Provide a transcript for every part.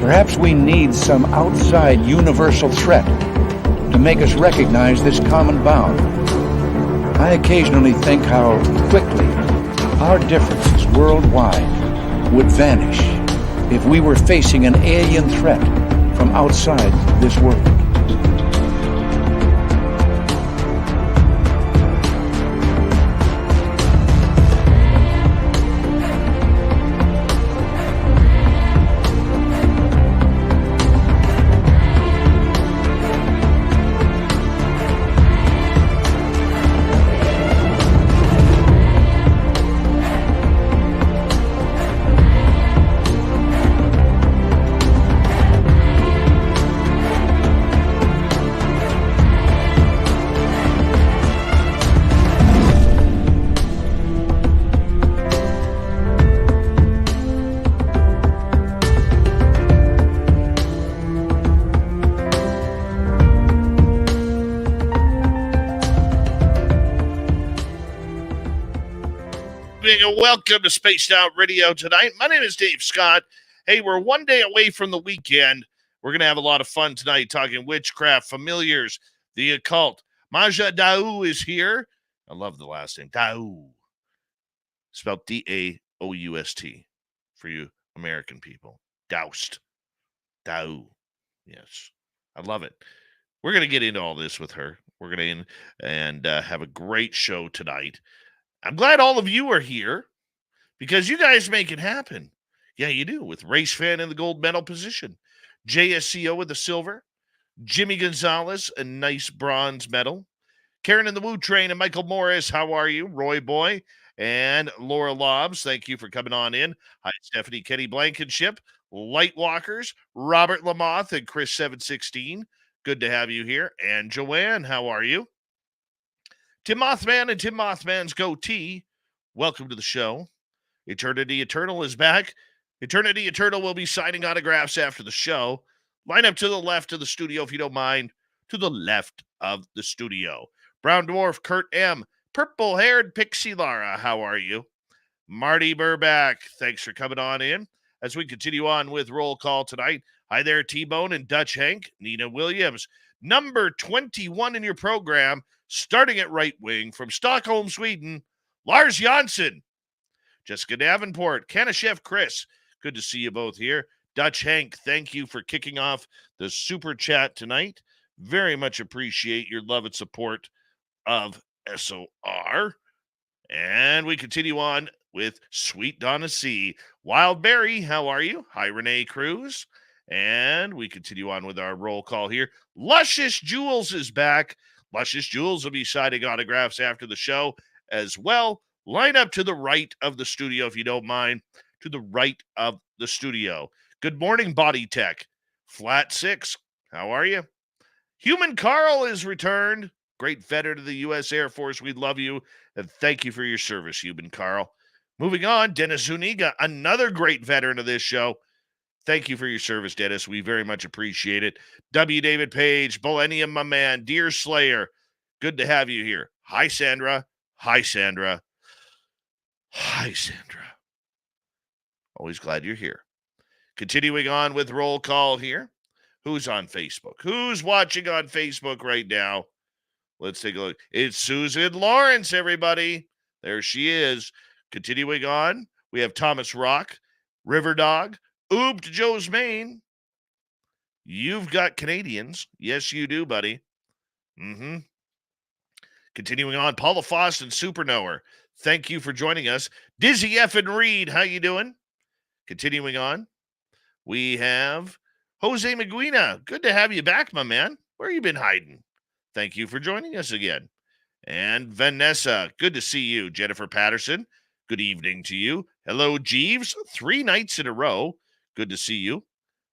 Perhaps we need some outside universal threat to make us recognize this common bound. I occasionally think how quickly our differences worldwide would vanish if we were facing an alien threat from outside this world. Welcome to Spaced Out Radio tonight. My name is Dave Scott. Hey, we're one day away from the weekend. We're going to have a lot of fun tonight talking witchcraft, familiars, the occult. Maja D'Aoust is here. I love the last name, D'Aoust. Spelled D-A-O-U-S-T for you American people. D'Aoust. D'Aoust. Yes, I love it. We're going to get into all this with her. We're going to have a great show tonight. I'm glad all of you are here because you guys make it happen. Yeah, you do. With Race Fan in the gold medal position, JSCO with the silver, Jimmy Gonzalez, a nice bronze medal, Karen in the Woo Train, and Michael Morris. How are you? Roy Boy and Laura Lobbs. Thank you for coming on in. Hi, Stephanie Kenny Blankenship, Lightwalkers, Robert Lamoth, and Chris 716. Good to have you here. And Joanne, how are you? Tim Mothman and Tim Mothman's goatee, welcome to the show. Eternity Eternal is back. Eternity Eternal will be signing autographs after the show. Line up to the left of the studio if you don't mind. To the left of the studio. Brown Dwarf Kurt M. Purple-haired Pixie Lara, how are you? Marty Burback, thanks for coming on in. As we continue on with roll call tonight, hi there, T-Bone and Dutch Hank, Nina Williams. Number 21 in your program, starting at right wing from Stockholm, Sweden, Lars Janssen. Jessica Davenport, Kanashef Chris, good to see you both here. Dutch Hank, thank you for kicking off the super chat tonight. Very much appreciate your love and support of SOR. And we continue on with Sweet Donna C. Wild Berry, how are you? Hi, Renee Cruz. And we continue on with our roll call here. Luscious Jules is back. Luscious Jules will be signing autographs after the show as well. Line up to the right of the studio, if you don't mind. To the right of the studio. Good morning, Body Tech. Flat 6, how are you? Human Carl is returned. Great veteran of the U.S. Air Force. We love you, and thank you for your service, Human Carl. Moving on, Dennis Zuniga, another great veteran of this show. Thank you for your service, Dennis. We very much appreciate it. W. David Page, Millennium, my man, Deer Slayer. Good to have you here. Hi, Sandra. Hi, Sandra. Hi, Sandra. Always glad you're here. Continuing on with roll call here. Who's on Facebook? Who's watching on Facebook right now? Let's take a look. It's Susan Lawrence, everybody. There she is. Continuing on, we have Thomas Rock, River Dog, Oob to Joe's Maine. You've got Canadians. Yes, you do, buddy. Continuing on, Paula Foss and Superknower. Thank you for joining us. Dizzy F. and Reed, how you doing? Continuing on, we have Jose Maguina. Good to have you back, my man. Where you been hiding? Thank you for joining us again. And Vanessa, good to see you. Jennifer Patterson, good evening to you. Hello, Jeeves, 3 nights in a row. Good to see you.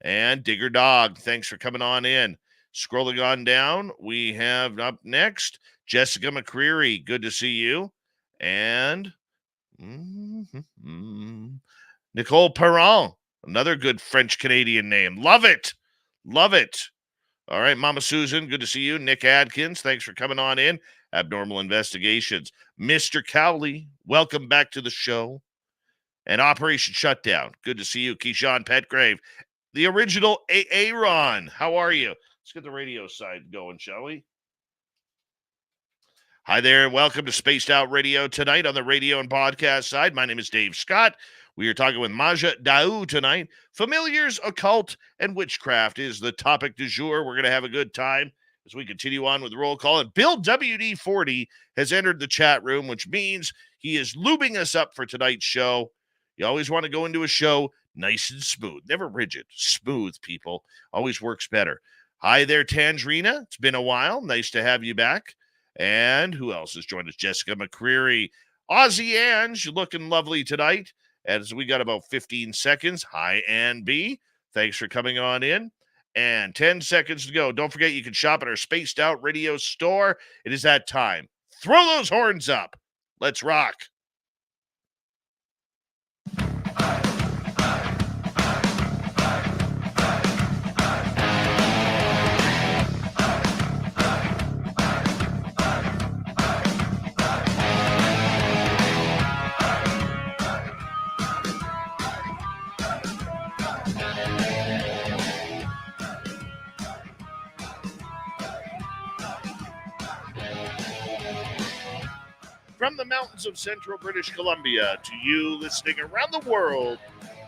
And Digger Dog, thanks for coming on in. Scrolling on down, we have up next Jessica McCreary. Good to see you. And Nicole Perron, another good French-Canadian name. Love it. Love it. All right, Mama Susan, good to see you. Nick Adkins, thanks for coming on in. Abnormal Investigations. Mr. Cowley, welcome back to the show. And Operation Shutdown, good to see you. Keyshawn Petgrave. the original Aaron. How are you? Let's get the radio side going, shall we? Hi there, and welcome to Spaced Out Radio tonight on the radio and podcast side. My name is Dave Scott. We are talking with Maja D'Aoust tonight. Familiars, occult, and witchcraft is the topic du jour. We're going to have a good time as we continue on with the roll call. And Bill WD40 has entered the chat room, which means he is lubing us up for tonight's show. You always want to go into a show nice and smooth, never rigid, smooth, people. Always works better. Hi there, Tangerina. It's been a while. Nice to have you back. And who else has joined us? Jessica McCreary. Aussie Ange, looking lovely tonight. As we got about 15 seconds. Hi, Ann B. Thanks for coming on in. And 10 seconds to go. Don't forget you can shop at our Spaced Out Radio store. It is that time. Throw those horns up. Let's rock. From the mountains of central British Columbia to you listening around the world,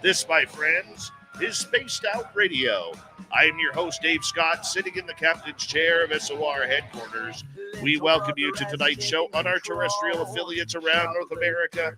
this, my friends, is Spaced Out Radio. I am your host, Dave Scott, sitting in the captain's chair of SOR headquarters. We welcome you to tonight's show on our terrestrial affiliates around North America,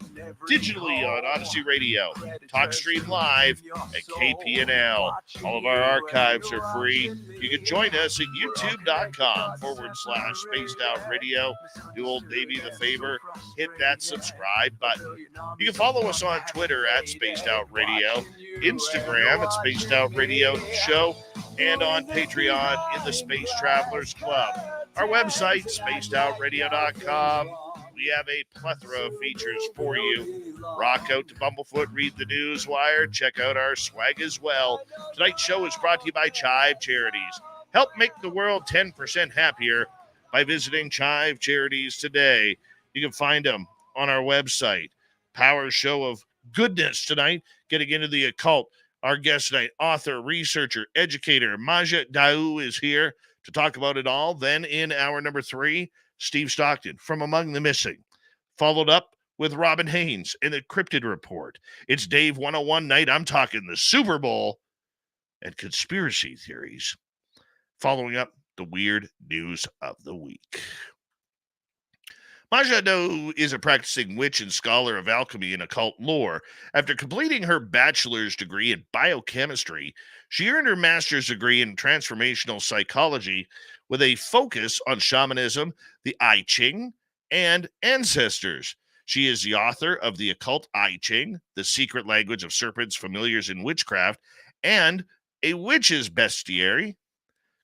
digitally on Odyssey Radio, TalkStream Live, at KPNL. All of our archives are free. You can join us at youtube.com/Spaced Out Radio. Do old Davey the favor, hit that subscribe button. You can follow us on Twitter at Spaced Out Radio, Instagram at Spaced Out Radio Show, and on Patreon in the Space Travelers Club. Our website, spacedoutradio.com. We have a plethora of features for you. Rock out to Bumblefoot, read the news wire, check out our swag as well. Tonight's show is brought to you by Chive Charities. Help make the world 10% happier by visiting Chive Charities today. You can find them on our website. Power show of goodness tonight, getting into the occult. Our guest tonight, author, researcher, educator, Maja D'Aoust is here to talk about it all. Then in hour number 3, Steve Stockton from Among the Missing, followed up with Robin Haynes in the Crypted Report. It's Dave 101 night. I'm talking the Super Bowl and conspiracy theories. Following up, the weird news of the week. Maja D'Aoust is a practicing witch and scholar of alchemy and occult lore. After completing her bachelor's degree in biochemistry, she earned her master's degree in transformational psychology with a focus on shamanism, the I Ching, and ancestors. She is the author of the Occult I Ching, the secret language of serpents, familiars, and witchcraft, and a witch's bestiary,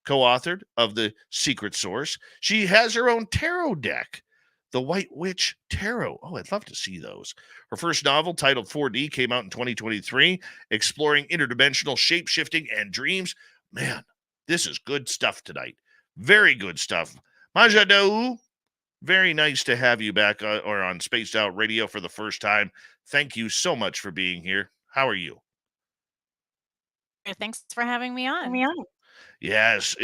co-authored of the Secret Source. She has her own tarot deck, the White Witch Tarot. Oh, I'd love to see those. Her first novel, titled 4D, came out in 2023, exploring interdimensional shapeshifting and dreams. Man, this is good stuff tonight. Very good stuff. Maja D'Aoust, very nice to have you back or on Spaced Out Radio for the first time. Thank you so much for being here. How are you? Thanks for having me on. Yes,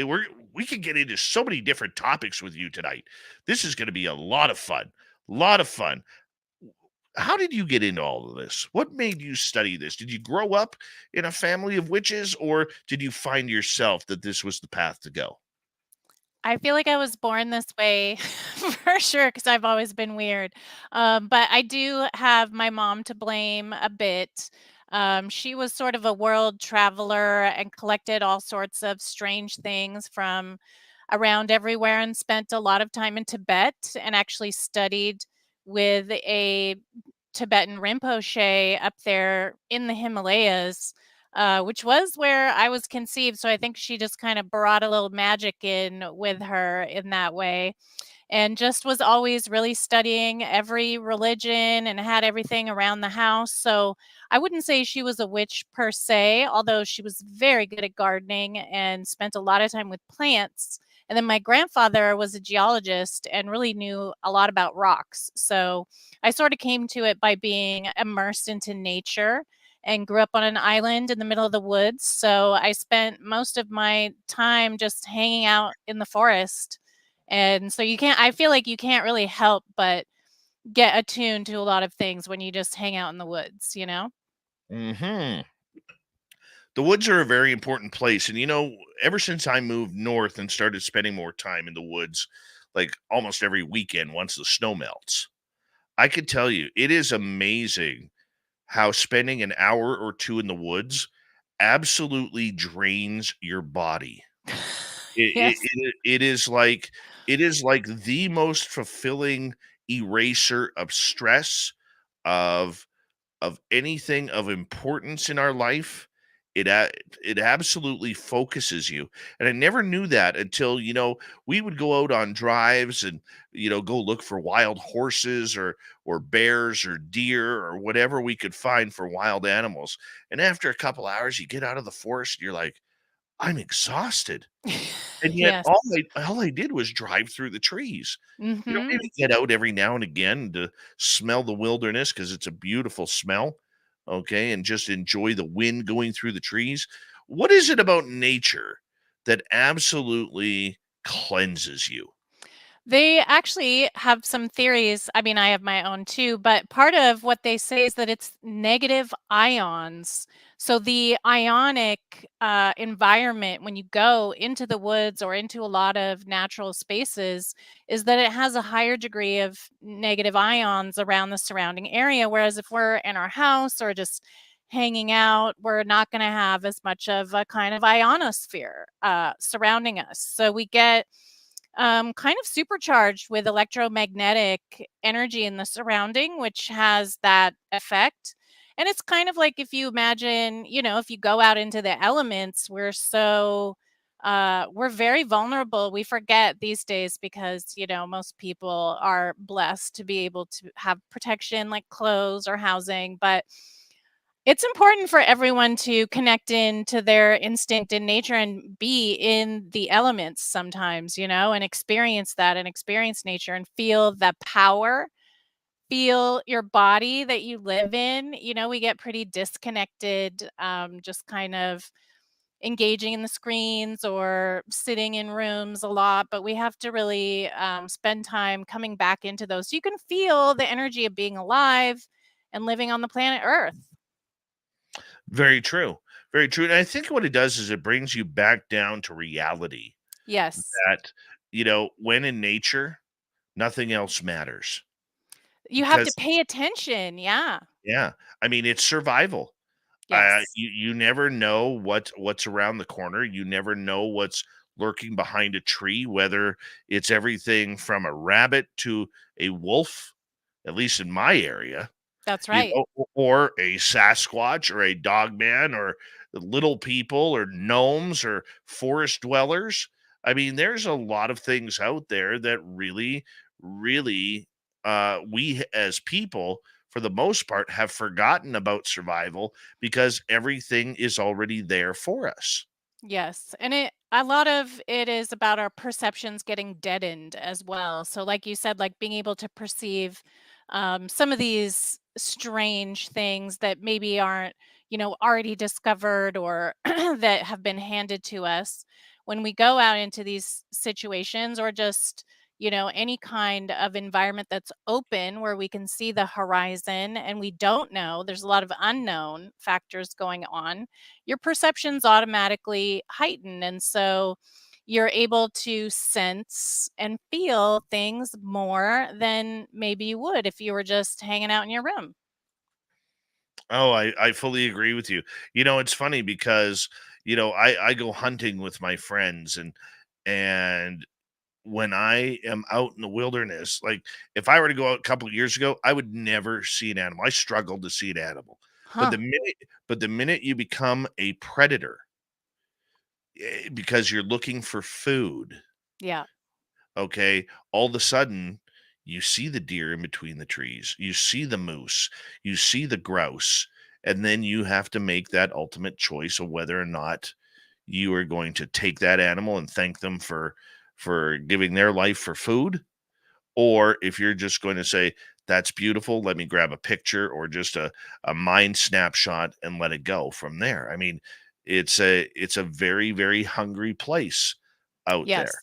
we can get into so many different topics with you tonight. This is going to be a lot of fun. Lot of fun. How did you get into all of this? What made you study this? Did you grow up in a family of witches, or did you find yourself that this was the path to go? I feel like I was born this way for sure because I've always been weird. But I do have my mom to blame a bit. She was sort of a world traveler and collected all sorts of strange things from around everywhere and spent a lot of time in Tibet and actually studied with a Tibetan Rinpoche up there in the Himalayas, which was where I was conceived. So I think she just kind of brought a little magic in with her in that way, and just was always really studying every religion and had everything around the house. So I wouldn't say she was a witch per se, although she was very good at gardening and spent a lot of time with plants. And then my grandfather was a geologist and really knew a lot about rocks. So I sort of came to it by being immersed into nature and grew up on an island in the middle of the woods. So I spent most of my time just hanging out in the forest. And so I feel like you can't really help but get attuned to a lot of things when you just hang out in the woods, you know? Hmm. The woods are a very important place. And, ever since I moved north and started spending more time in the woods, like almost every weekend once the snow melts, I could tell you it is amazing how spending an hour or two in the woods absolutely drains your body. It, Yes. it, it is like it is like the most fulfilling eraser of stress, of anything of importance in our life. It absolutely focuses you, and I never knew that until we would go out on drives and go look for wild horses or bears or deer or whatever we could find for wild animals. And after a couple hours, you get out of the forest, and you're like, I'm exhausted. And yet Yes. all I did was drive through the trees. Mhm. Maybe get out every now and again to smell the wilderness because it's a beautiful smell, okay, and just enjoy the wind going through the trees. What is it about nature that absolutely cleanses you? They actually have some theories. I mean, I have my own too, but part of what they say is that it's negative ions. So the ionic environment when you go into the woods or into a lot of natural spaces is that it has a higher degree of negative ions around the surrounding area. Whereas if we're in our house or just hanging out, we're not going to have as much of a kind of ionosphere surrounding us. So we get kind of supercharged with electromagnetic energy in the surrounding, which has that effect. And it's kind of like if you imagine, if you go out into the elements, we're very vulnerable. We forget these days because, most people are blessed to be able to have protection like clothes or housing. But it's important for everyone to connect into their instinct in nature and be in the elements sometimes, and experience that and experience nature and feel the power, feel your body that you live in. We get pretty disconnected, just kind of engaging in the screens or sitting in rooms a lot, but we have to really spend time coming back into those so you can feel the energy of being alive and living on the planet Earth. Very true. Very true. And I think what it does is it brings you back down to reality Yes. that, when in nature, nothing else matters. You have to Because, pay attention, yeah. yeah, I mean, it's survival. Yes. You never know what's around the corner. You never know what's lurking behind a tree, whether it's everything from a rabbit to a wolf, at least in my area, That's right. or a Sasquatch or a dogman or little people or gnomes or forest dwellers. I mean, there's a lot of things out there that really, really, we as people, for the most part, have forgotten about survival because everything is already there for us. Yes, and a lot of it is about our perceptions getting deadened as well. So, like you said, like being able to perceive some of these strange things that maybe aren't, already discovered or that have been handed to us when we go out into these situations or just, any kind of environment that's open where we can see the horizon and we don't know. There's a lot of unknown factors going on, your perceptions automatically heighten. And so you're able to sense and feel things more than maybe you would if you were just hanging out in your room. Oh, I fully agree with you. It's funny because, I go hunting with my friends, and when I am out in the wilderness, like if I were to go out a couple of years ago, I would never see an animal. I struggled to see an animal. But Huh. the minute you become a predator, because you're looking for food, Yeah. okay, all of a sudden you see the deer in between the trees, you see the moose, you see the grouse, and then you have to make that ultimate choice of whether or not you are going to take that animal and thank them for giving their life for food, Or if you're just going to say, that's beautiful, let me grab a picture or just a mind snapshot and let it go from there. I mean, it's a very, very hungry place out there. Yes.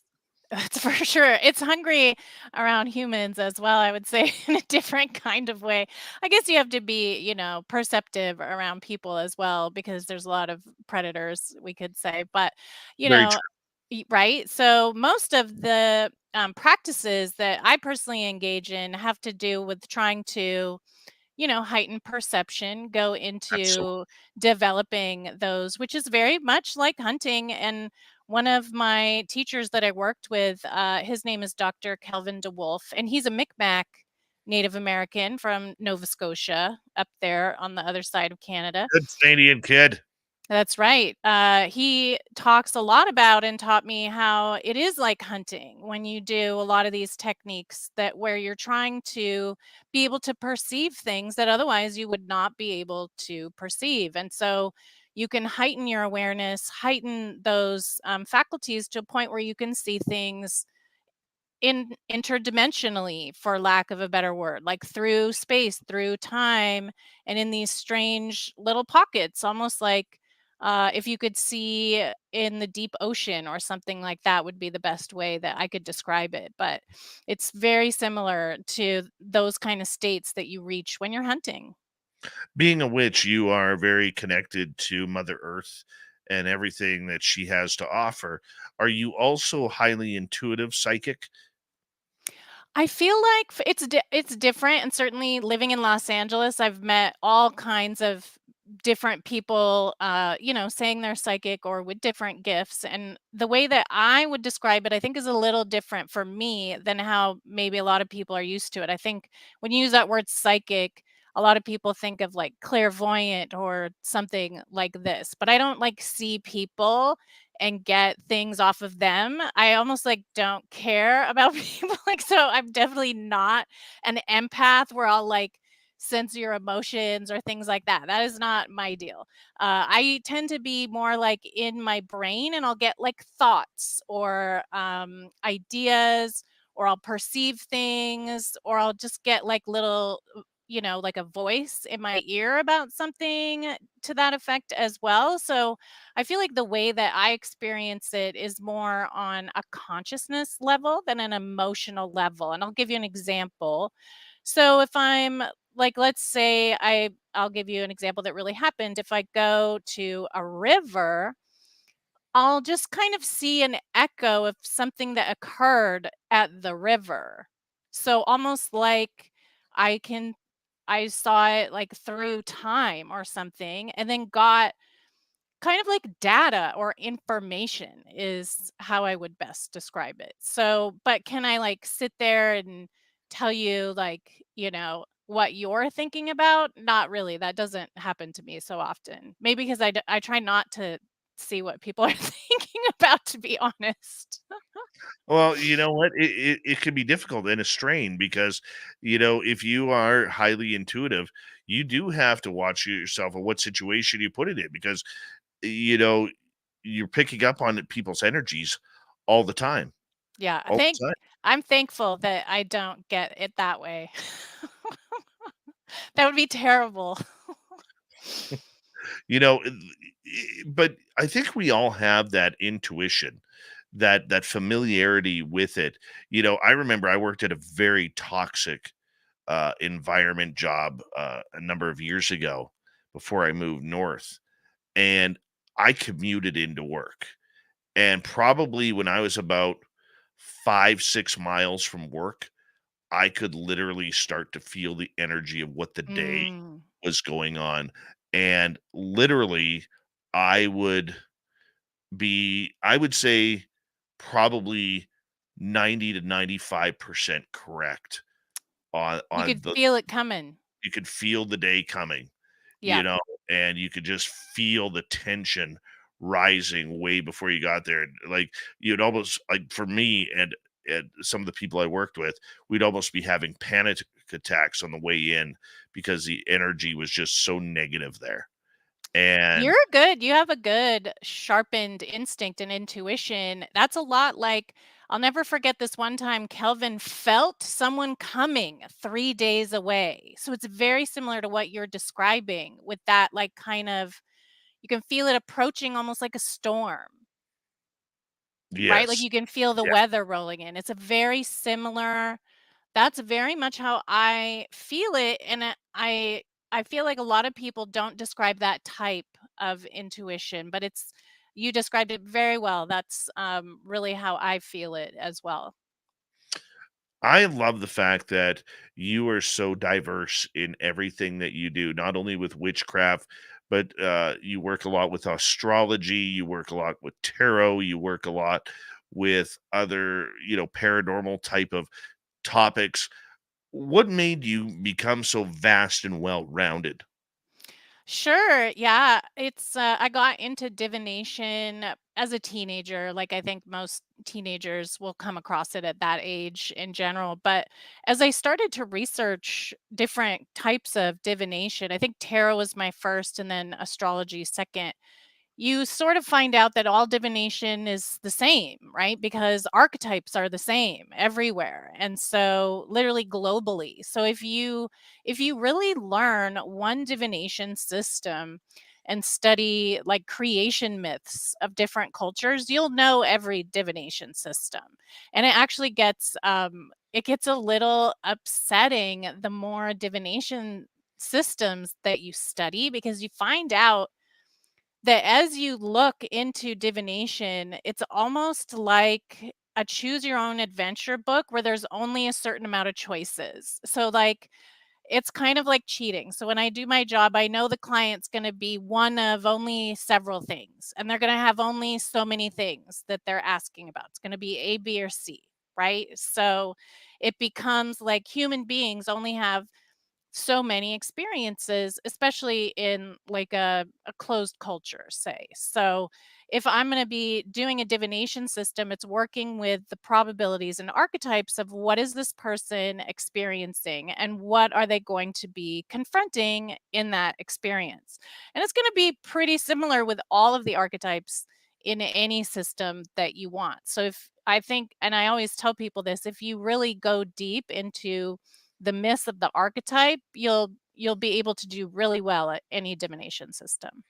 That's for sure. It's hungry around humans as well, I would say, in a different kind of way. I guess you have to be, perceptive around people as well because there's a lot of predators, we could say. But, you Very know, right? So most of the practices that I personally engage in have to do with trying to heighten perception, go true. into developing those, which is very much like hunting. And one of my teachers that I worked with, his name is Dr. Kelvin DeWolf, and he's a Micmac Native American from Nova Scotia, up there on the other side of Canada. Good Canadian kid. That's right. He talks a lot about and taught me how it is like hunting when you do a lot of these techniques that where you're trying to be able to perceive things that otherwise you would not be able to perceive. And so you can heighten your awareness, heighten those faculties to a point where you can see things interdimensionally, for lack of a better word, like through space, through time, and in these strange little pockets, almost like if you could see in the deep ocean or something like that would be the best way that I could describe it. But it's very similar to those kind of states that you reach when you're hunting. Being a witch, you are very connected to Mother Earth and everything that she has to offer. Are you also highly intuitive, psychic? I feel like it's different, and certainly living in Los Angeles, I've met all kinds of different people, saying they're psychic or with different gifts. And the way that I would describe it, I think, is a little different for me than how maybe a lot of people are used to it. I think when you use that word psychic, a lot of people think of like clairvoyant or something like this, but I don't like see people and get things off of them. I almost like don't care about people. Like, so I'm definitely not an empath where I'll like sense your emotions or things like that. That is not my deal. I tend to be more like in my brain and I'll get like thoughts or ideas, or I'll perceive things, or I'll just get like little, like a voice in my ear about something to that effect as well. So I feel like the way that I experience it is more on a consciousness level than an emotional level. And I'll give you an example. So if I'm like, let's say I'll give you an example that really happened. If I go to a river, I'll just kind of see an echo of something that occurred at the river. So almost like I can I saw it like through time or something, and then got kind of like data or information is how I would best describe it. So, but can I like sit there and tell you like, what you're thinking about? Not really. That doesn't happen to me so often. Maybe because I try not to see what people are thinking about, to be honest. Well, you know what? It can be difficult and a strain because, if you are highly intuitive, you do have to watch yourself and what situation you put it in because, you know, you're picking up on people's energies all the time. Yeah, All the time. I'm thankful that I don't get it that way. That would be terrible. You know, but I think we all have that intuition, that familiarity with it. I remember I worked at a very toxic environment job a number of years ago before I moved north, and I commuted into work. And probably when I was about 5, 6 miles from work, I could literally start to feel the energy of what the day Mm. was going on. And literally, I would I would say probably 90 to 95% correct You on could the feel it coming. you could feel the day coming, you Yep. know, and you could just feel the tension rising way before you got there. Like you'd almost like for me and some of the people I worked with, we'd almost be having panic attacks on the way in because the energy was just so negative there. And You're good. You have a good sharpened instinct and intuition. That's a lot like I'll never forget this one time Kelvin felt someone coming 3 days away. So it's very similar to what you're describing with that, like, kind of you can feel it approaching almost like a storm, right? Like, Yes. you can feel the Yeah. weather rolling in. It's a very similar that's very much how I feel it, and I feel like a lot of people don't describe that type of intuition, but it's you described it very well. That's, really how I feel it as well. I love the fact that you are so diverse in everything that you do, not only with witchcraft, but you work a lot with astrology, you work a lot with tarot, you work a lot with other, paranormal type of topics. What made you become so vast and well rounded? Sure. Yeah. I got into divination as a teenager. Like, I think most teenagers will come across it at that age in general. But as I started to research different types of divination, I think tarot was my first and then astrology second. You sort of find out that all divination is the same, right? Because archetypes are the same everywhere. And so literally globally. So if you really learn one divination system and study like creation myths of different cultures, you'll know every divination system. And it gets a little upsetting the more divination systems that you study, because you find out that as you look into divination, it's almost like a choose your own adventure book where there's only a certain amount of choices. So, like, it's kind of like cheating. So when I do my job, I know the client's going to be one of only several things, and they're going to have only so many things that they're asking about. It's going to be A, B, or C, right? So it becomes like human beings only have so many experiences, especially in like a closed culture, say. So if I'm going to be doing a divination system, it's working with the probabilities and archetypes of what is this person experiencing and what are they going to be confronting in that experience. And it's going to be pretty similar with all of the archetypes in any system that you want. So if I think, and I always tell people this, if you really go deep into the myths of the archetype, you'll be able to do really well at any divination system.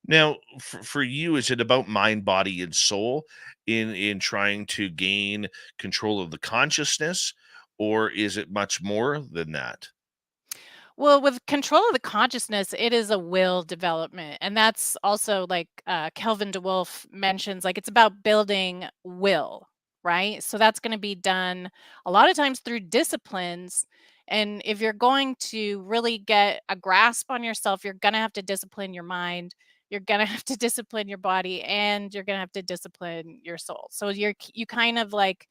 Now, for you, is it about mind, body, and soul in trying to gain control of the consciousness, or is it much more than that? Well, with control of the consciousness, it is a will development. And that's also like Kelvin DeWolf mentions, like it's about building will, right? So that's going to be done a lot of times through disciplines. And if you're going to really get a grasp on yourself, you're going to have to discipline your mind. You're going to have to discipline your body, and you're going to have to discipline your soul. So you kind of like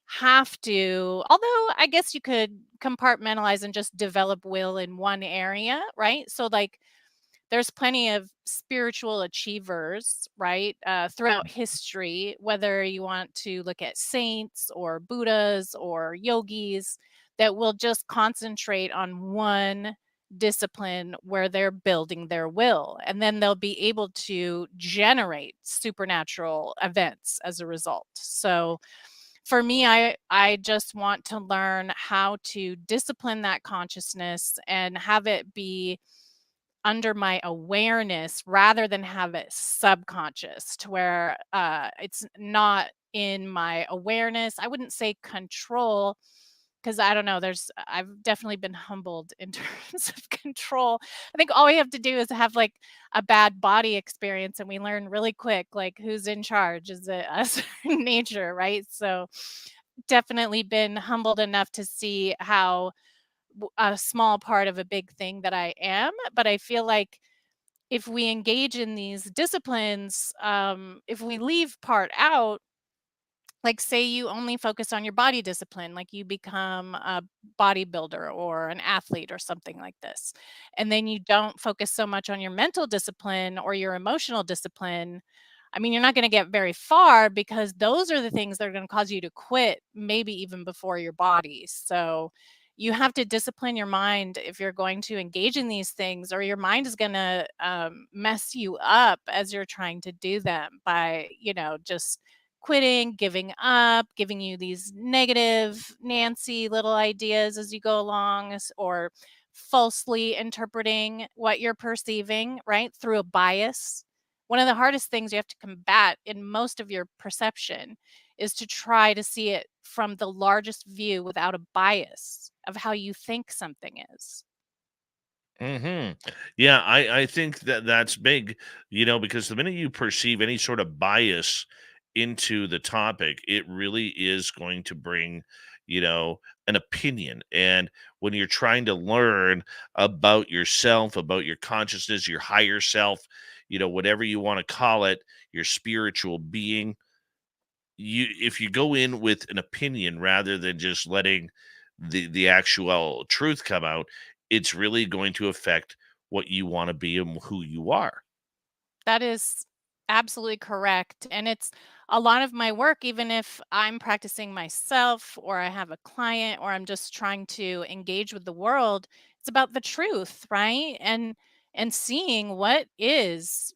have to, although I guess you could compartmentalize and just develop will in one area, right? So like there's plenty of spiritual achievers, right, throughout history, whether you want to look at saints or Buddhas or yogis that will just concentrate on one discipline where they're building their will. And then they'll be able to generate supernatural events as a result. So for me, I just want to learn how to discipline that consciousness and have it be under my awareness rather than have it subconscious, to where it's not in my awareness. I wouldn't say control, because I don't know, I've definitely been humbled in terms of control. I think all we have to do is have like a bad body experience, and we learn really quick like who's in charge. Is it us or nature, right? So definitely been humbled enough to see how a small part of a big thing that I am. But I feel like if we engage in these disciplines, if we leave part out, like say you only focus on your body discipline, like you become a bodybuilder or an athlete or something like this, and then you don't focus so much on your mental discipline or your emotional discipline, I mean, you're not going to get very far, because those are the things that are going to cause you to quit, maybe even before your body. So you have to discipline your mind if you're going to engage in these things, or your mind is going to mess you up as you're trying to do them by, just quitting, giving up, giving you these negative Nancy little ideas as you go along, or falsely interpreting what you're perceiving, right? Through a bias. One of the hardest things you have to combat in most of your perception is to try to see it from the largest view without a bias of how you think something is. Hmm. Yeah, I think that that's big, because the minute you perceive any sort of bias into the topic, it really is going to bring, an opinion. And when you're trying to learn about yourself, about your consciousness, your higher self, whatever you want to call it, your spiritual being, if you go in with an opinion rather than just letting the actual truth come out, it's really going to affect what you want to be and who you are. That is absolutely correct. And it's a lot of my work, even if I'm practicing myself or I have a client or I'm just trying to engage with the world, it's about the truth, right? And seeing what's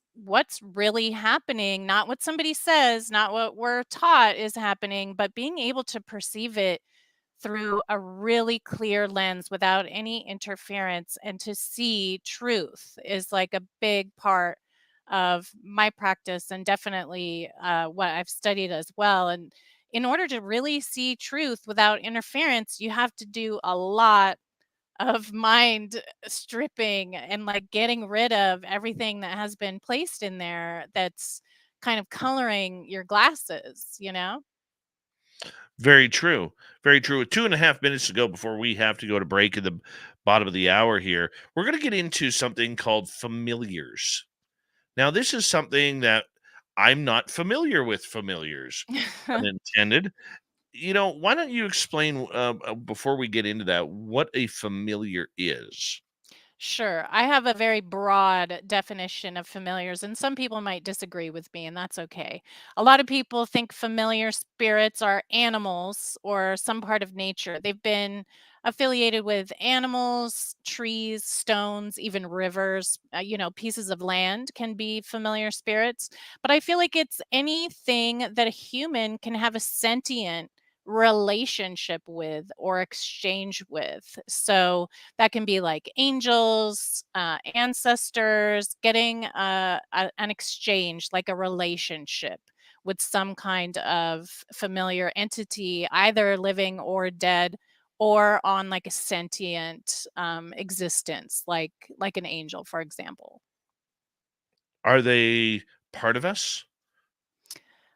really happening, not what somebody says, not what we're taught is happening, but being able to perceive it through a really clear lens without any interference, and to see truth is like a big part of my practice, and definitely what I've studied as well. And in order to really see truth without interference, you have to do a lot of mind stripping and like getting rid of everything that has been placed in there that's kind of coloring your glasses, you know? Very true. Very true. With 2.5 minutes to go before we have to go to break at the bottom of the hour here, we're going to get into something called familiars. Now, this is something that I'm not familiar with familiars, unintended. Why don't you explain, before we get into that, what a familiar is? Sure. I have a very broad definition of familiars, and some people might disagree with me, and that's okay. A lot of people think familiar spirits are animals or some part of nature. They've been affiliated with animals, trees, stones, even rivers, pieces of land can be familiar spirits. But I feel like it's anything that a human can have a sentient relationship with or exchange with. So, that can be like angels, ancestors, getting an exchange, like a relationship with some kind of familiar entity, either living or dead, or on like a sentient existence, like an angel, for example. Are they part of us?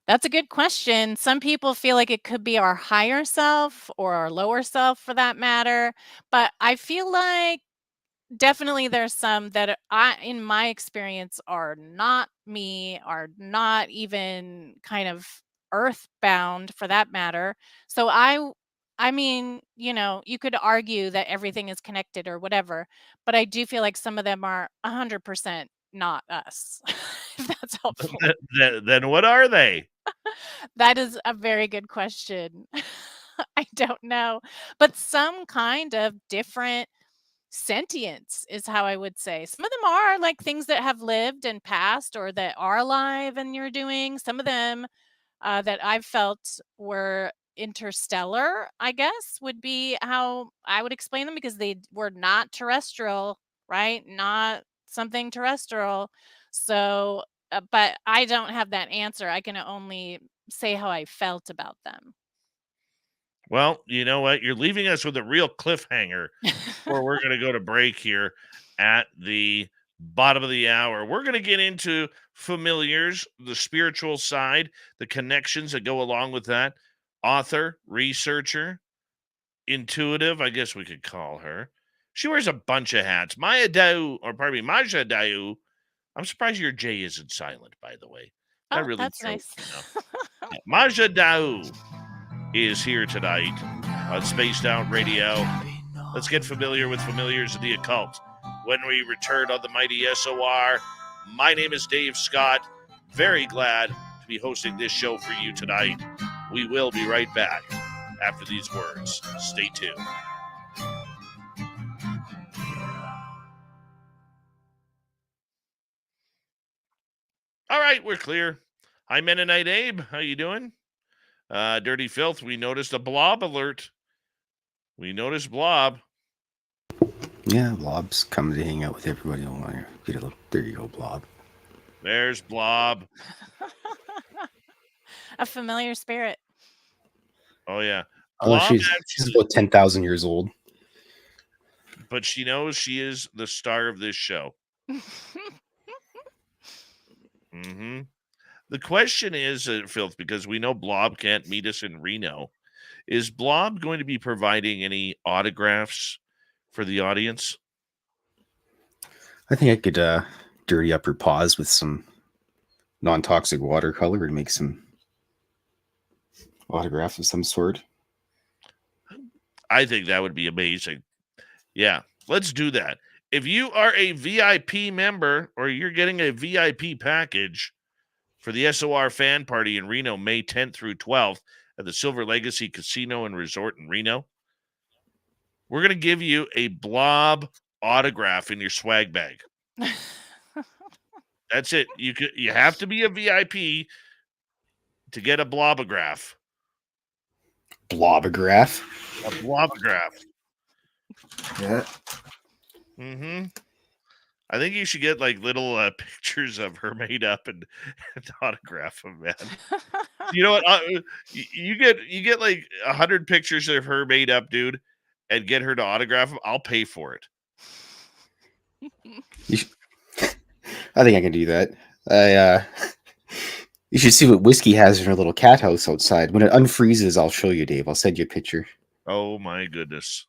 That's a good question. Some people feel like it could be our higher self or our lower self for that matter. But I feel like definitely there's some that in my experience, are not me, are not even kind of earthbound for that matter. So I mean, you could argue that everything is connected or whatever, but I do feel like some of them are 100% not us, if that's helpful. Then what are they? That is a very good question. I don't know, but some kind of different sentience is how I would say. Some of them are like things that have lived and passed or that are alive and you're doing. Some of them that I've felt were interstellar, I guess, would be how I would explain them, because they were not terrestrial, right? Not something terrestrial. So, but I don't have that answer. I can only say how I felt about them. Well, you know what? You're leaving us with a real cliffhanger before we're going to go to break here at the bottom of the hour. We're going to get into familiars, the spiritual side, the connections that go along with that. Author, researcher, intuitive, I guess we could call her. She wears a bunch of hats. Maja D'Aoust. I'm surprised your J isn't silent, by the way. That Oh, really that's throws nice. me off. Yeah, Maja D'Aoust is here tonight on Spaced Out Radio. Let's get familiar with familiars of the occult when we return on the mighty SOR. My name is Dave Scott. Very glad to be hosting this show for you tonight. We will be right back after these words. Stay tuned. All right, we're clear. Hi, Mennonite Abe. How you doing? Dirty Filth, we noticed a blob alert. We noticed blob. Yeah, Blob's coming to hang out with everybody. Get a little. There you go, Blob. There's blob. A familiar spirit. Oh, yeah. Oh, Blob she's about 10,000 years old. But she knows she is the star of this show. Mm-hmm. The question is, Filth, because we know Blob can't meet us in Reno. Is Blob going to be providing any autographs for the audience? I think I could dirty up her paws with some non-toxic watercolor and make some autographs of some sort. I think that would be amazing. Yeah, let's do that. If you are a VIP member or you're getting a VIP package for the SOR fan party in Reno, May 10th through 12th at the Silver Legacy Casino and Resort in Reno, we're going to give you a Blob autograph in your swag bag. That's it. You have to be a VIP to get a blobograph. Blobograph? A blobograph. Yeah. Mm-hmm. I think you should get like little pictures of her made up and autograph them, man. You know what? You get like 100 pictures of her made up, dude, and get her to autograph them. I'll pay for it. I think I can do that. You should see what Whiskey has in her little cat house outside. When it unfreezes, I'll show you, Dave. I'll send you a picture. Oh my goodness!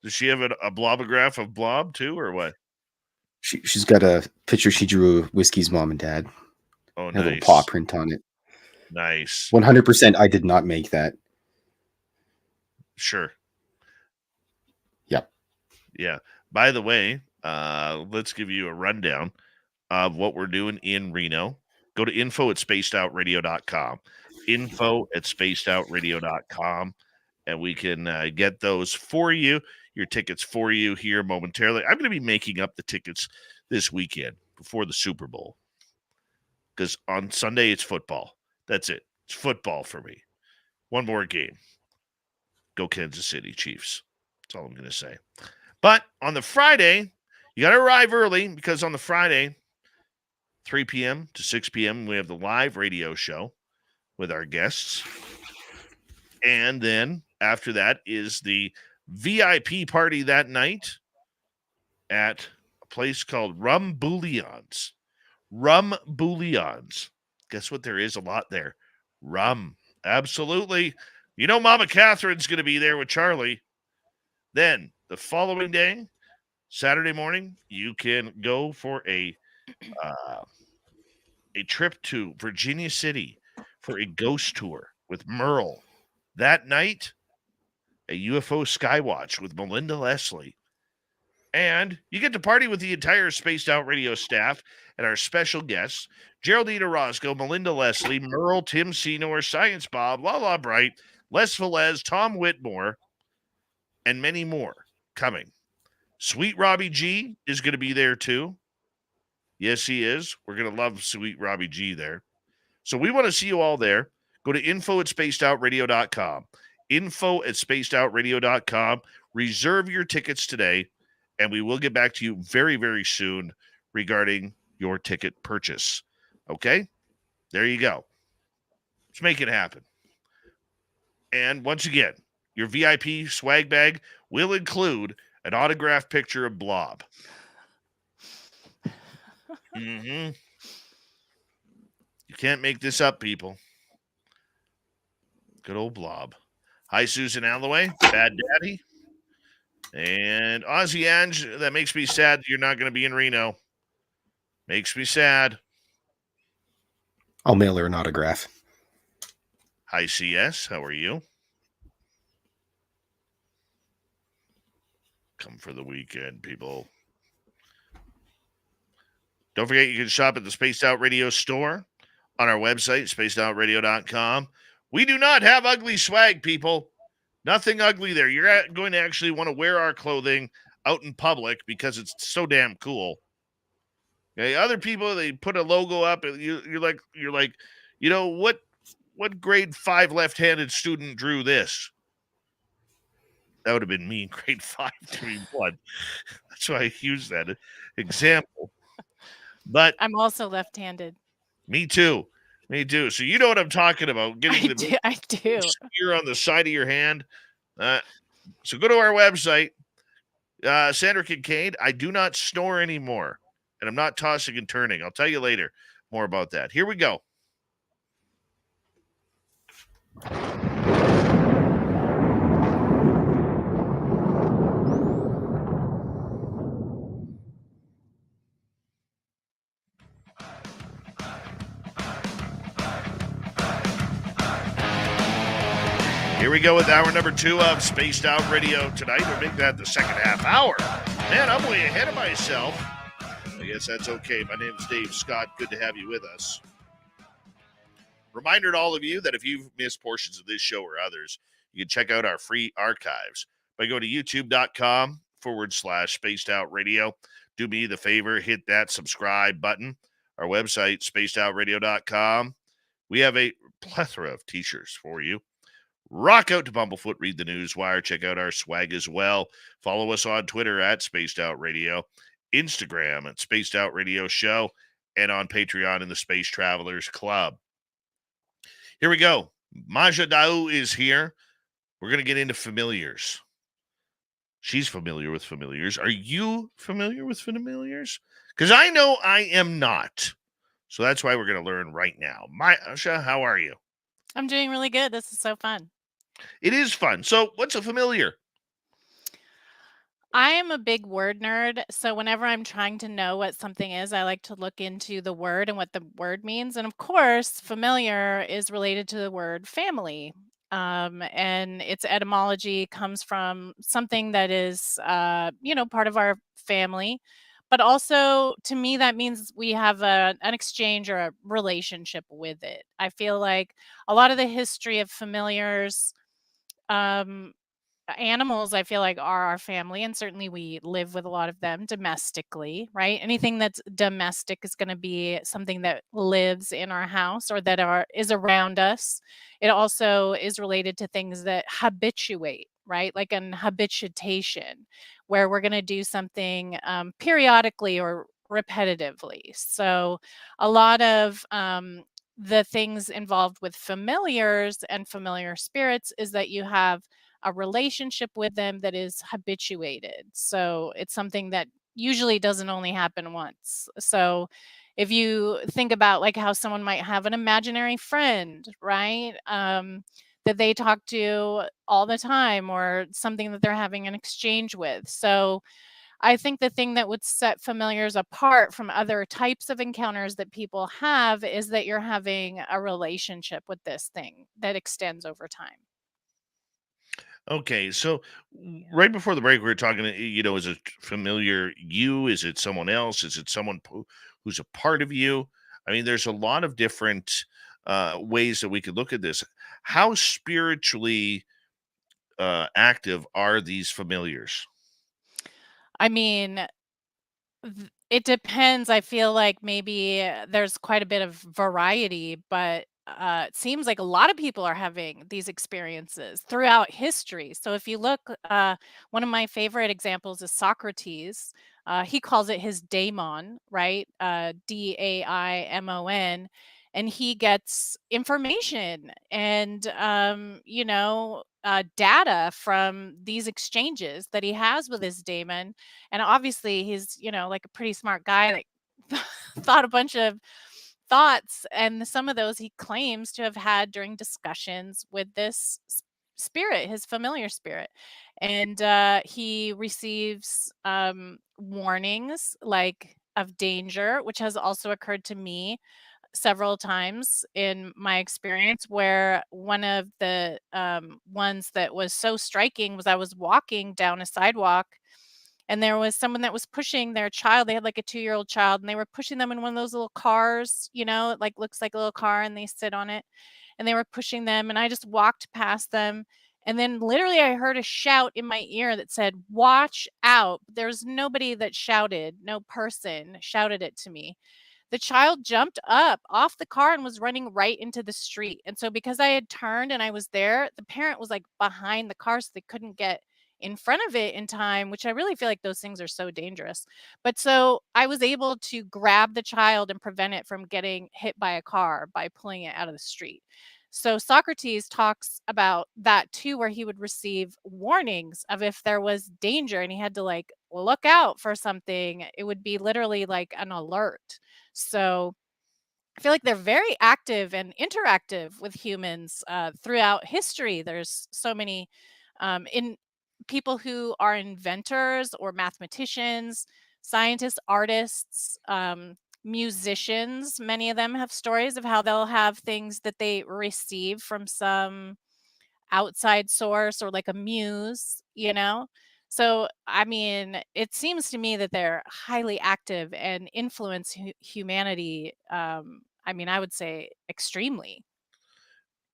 Does she have a blobograph of Blob too, or what? She's got a picture she drew of Whiskey's mom and dad. Oh, nice. A little paw print on it. Nice. 100%. I did not make that. Sure. Yep. Yeah. By the way, let's give you a rundown of what we're doing in Reno. Go to info@spacedoutradio.com. Info@spacedoutradio.com. And we can get those for you, your tickets for you here momentarily. I'm going to be making up the tickets this weekend before the Super Bowl. Because on Sunday, it's football. That's it. It's football for me. One more game. Go Kansas City Chiefs. That's all I'm going to say. But on the Friday, you got to arrive early because on the Friday, 3 p.m. to 6 p.m., we have the live radio show with our guests. And then after that is the VIP party that night at a place called Rum Bouillons. Rum Bouillons. Guess what? There is a lot there. Rum. Absolutely. You know Mama Catherine's going to be there with Charlie. Then the following day, Saturday morning, you can go for a trip to Virginia City for a ghost tour with Merle. That night, a UFO Skywatch with Melinda Leslie. And you get to party with the entire Spaced Out Radio staff and our special guests, Geraldine Orozco, Melinda Leslie, Merle, Tim Senor, Science Bob, Lala Bright, Les Velez, Tom Whitmore, and many more coming. Sweet Robbie G is going to be there too. Yes, he is. We're going to love Sweet Robbie G there. So we want to see you all there. Go to info@spacedoutradio.com. Info@spacedoutradio.com. Reserve your tickets today, and we will get back to you very, very soon regarding your ticket purchase. Okay? There you go. Let's make it happen. And once again, your VIP swag bag will include an autographed picture of Blob. Mm-hmm. You can't make this up, people. Good old Blob. Hi, Susan Alloway, Bad Daddy. And Ozzy Ange, that makes me sad that you're not going to be in Reno. Makes me sad. I'll mail her an autograph. Hi, CS. How are you? Come for the weekend, people. Don't forget you can shop at the Spaced Out Radio store on our website, spacedoutradio.com. We do not have ugly swag, people. Nothing ugly there. You're going to actually want to wear our clothing out in public because it's so damn cool. Okay, other people, they put a logo up and you're like, you know, what what grade 5 left-handed student drew this? That would have been me in grade 5 doing one. That's why I used that example. But I'm also left-handed. me too. Me too. So you know what I'm talking about. Getting the I do. spear on the side of your hand. So go to our website. Sandra Kincaid, I do not snore anymore. And I'm not tossing and turning. I'll tell you later more about that. Here we go. Here we go with hour number 2 of Spaced Out Radio tonight. We'll make that the second half hour. Man, I'm way ahead of myself. I guess that's okay. My name is Dave Scott. Good to have you with us. Reminder to all of you that if you've missed portions of this show or others, you can check out our free archives by going to youtube.com/Spaced Out Radio. Do me the favor, hit that subscribe button. Our website, spacedoutradio.com. We have a plethora of t-shirts for you. Rock out to Bumblefoot, read the news wire, check out our swag as well. Follow us on Twitter at Spaced Out Radio, Instagram at Spaced Out Radio Show, and on Patreon in the Space Travelers Club. Here we go. Maja D'Aoust is here. We're going to get into familiars. She's familiar with familiars. Are you familiar with familiars? Because I know I am not. So that's why we're going to learn right now. Maja, how are you? I'm doing really good. This is so fun. It is fun. So what's a familiar? I am a big word nerd. So whenever I'm trying to know what something is, I like to look into the word and what the word means. And of course, familiar is related to the word family. And its etymology comes from something that is, part of our family. But also, to me, that means we have an exchange or a relationship with it. I feel like a lot of the history of familiars, um, animals, I feel like, are our family, and certainly we live with a lot of them domestically, right? Anything that's domestic is going to be something that lives in our house or that is around us. It also is related to things that habituate, right? Like an habituation, where we're going to do something periodically or repetitively. So a lot of the things involved with familiars and familiar spirits is that you have a relationship with them that is habituated. So it's something that usually doesn't only happen once. So if you think about like how someone might have an imaginary friend, right? That they talk to all the time, or something that they're having an exchange with. So I think the thing that would set familiars apart from other types of encounters that people have is that you're having a relationship with this thing that extends over time. Okay, so right before the break, we were talking, is it familiar you? Is it someone else? Is it someone who's a part of you? I mean, there's a lot of different ways that we could look at this. How spiritually active are these familiars? I mean, it depends. I feel like maybe there's quite a bit of variety, but it seems like a lot of people are having these experiences throughout history. So if you look, one of my favorite examples is Socrates. He calls it his daimon, right? Daimon. And he gets information and, data from these exchanges that he has with his daemon. And obviously he's, like a pretty smart guy that thought a bunch of thoughts, and some of those he claims to have had during discussions with this spirit, his familiar spirit. And he receives warnings like of danger, which has also occurred to me several times in my experience, where one of the ones that was so striking was I was walking down a sidewalk, and there was someone that was pushing their child. They had like a 2-year-old child, and they were pushing them in one of those little cars, it like looks like a little car, and they sit on it, and they were pushing them. And I just walked past them. And then literally I heard a shout in my ear that said, "Watch out." There's nobody that shouted, no person shouted it to me. the child jumped up off the car and was running right into the street. And so because I had turned and I was there, the parent was like behind the car, so they couldn't get in front of it in time, which I really feel like those things are so dangerous. But so I was able to grab the child and prevent it from getting hit by a car by pulling it out of the street. So Socrates talks about that too, where he would receive warnings of if there was danger and he had to like look out for something. It would be literally like an alert. So I feel like they're very active and interactive with humans throughout history. There's so many in people who are inventors or mathematicians, scientists, artists, musicians. Many of them have stories of how they'll have things that they receive from some outside source or like a muse, you know? So, I mean, it seems to me that they're highly active and influence humanity. I mean, I would say extremely.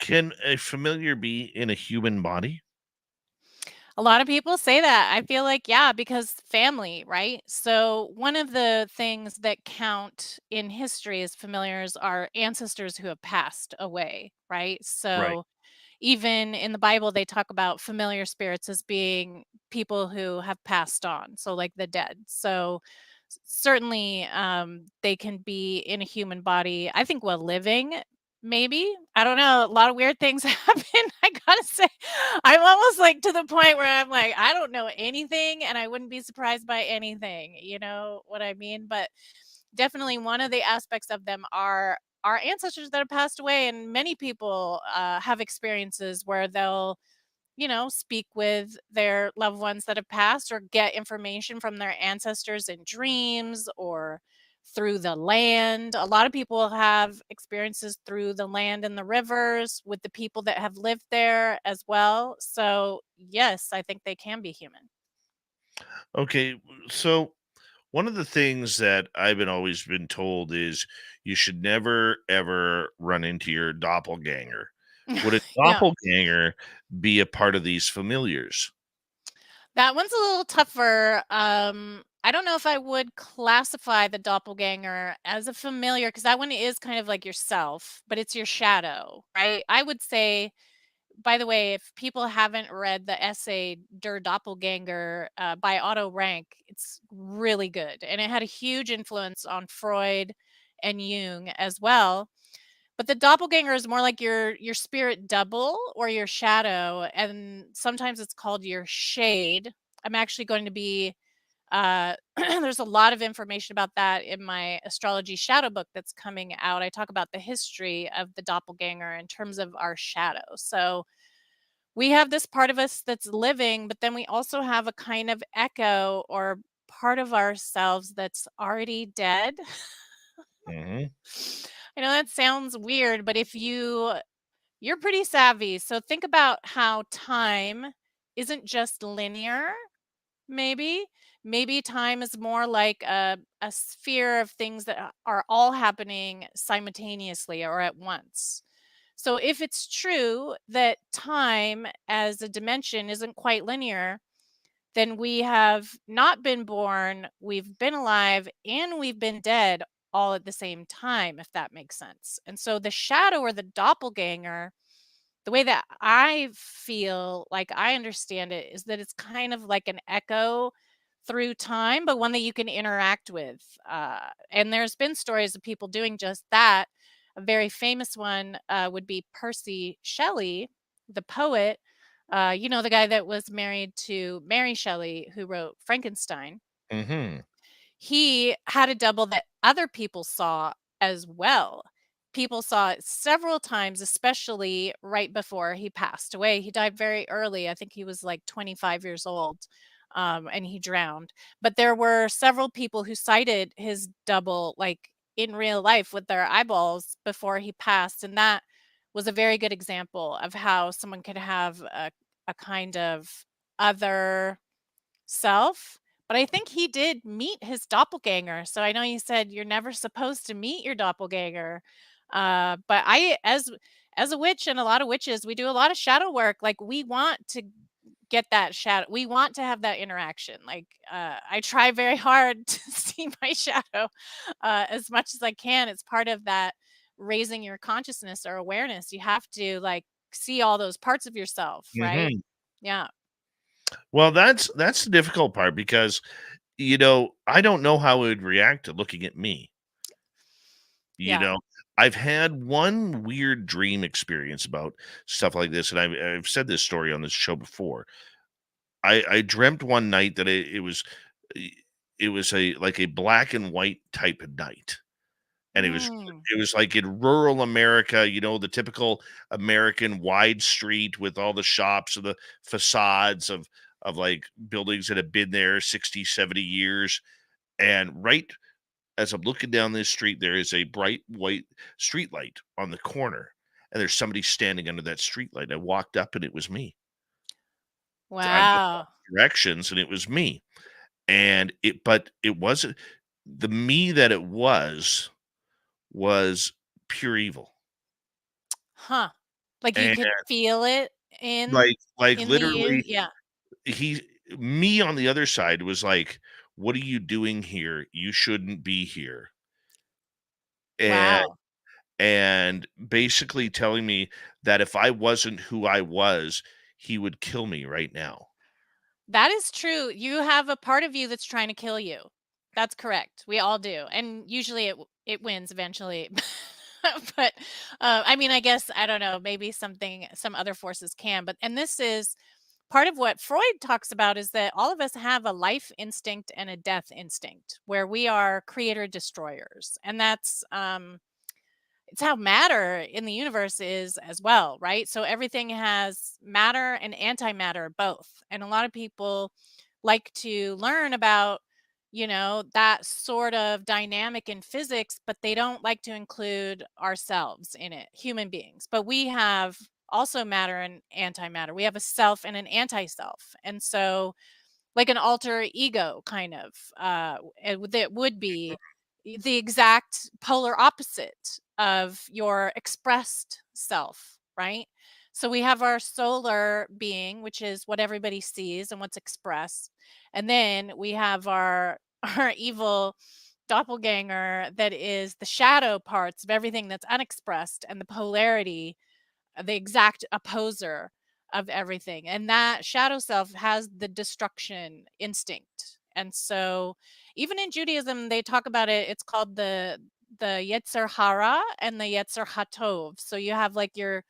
Can a familiar be in a human body? A lot of people say that. I feel like, yeah, because family, right? So, one of the things that count in history as familiars are ancestors who have passed away, right? Right. So, even in the Bible, they talk about familiar spirits as being people who have passed on, so like the dead. So certainly they can be in a human body. I think while living, maybe. I don't know. A lot of weird things happen. I gotta say, I'm almost like to the point where I'm like, I don't know anything and I wouldn't be surprised by anything. You know what I mean? But definitely one of the aspects of them are our ancestors that have passed away, and many people have experiences where they'll speak with their loved ones that have passed or get information from their ancestors in dreams or through the land. A lot of people have experiences through the land and the rivers with the people that have lived there as well. So yes, I think they can be human. Okay. So one of the things that I've been always been told is you should never ever run into your doppelganger. Would a Yeah. doppelganger be a part of these familiars? That one's a little tougher. I don't know if I would classify the doppelganger as a familiar because that one is kind of like yourself, but it's your shadow, right? I would say, by the way, if people haven't read the essay Der Doppelganger by Otto Rank, it's really good. And it had a huge influence on Freud and Jung as well. But the doppelganger is more like your spirit double or your shadow, and sometimes it's called your shade. I'm actually going to be there's a lot of information about that in my astrology shadow book that's coming out. I talk about the history of the doppelganger in terms of our shadow. So we have this part of us that's living, but then we also have a kind of echo or part of ourselves that's already dead. Hmm. I know that sounds weird, but if you're pretty savvy. So think about how time isn't just linear, maybe. Maybe time is more like a sphere of things that are all happening simultaneously or at once. So if it's true that time as a dimension isn't quite linear, then we have not been born, we've been alive, and we've been dead all at the same time, if that makes sense. And so the shadow or the doppelganger, the way that I feel like I understand it is that it's kind of like an echo through time, but one that you can interact with. And there's been stories of people doing just that. A very famous one would be Percy Shelley, the poet. The guy that was married to Mary Shelley, who wrote Frankenstein. Hmm. He had a double that other people saw as well. People saw it several times, especially right before he passed away. He died very early. I think he was like 25 years old, and he drowned. But there were several people who cited his double, like in real life with their eyeballs before he passed. And that was a very good example of how someone could have a kind of other self. But I think he did meet his doppelganger. So I know you said you're never supposed to meet your doppelganger. But as a witch and a lot of witches, we do a lot of shadow work. Like we want to get that shadow. We want to have that interaction. Like I try very hard to see my shadow as much as I can. It's part of that raising your consciousness or awareness. You have to like see all those parts of yourself, right? Mhm. Yeah. Well, that's the difficult part because, I don't know how it would react to looking at me. You Yeah. know, I've had one weird dream experience about stuff like this, and I've said this story on this show before. I dreamt one night that it was a like a black and white type of night. And Mm. it was like in rural America, the typical American wide street with all the shops and the facades of like buildings that have been there 60, 70 years. And right as I'm looking down this street, there is a bright white street light on the corner. And there's somebody standing under that street light. I walked up and it was me. I looked Wow. directions and it was me. And but it wasn't the me that it was pure evil. Huh. Like you And could feel it like in the you. literally Yeah. he me on the other side was like, "What are you doing here? You shouldn't be here." And Wow. and basically telling me that if I wasn't who I was, he would kill me right now. That is true. You have a part of you that's trying to kill you. That's correct. We all do, and usually it wins eventually. But I mean, I guess I don't know. Maybe some other forces can, but and this is part of what Freud talks about is that all of us have a life instinct and a death instinct, where we are creator destroyers, and that's it's how matter in the universe is as well, right? So everything has matter and antimatter both. And a lot of people like to learn about, that sort of dynamic in physics, but they don't like to include ourselves in it, human beings. But we have also matter and antimatter. We have a self and an anti-self. And so like an alter ego kind of that would be the exact polar opposite of your expressed self, right? So we have our solar being, which is what everybody sees and what's expressed, and then we have our our evil doppelganger that is the shadow parts of everything that's unexpressed and the polarity, the exact opposer of everything. And that shadow self has the destruction instinct. And so even in Judaism, they talk about it. It's called the Yetzer Hara and the Yetzer Hatov. So you have like your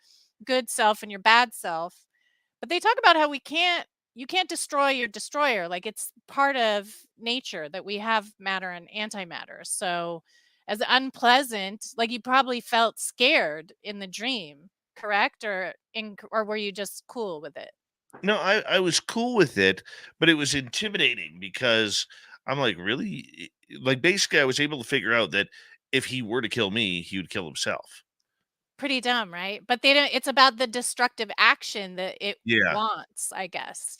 good self and your bad self. But they talk about how you can't destroy your destroyer. Like it's part of nature that we have matter and antimatter. So as unpleasant, like you probably felt scared in the dream, correct? Or were you just cool with it? No, I was cool with it, but it was intimidating because I'm like, "Really?" Like, basically, I was able to figure out that if he were to kill me, he would kill himself. Pretty dumb, right? But they don't it's about the destructive action that it Yeah. wants, I guess.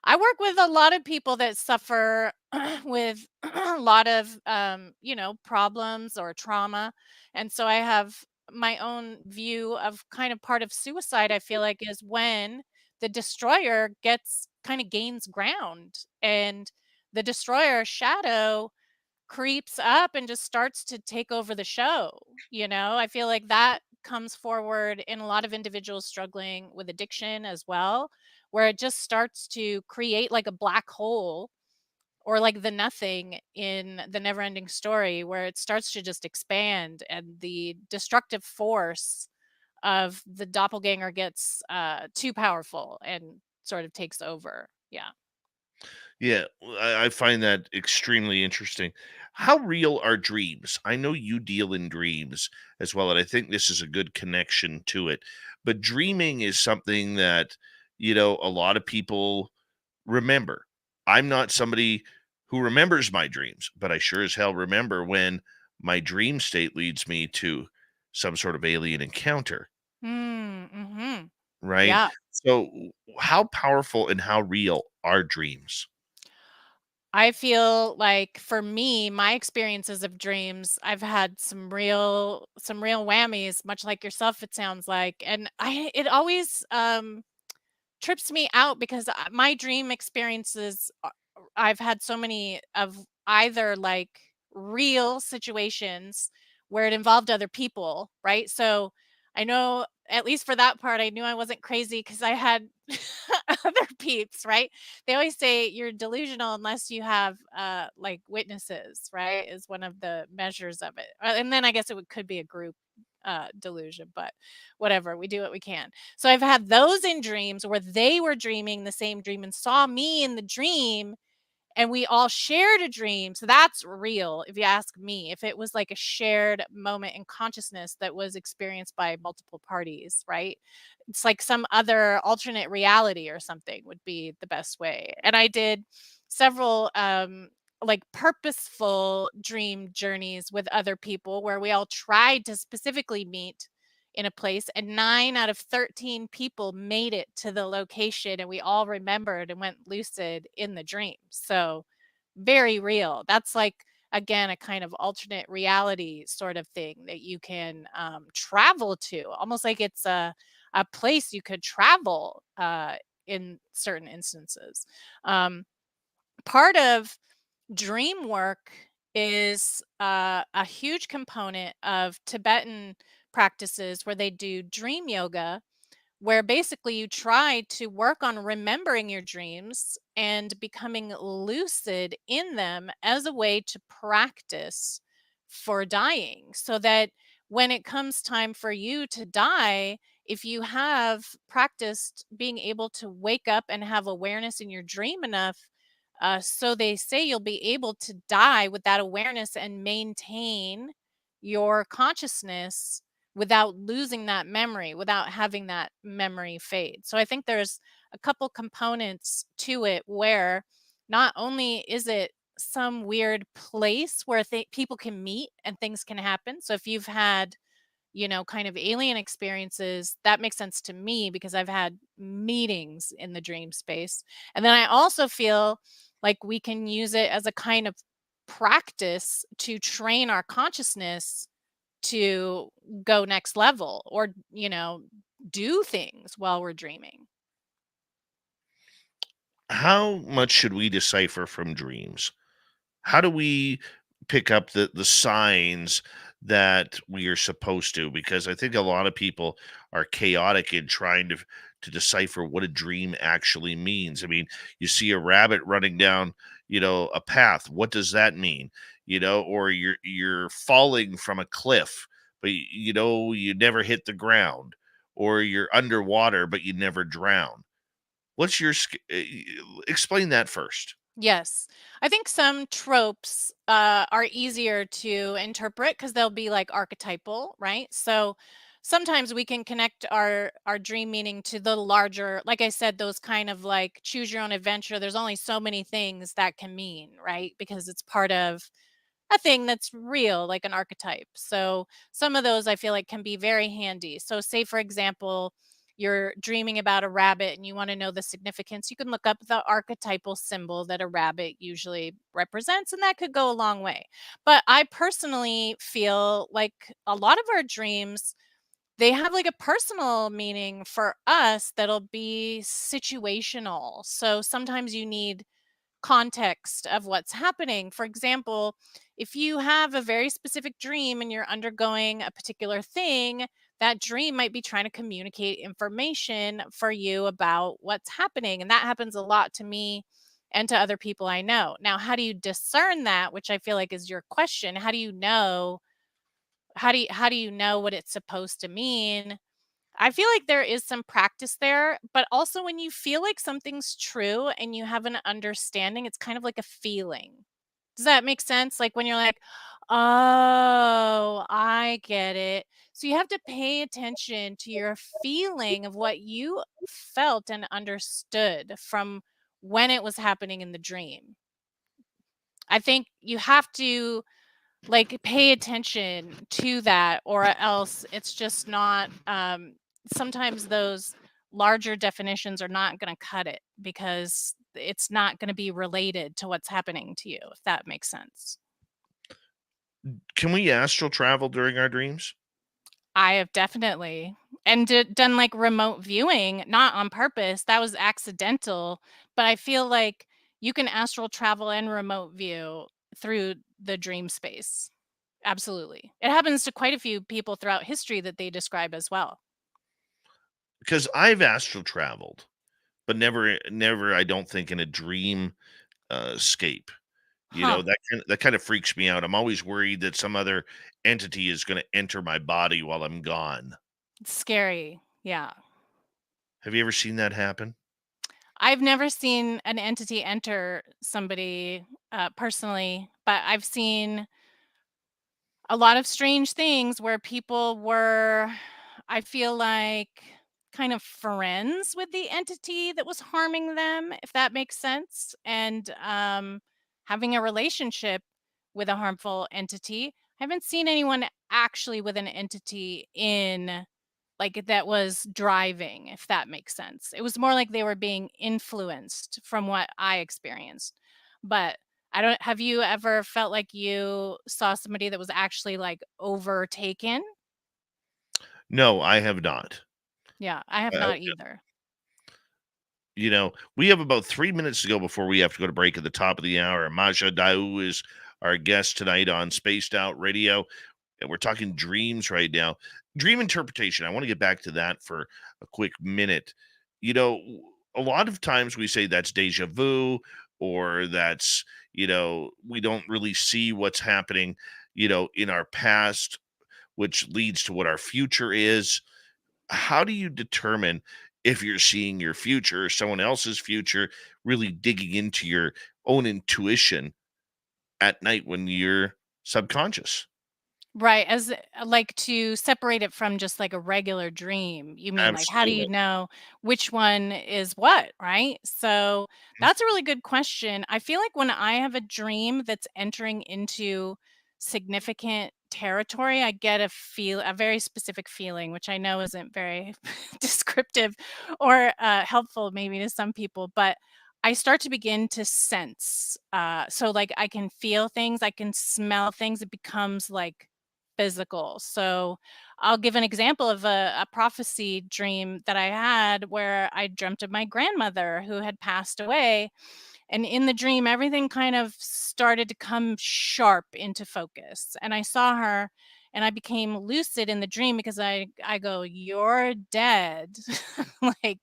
I work with a lot of people that suffer with a lot of problems or trauma. And so I have my own view of kind of part of suicide, I feel like, is when the destroyer gets kind of gains ground and the destroyer shadow creeps up and just starts to take over the show. I feel like that comes forward in a lot of individuals struggling with addiction as well, where it just starts to create like a black hole or like the nothing in the never ending story, where it starts to just expand and the destructive force of the doppelganger gets too powerful and sort of takes over. Yeah. Yeah, I find that extremely interesting. How real are dreams? I know you deal in dreams as well, and I think this is a good connection to it. But dreaming is something that, a lot of people remember. I'm not somebody who remembers my dreams, but I sure as hell remember when my dream state leads me to some sort of alien encounter, Mm-hmm. right? Yeah. So, how powerful and how real are dreams? I feel like for me, my experiences of dreams, I've had some real whammies, much like yourself, it sounds like. And it always trips me out because my dream experiences, I've had so many of either like real situations where it involved other people, right? So I know at least for that part, I knew I wasn't crazy because I had other peeps, right? They always say you're delusional unless you have like witnesses, right? Is one of the measures of it. And then I guess could be a group delusion, but whatever, we do what we can. So I've had those in dreams where they were dreaming the same dream and saw me in the dream, and we all shared a dream. So that's real, if you ask me. If it was like a shared moment in consciousness that was experienced by multiple parties, right? It's like some other alternate reality or something would be the best way. And I did several like purposeful dream journeys with other people where we all tried to specifically meet in a place, and 9 out of 13 people made it to the location, and we all remembered and went lucid in the dream. So very real. That's like, again, a kind of alternate reality sort of thing that you can travel to, almost like it's a place you could travel in certain instances. Part of dream work is a huge component of Tibetan practices where they do dream yoga, where basically you try to work on remembering your dreams and becoming lucid in them as a way to practice for dying, so that when it comes time for you to die, if you have practiced being able to wake up and have awareness in your dream enough, so they say you'll be able to die with that awareness and maintain your consciousness without losing that memory, without having that memory fade. So I think there's a couple components to it where not only is it some weird place where people can meet and things can happen. So if you've had, kind of alien experiences, that makes sense to me because I've had meetings in the dream space. And then I also feel like we can use it as a kind of practice to train our consciousness to go next level, or do things while we're dreaming. How much should we decipher from dreams? How do we pick up the signs that we are supposed to? Because I think a lot of people are chaotic in trying to decipher what a dream actually means. I mean, you see a rabbit running down, a path. What does that mean? Or you're falling from a cliff, but you never hit the ground, or you're underwater but you never drown. What's your explain that first? Yes. I think some tropes are easier to interpret because they'll be like archetypal, right? So sometimes we can connect our dream meaning to the larger, like I said, those kind of like choose your own adventure. There's only so many things that can mean, right? Because it's part of a thing that's real, like an archetype. So some of those I feel like can be very handy. So say for example, you're dreaming about a rabbit and you want to know the significance, you can look up the archetypal symbol that a rabbit usually represents, and that could go a long way. But I personally feel like a lot of our dreams, they have like a personal meaning for us that'll be situational. So sometimes you need context of what's happening. For example, if you have a very specific dream and you're undergoing a particular thing, that dream might be trying to communicate information for you about what's happening. And that happens a lot to me and to other people I know. Now, how do you discern that, which I feel like is your question? How do you know? How do you know what it's supposed to mean? I feel like there is some practice there, but also when you feel like something's true and you have an understanding, it's kind of like a feeling. Does that make sense? Like when you're like, oh, I get it. So you have to pay attention to your feeling of what you felt and understood from when it was happening in the dream. I think you have to like pay attention to that, or else it's just not sometimes those larger definitions are not going to cut it because it's not going to be related to what's happening to you, if that makes sense. Can we astral travel during our dreams? I have definitely. And done like remote viewing, not on purpose. That was accidental. But I feel like you can astral travel and remote view through the dream space. Absolutely. It happens to quite a few people throughout history that they describe as well. Because I've astral traveled, but never, I don't think in a dream scape. Huh. That kind of freaks me out. I'm always worried that some other entity is going to enter my body while I'm gone. It's scary. Yeah. Have you ever seen that happen? I've never seen an entity enter somebody personally, but I've seen a lot of strange things where people were, I feel like, kind of friends with the entity that was harming them, if that makes sense, and having a relationship with a harmful entity. I haven't seen anyone actually with an entity in like that was driving, if that makes sense. It was more like they were being influenced from what I experienced. But I don't, have you ever felt like you saw somebody that was actually like overtaken? No, I have not. Yeah, I have Uh, not either. we have about 3 minutes to go before we have to go to break at the top of the hour. Maja D'Aoust is our guest tonight on Spaced Out Radio. And we're talking dreams right now. Dream interpretation. I want to get back to that for a quick minute. You know, a lot of times we say that's deja vu, or that's, we don't really see what's happening, in our past, which leads to what our future is. How do you determine if you're seeing your future or someone else's future, really digging into your own intuition at night when you're subconscious? Right, as like to separate it from just like a regular dream. You mean like how do you Absolutely. know which one is what, right? So that's a really good question. I feel like when I have a dream that's entering into significant territory, I get a very specific feeling, which I know isn't very descriptive or helpful maybe to some people, but I start to begin to sense. So like I can feel things, I can smell things. It becomes like physical. So I'll give an example of a prophecy dream that I had where I dreamt of my grandmother who had passed away. And in the dream, everything kind of started to come sharp into focus. And I saw her and I became lucid in the dream because I go, "You're dead." Like,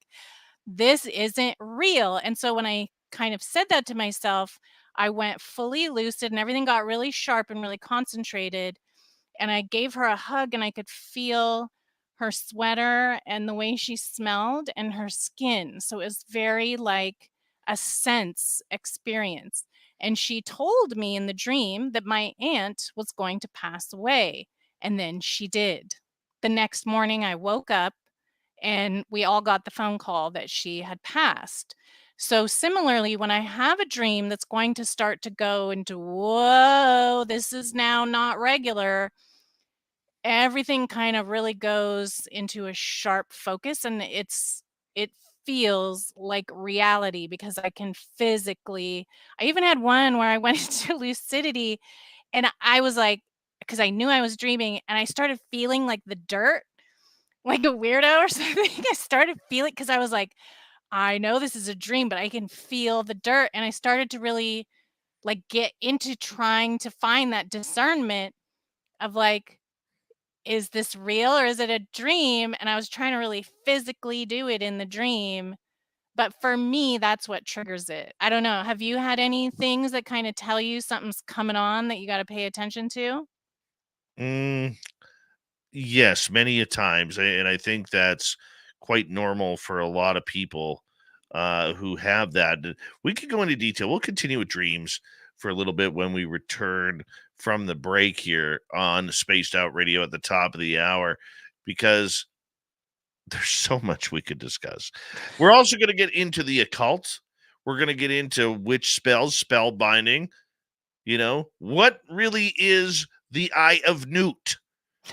this isn't real. And so when I kind of said that to myself, I went fully lucid and everything got really sharp and really concentrated, and I gave her a hug and I could feel her sweater and the way she smelled and her skin. So it was very like a sense experience. And she told me in the dream that my aunt was going to pass away. And then she did. The next morning, I woke up and we all got the phone call that she had passed. So, similarly, when I have a dream that's going to start to go into, whoa, this is now not regular, everything kind of really goes into a sharp focus and it feels like reality because I can physically. I even had one where I went into lucidity and I was like, because I knew I was dreaming and I started feeling like the dirt, like a weirdo or something. I started feeling because I was like, I know this is a dream, but I can feel the dirt. And I started to really like get into trying to find that discernment of like, is this real or is it a dream? And I was trying to really physically do it in the dream. But for me, that's what triggers it. I don't know. Have you had any things that kind of tell you something's coming on that you got to pay attention to? Mm, yes, many a times, and I think that's quite normal for a lot of people who have that. We could go into detail. We'll continue with dreams for a little bit when we return from the break here on Spaced Out Radio at the top of the hour, because there's so much we could discuss. We're also going to get into the occult. We're going to get into witch spells, spell binding. What really is the Eye of Newt?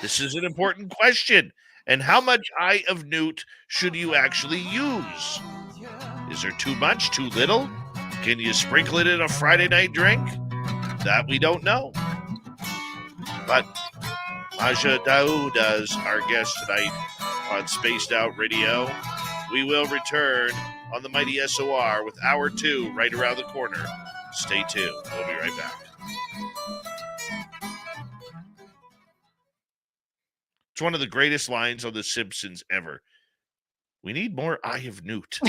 This is an important question. And how much Eye of Newt should you actually use? Is there too much, too little? Can you sprinkle it in a Friday night drink? That we don't know. But Maja D'Aoust is our guest tonight on Spaced Out Radio. We will return on the mighty SOR with Hour 2 right around the corner. Stay tuned. We'll be right back. It's one of the greatest lines on The Simpsons ever. We need more Eye of Newt.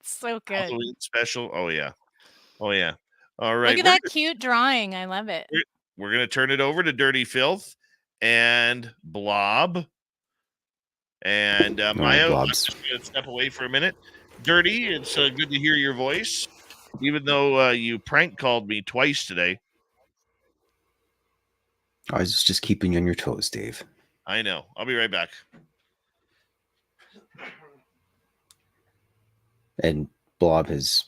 So good. Halloween special. Oh, yeah. Oh, yeah. All right. Look at that cute drawing. I love it. We're going to turn it over to Dirty Filth and Blob. And Maya, I'm just going to step away for a minute. Dirty, it's good to hear your voice, even though you prank called me twice today. I was just keeping you on your toes, Dave. I know. I'll be right back. And Blob has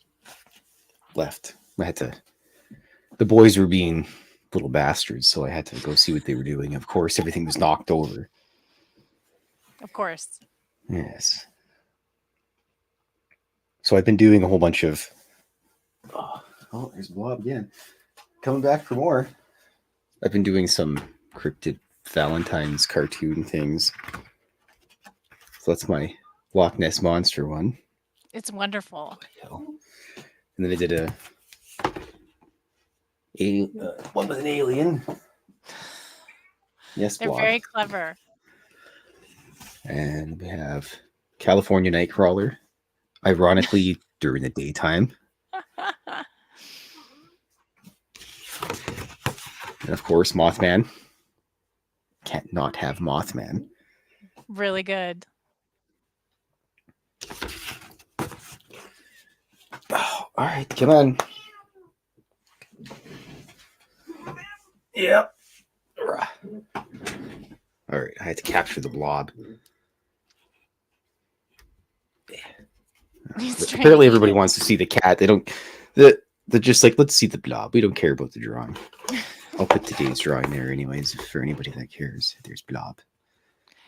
left. The boys were being little bastards, so I had to go see what they were doing. Of course, everything was knocked over. Of course. Yes. So I've been doing a whole bunch of... Oh, there's Blob again. Coming back for more. I've been doing some Crypted Valentine's cartoon things. So that's my Loch Ness Monster one. It's wonderful. And then I did one with an alien. Yes, They're Blob. very clever. And we have California Nightcrawler, ironically during the daytime. And of course, Mothman. Can't not have Mothman. Really good. Oh, all right, come on. Yep. All right, I had to capture the Blob. Apparently, everybody wants to see the cat. They're just like, let's see the Blob. We don't care about the drawing. I'll put today's drawing there, anyways, for anybody that cares. There's Blob.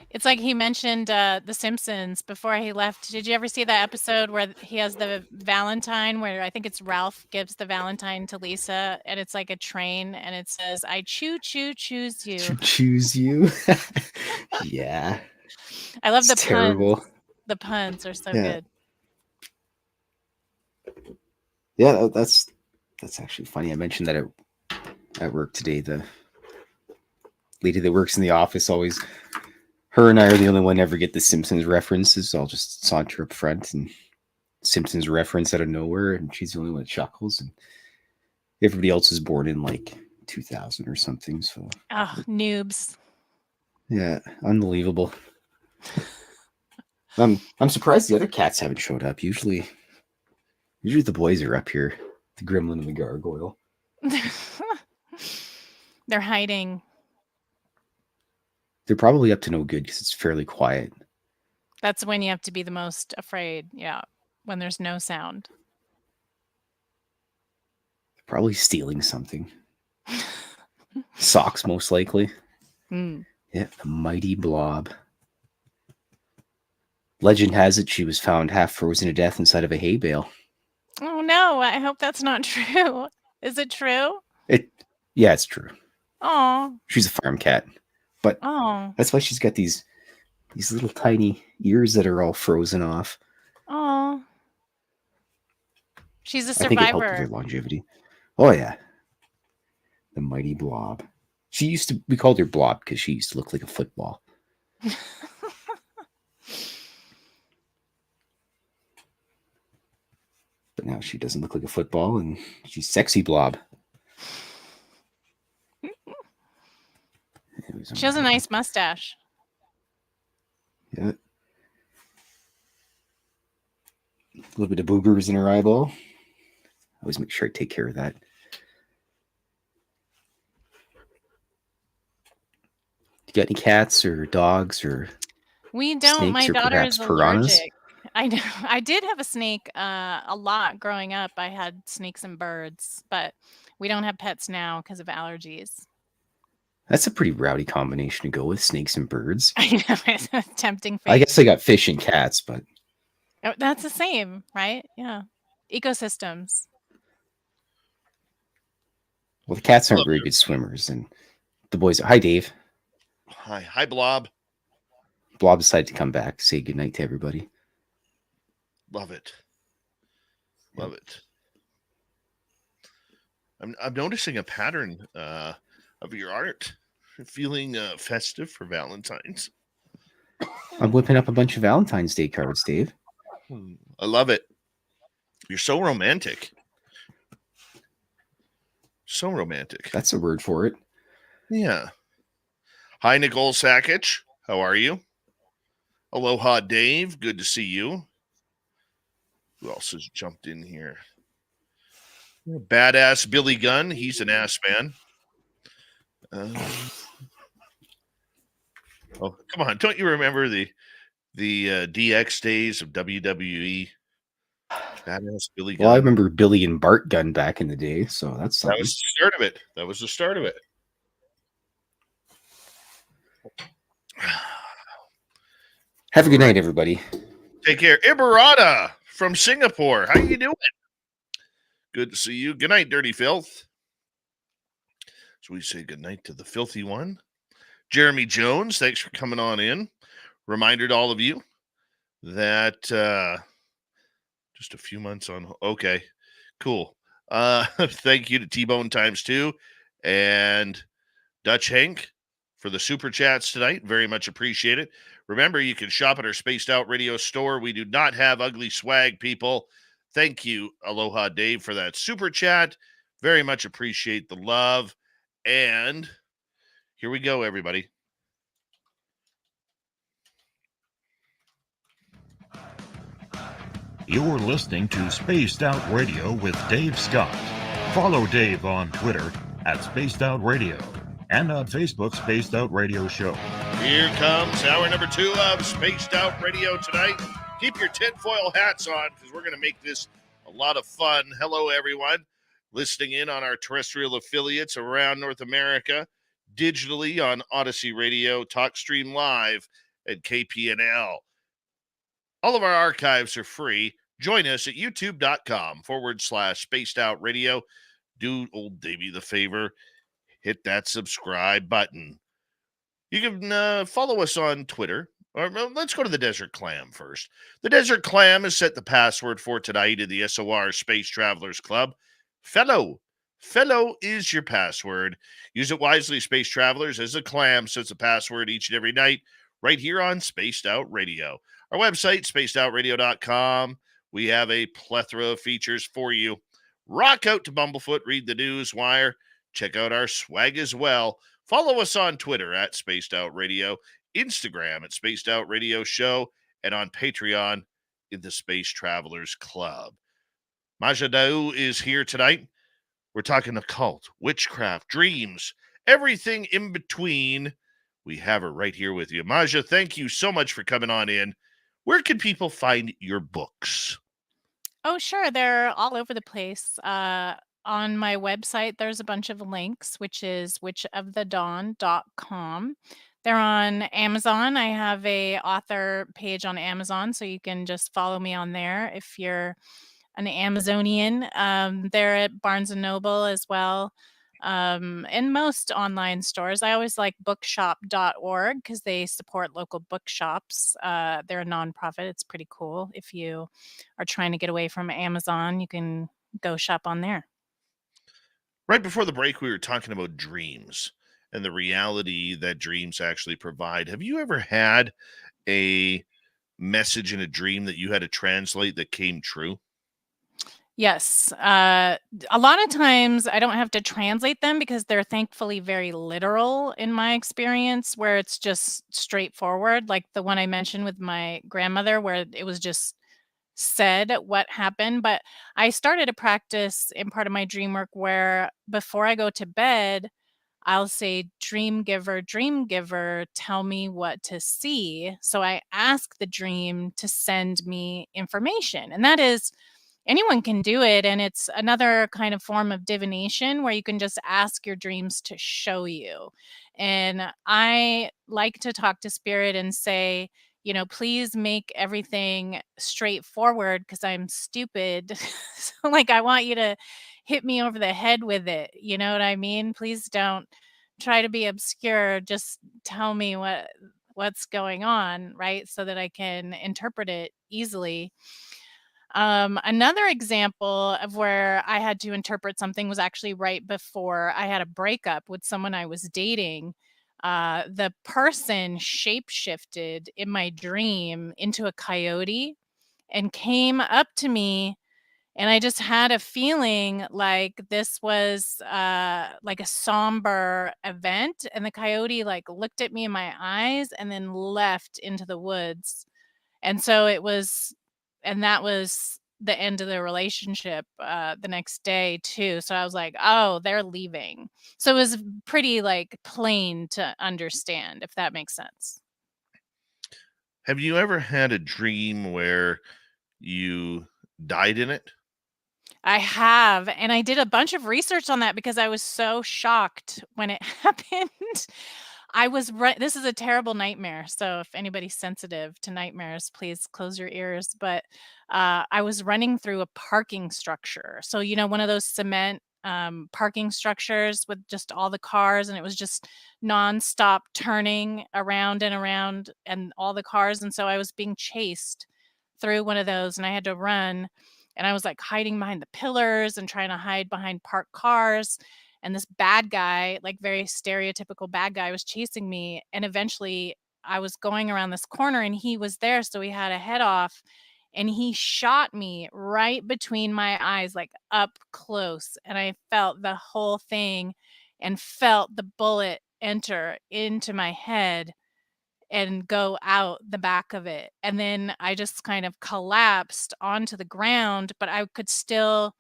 It's like he mentioned The Simpsons before he left. Did you ever see that episode where he has the Valentine, where I think it's Ralph gives the Valentine to Lisa, and it's like a train, and it says, "I choose you." Choose you. Yeah. I love It's the terrible. puns. The puns are so good. Yeah, that's actually funny. I mentioned that at work today. The lady that works in the office always... Her and I are the only one ever get the Simpsons references. So I'll just saunter up front and Simpsons reference out of nowhere, and she's the only one that chuckles. And everybody else was born in like 2000 or something. So noobs. Yeah, unbelievable. I'm surprised the other cats haven't showed up. Usually the boys are up here. The gremlin and the gargoyle. They're hiding. They're probably up to no good because it's fairly quiet. That's when you have to be the most afraid. Yeah. When there's no sound. They're probably stealing something. Socks, most likely. Mm. Yeah, the mighty Blob. Legend has it she was found half frozen to death inside of a hay bale. Oh no, I hope that's not true. Is it true? Yeah, it's true. Oh. She's a farm cat. But that's why she's got these little tiny ears that are all frozen off. Oh. She's a survivor. I think it helped with her longevity. Oh yeah. The mighty Blob. We called her Blob because she used to look like a football. But now she doesn't look like a football, and she's sexy Blob. She has a nice mustache. Yeah. A little bit of boogers in her eyeball. I always make sure I take care of that. You got any cats or dogs or We don't. My snakes or daughter perhaps is piranhas? allergic. I know. I did have a snake a lot growing up. I had snakes and birds, but we don't have pets now because of allergies. That's a pretty rowdy combination to go with, snakes and birds. I know, it's a tempting fate. I guess I got fish and cats, but Oh, that's the same, right? Yeah. Ecosystems. well, the cats aren't very good swimmers, and the boys are. Hi, Dave. Hi, Blob. Blob decided to come back, say goodnight to everybody. Love it. Love it. I'm noticing a pattern of your art. Feeling festive for Valentine's. I'm whipping up a bunch of Valentine's Day cards, Dave. I love it. You're so romantic. So romantic. That's a word for it. Yeah. Hi, Nicole Sakic. How are you? Aloha, Dave. Good to see you. Who else has jumped in here? Badass Billy Gunn. He's an ass man. Oh, come on. Don't you remember the DX days of WWE? Badass Billy Gunn. Well, I remember Billy and Bart Gunn back in the day, so that's something. That was the start of it. That was the start of it. Have a good night, everybody. Take care. Ibarata from Singapore. How you doing? Good to see you. Good night, Dirty Filth. So we say good night to the filthy one. Jeremy Jones, thanks for coming on in. Reminder to all of you that just a few months on. Okay, cool. Thank you to T-Bone ×2 and Dutch Hank for the super chats tonight. Very much appreciate it. Remember, you can shop at our Spaced Out Radio store. We do not have ugly swag, people. Thank you, Aloha Dave, for that super chat. Very much appreciate the love. And here we go, everybody. You're listening to Spaced Out Radio with Dave Scott. Follow Dave on Twitter at Spaced Out Radio and on Facebook, Spaced Out Radio Show. Here comes hour number 2 of Spaced Out Radio tonight. Keep your tinfoil hats on because we're going to make this a lot of fun. Hello, everyone. Listening in on our terrestrial affiliates around North America, digitally on Odyssey Radio, TalkStream Live, and KPNL. All of our archives are free. Join us at youtube.com/Spaced Out Radio. Do old Davey the favor. Hit that subscribe button. You can follow us on Twitter. Or let's go to the Desert Clam first. The Desert Clam has set the password for tonight in the SOR Space Travelers Club. Fellow is your password. Use it wisely, Space Travelers, as the clam sets a password each and every night right here on Spaced Out Radio. Our website, spacedoutradio.com. We have a plethora of features for you. Rock out to Bumblefoot, read the news wire, check out our swag as well. Follow us on Twitter at Spaced Out Radio, Instagram at Spaced Out Radio Show, and on Patreon in the Space Travelers Club. Maja D'Aoust is here tonight. We're talking occult, witchcraft, dreams, everything in between. We have her right here with you. Maja, thank you so much for coming on in. Where can people find your books? Oh, sure. They're all over the place. On my website, there's a bunch of links, which is witchofthedawn.com. They're on Amazon. I have a author page on Amazon, so you can just follow me on there if you're an Amazonian. They're at Barnes & Noble as well. In most online stores. I always like bookshop.org because they support local bookshops. They're a nonprofit. It's pretty cool. If you are trying to get away from Amazon, you can go shop on there. Right before the break, we were talking about dreams and the reality that dreams actually provide. Have you ever had a message in a dream that you had to translate that came true? Yes. A lot of times I don't have to translate them because they're thankfully very literal in my experience, where it's just straightforward. Like the one I mentioned with my grandmother, where it was just said what happened. But I started a practice in part of my dream work where before I go to bed, I'll say, dream giver, tell me what to see. So I ask the dream to send me information. And that is, anyone can do it. And it's another kind of form of divination where you can just ask your dreams to show you. And I like to talk to spirit and say, please make everything straightforward because I'm stupid. So like, I want you to hit me over the head with it. You know what I mean? Please don't try to be obscure. Just tell me what's going on, right? So that I can interpret it easily. Another example of where I had to interpret something was actually right before I had a breakup with someone I was dating. The person shapeshifted in my dream into a coyote and came up to me, and I just had a feeling like this was like a somber event, and the coyote like looked at me in my eyes and then left into the woods. And so it was, and that was the end of the relationship the next day too. So I was like, oh, they're leaving. So it was pretty like plain to understand, if that makes sense. Have you ever had a dream where you died in it? I have, and I did a bunch of research on that because I was so shocked when it happened. This is a terrible nightmare, so if anybody's sensitive to nightmares, please close your ears. But I was running through a parking structure. So, one of those cement parking structures with just all the cars, and it was just nonstop turning around and around and all the cars. And so I was being chased through one of those, and I had to run, and I was like hiding behind the pillars and trying to hide behind parked cars. And this bad guy, like very stereotypical bad guy, was chasing me. And eventually I was going around this corner and he was there. So he had a head off, and he shot me right between my eyes, like up close. And I felt the whole thing and felt the bullet enter into my head and go out the back of it. And then I just kind of collapsed onto the ground, but I could still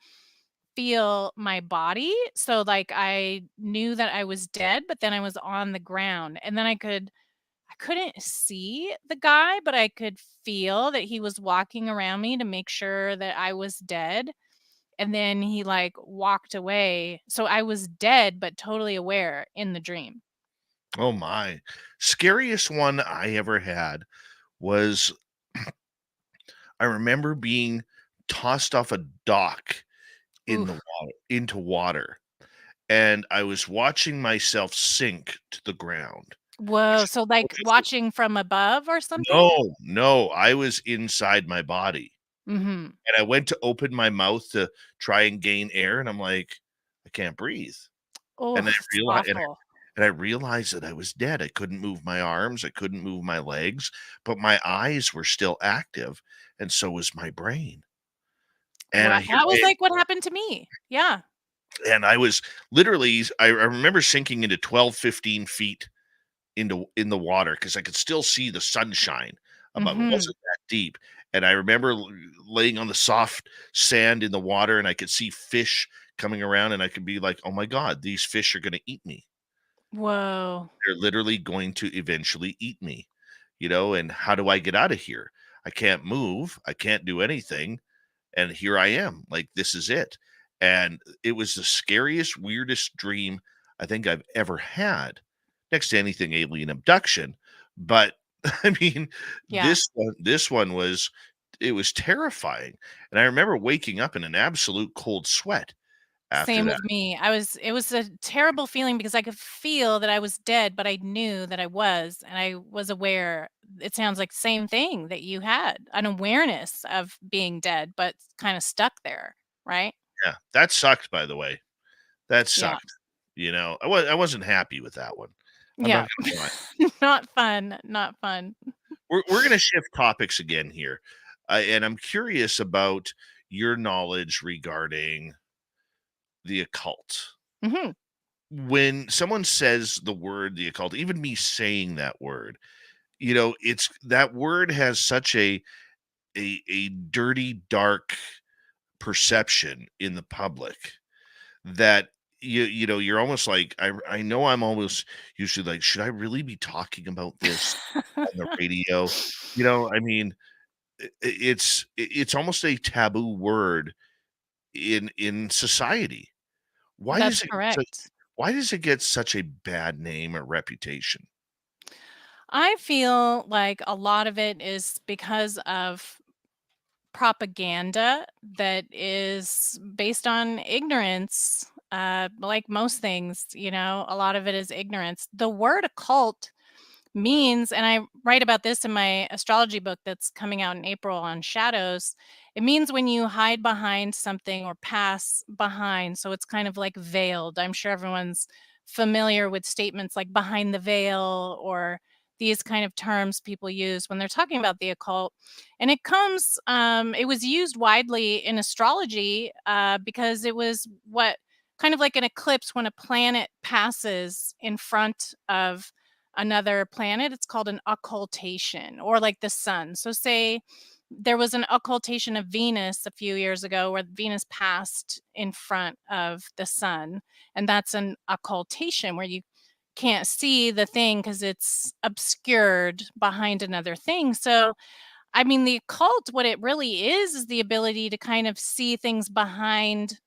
feel my body. So like I knew that I was dead, but then I was on the ground. And then I couldn't see the guy, but I could feel that he was walking around me to make sure that I was dead. And then he like walked away. So I was dead, but totally aware in the dream. Oh my. Scariest one I ever had was I remember being tossed off a dock Oof. into water, and I was watching myself sink to the ground. Whoa. So like watching from above or something? No, no, I was inside my body, Mm-hmm. and I went to open my mouth to try and gain air, and I'm like, "I can't breathe." Oh, And I it's realized, awful. and I realized that I was dead. I couldn't move my arms, I couldn't move my legs, but my eyes were still active, and so was my brain. And Well, I here that was I like what happened to me. Yeah. and I was literally I remember sinking into 12, 15 feet in the water because I could still see the sunshine above. It Mm-hmm. wasn't that deep, and I remember laying on the soft sand in the water, and I could see fish coming around, and I could be like, "Oh my god, these fish are gonna eat me. Whoa. They're literally going to eventually eat me." And how do I get out of here? I can't move, I can't do anything, and here I am, like, this is it. And it was the scariest, weirdest dream I think I've ever had, next to anything alien abduction. But I mean, Yeah. this one was it was terrifying. And I remember waking up in an absolute cold sweat after Same that. with me. It was a terrible feeling because I could feel that I was dead, but I knew that I was, and I was aware. It sounds like same thing that you had, an awareness of being dead, but kind of stuck there, right? Yeah, that sucked, by the way. That Yeah. sucked. I wasn't happy with that one. I'm Yeah. not gonna lie. Not fun. Not fun. We're gonna shift topics again here, and I'm curious about your knowledge regarding the occult. Hmm. When someone says the word the occult, even me saying that word, it's that word has such a dirty, dark perception in the public that you're almost like I know I'm almost usually like, should I really be talking about this on the radio? I mean, it's almost a taboo word in society. Why That's does it get such correct. why does it get such a bad name or reputation? I feel like a lot of it is because of propaganda that is based on ignorance like most things, a lot of it is ignorance. The word occult means, and I write about this in my astrology book that's coming out in April on shadows, it means when you hide behind something or pass behind. So it's kind of like veiled. I'm sure everyone's familiar with statements like behind the veil, or these kind of terms people use when they're talking about the occult. And it was used widely in astrology because it was what kind of like an eclipse when a planet passes in front of another planet. It's called an occultation, or like the sun. So say there was an occultation of Venus a few years ago where Venus passed in front of the sun, and that's an occultation where you can't see the thing because it's obscured behind another thing. So I mean, the occult, what it really is the ability to kind of see things behind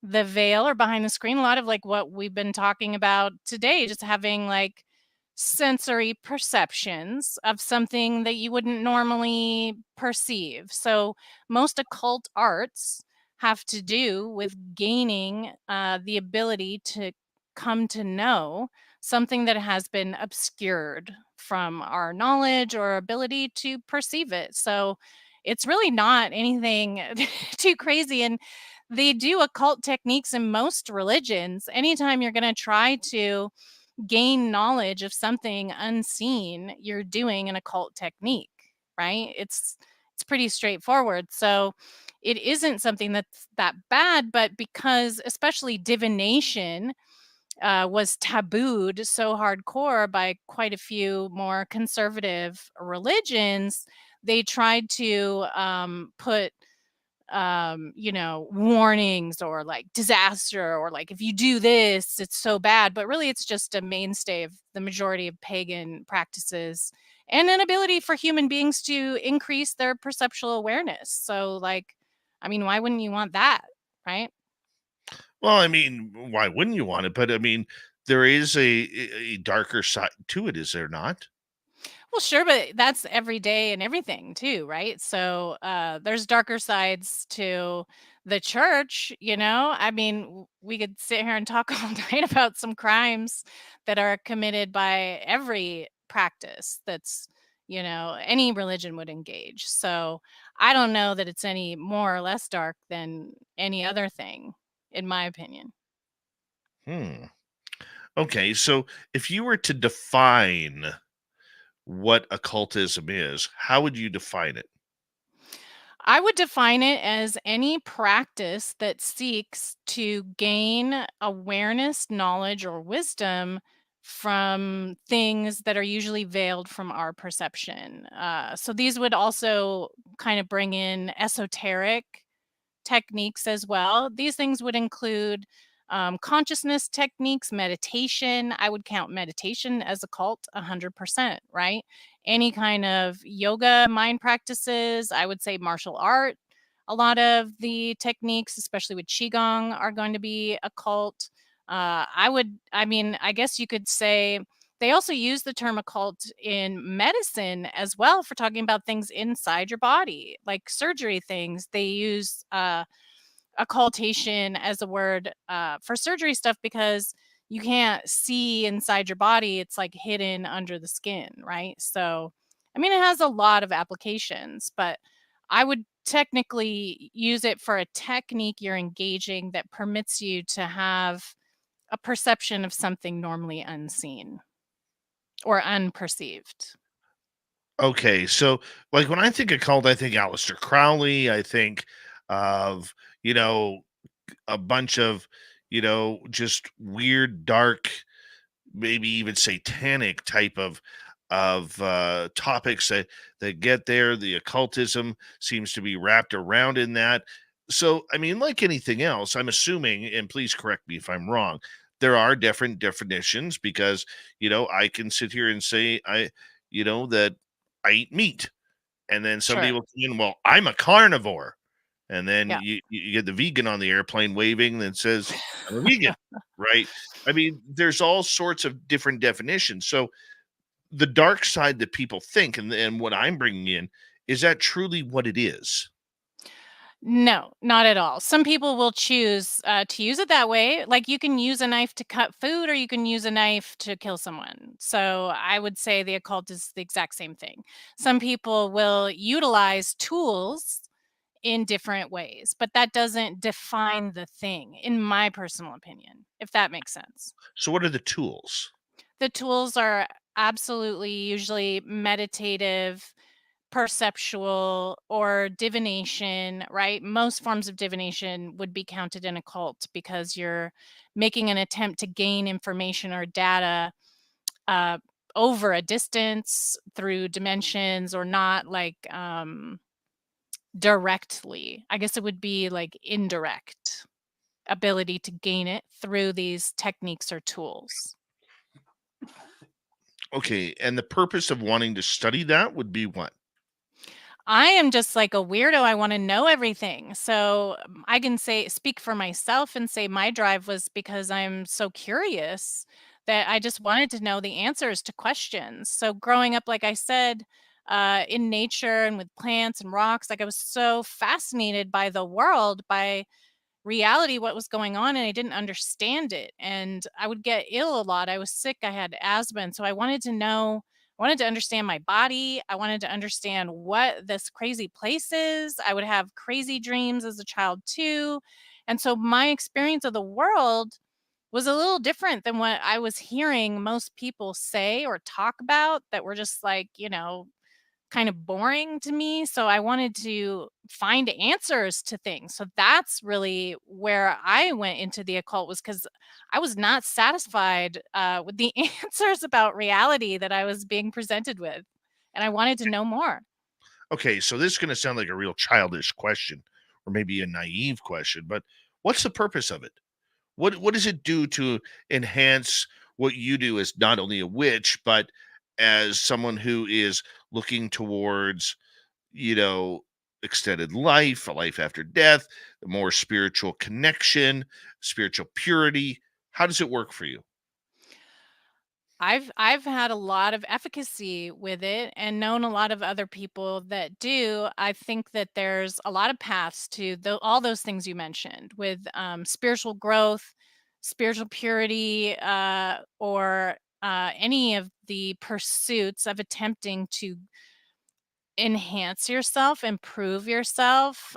the veil or behind the screen. A lot of like what we've been talking about today, just having like sensory perceptions of something that you wouldn't normally perceive. So most occult arts have to do with gaining the ability to come to know something that has been obscured from our knowledge or ability to perceive it. So it's really not anything too crazy. And they do occult techniques in most religions. Anytime you're going to try to gain knowledge of something unseen, you're doing an occult technique, right? It's pretty straightforward. So it isn't something that's that bad, but because especially divination was tabooed so hardcore by quite a few more conservative religions, they tried to put warnings or like disaster, or like if you do this, it's so bad. But really, it's just a mainstay of the majority of pagan practices and an ability for human beings to increase their perceptual awareness. So, like, I mean, why wouldn't you want that, right? Well, I mean, why wouldn't you want it? But I mean, there is a darker side to it, is there not? Well, sure, but that's every day and everything too, right? So there's darker sides to the church, I mean, we could sit here and talk all night about some crimes that are committed by every practice that's, any religion would engage. So I don't know that it's any more or less dark than any other thing, in my opinion. Hmm. Okay, so if you were to define what occultism is, how would you define it? I would define it as any practice that seeks to gain awareness, knowledge, or wisdom from things that are usually veiled from our perception. So these would also kind of bring in esoteric techniques as well. These things would include consciousness techniques, meditation. I would count meditation as a cult 100%, right? Any kind of yoga, mind practices, I would say martial art. A lot of the techniques, especially with Qigong, are going to be a cult. I guess you could say they also use the term occult in medicine as well for talking about things inside your body, like surgery things. They use occultation as a word for surgery stuff because you can't see inside your body. It's like hidden under the skin, right? So, I mean, it has a lot of applications, but I would technically use it for a technique you're engaging that permits you to have a perception of something normally unseen or unperceived. Okay, so like when I think of cult, I think Aleister Crowley, I think of, you know, a bunch of, just weird, dark, maybe even satanic type of topics that get there. The occultism seems to be wrapped around in that. So, I mean, like anything else, I'm assuming, and please correct me if I'm wrong, there are different definitions because, I can sit here and say that I eat meat, and then somebody Sure. will come in, well, I'm a carnivore. And then Yeah. you get the vegan on the airplane waving that says, I'm a vegan, right? I mean, there's all sorts of different definitions. So the dark side that people think, and what I'm bringing in, is that truly what it is? No, not at all. Some people will choose to use it that way. Like you can use a knife to cut food, or you can use a knife to kill someone. So I would say the occult is the exact same thing. Some people will utilize tools in different ways, but that doesn't define the thing, in my personal opinion, if that makes sense. So, what are the tools? The tools are absolutely usually meditative, perceptual, or divination, right? Most forms of divination would be counted in a cult because you're making an attempt to gain information or data uh, over a distance through dimensions, or not like directly. I guess it would be like indirect ability to gain it through these techniques or tools. Okay, and the purpose of wanting to study that would be what? I am just like a weirdo. I want to know everything. So I can speak for myself and say my drive was because I'm so curious that I just wanted to know the answers to questions. So growing up, like I said, in nature and with plants and rocks, like I was so fascinated by the world, by reality, what was going on, and I didn't understand it. And I would get ill a lot. I was sick. I had asthma. And so I wanted to know, I wanted to understand my body. I wanted to understand what this crazy place is. I would have crazy dreams as a child too. And so my experience of the world was a little different than what I was hearing most people say or talk about, that were just like, kind of boring to me. So I wanted to find answers to things. So that's really where I went into the occult, was because I was not satisfied with the answers about reality that I was being presented with. And I wanted to know more. Okay, so this is going to sound like a real childish question, or maybe a naive question, but what's the purpose of it? What does it do to enhance what you do as not only a witch, but as someone who is looking towards, you know, extended life, a life after death, a more spiritual connection, spiritual purity? How does it work for you? I've had a lot of efficacy with it and known a lot of other people that do. I think that there's a lot of paths to all those things you mentioned, with spiritual growth, spiritual purity, or any of the pursuits of attempting to enhance yourself, improve yourself,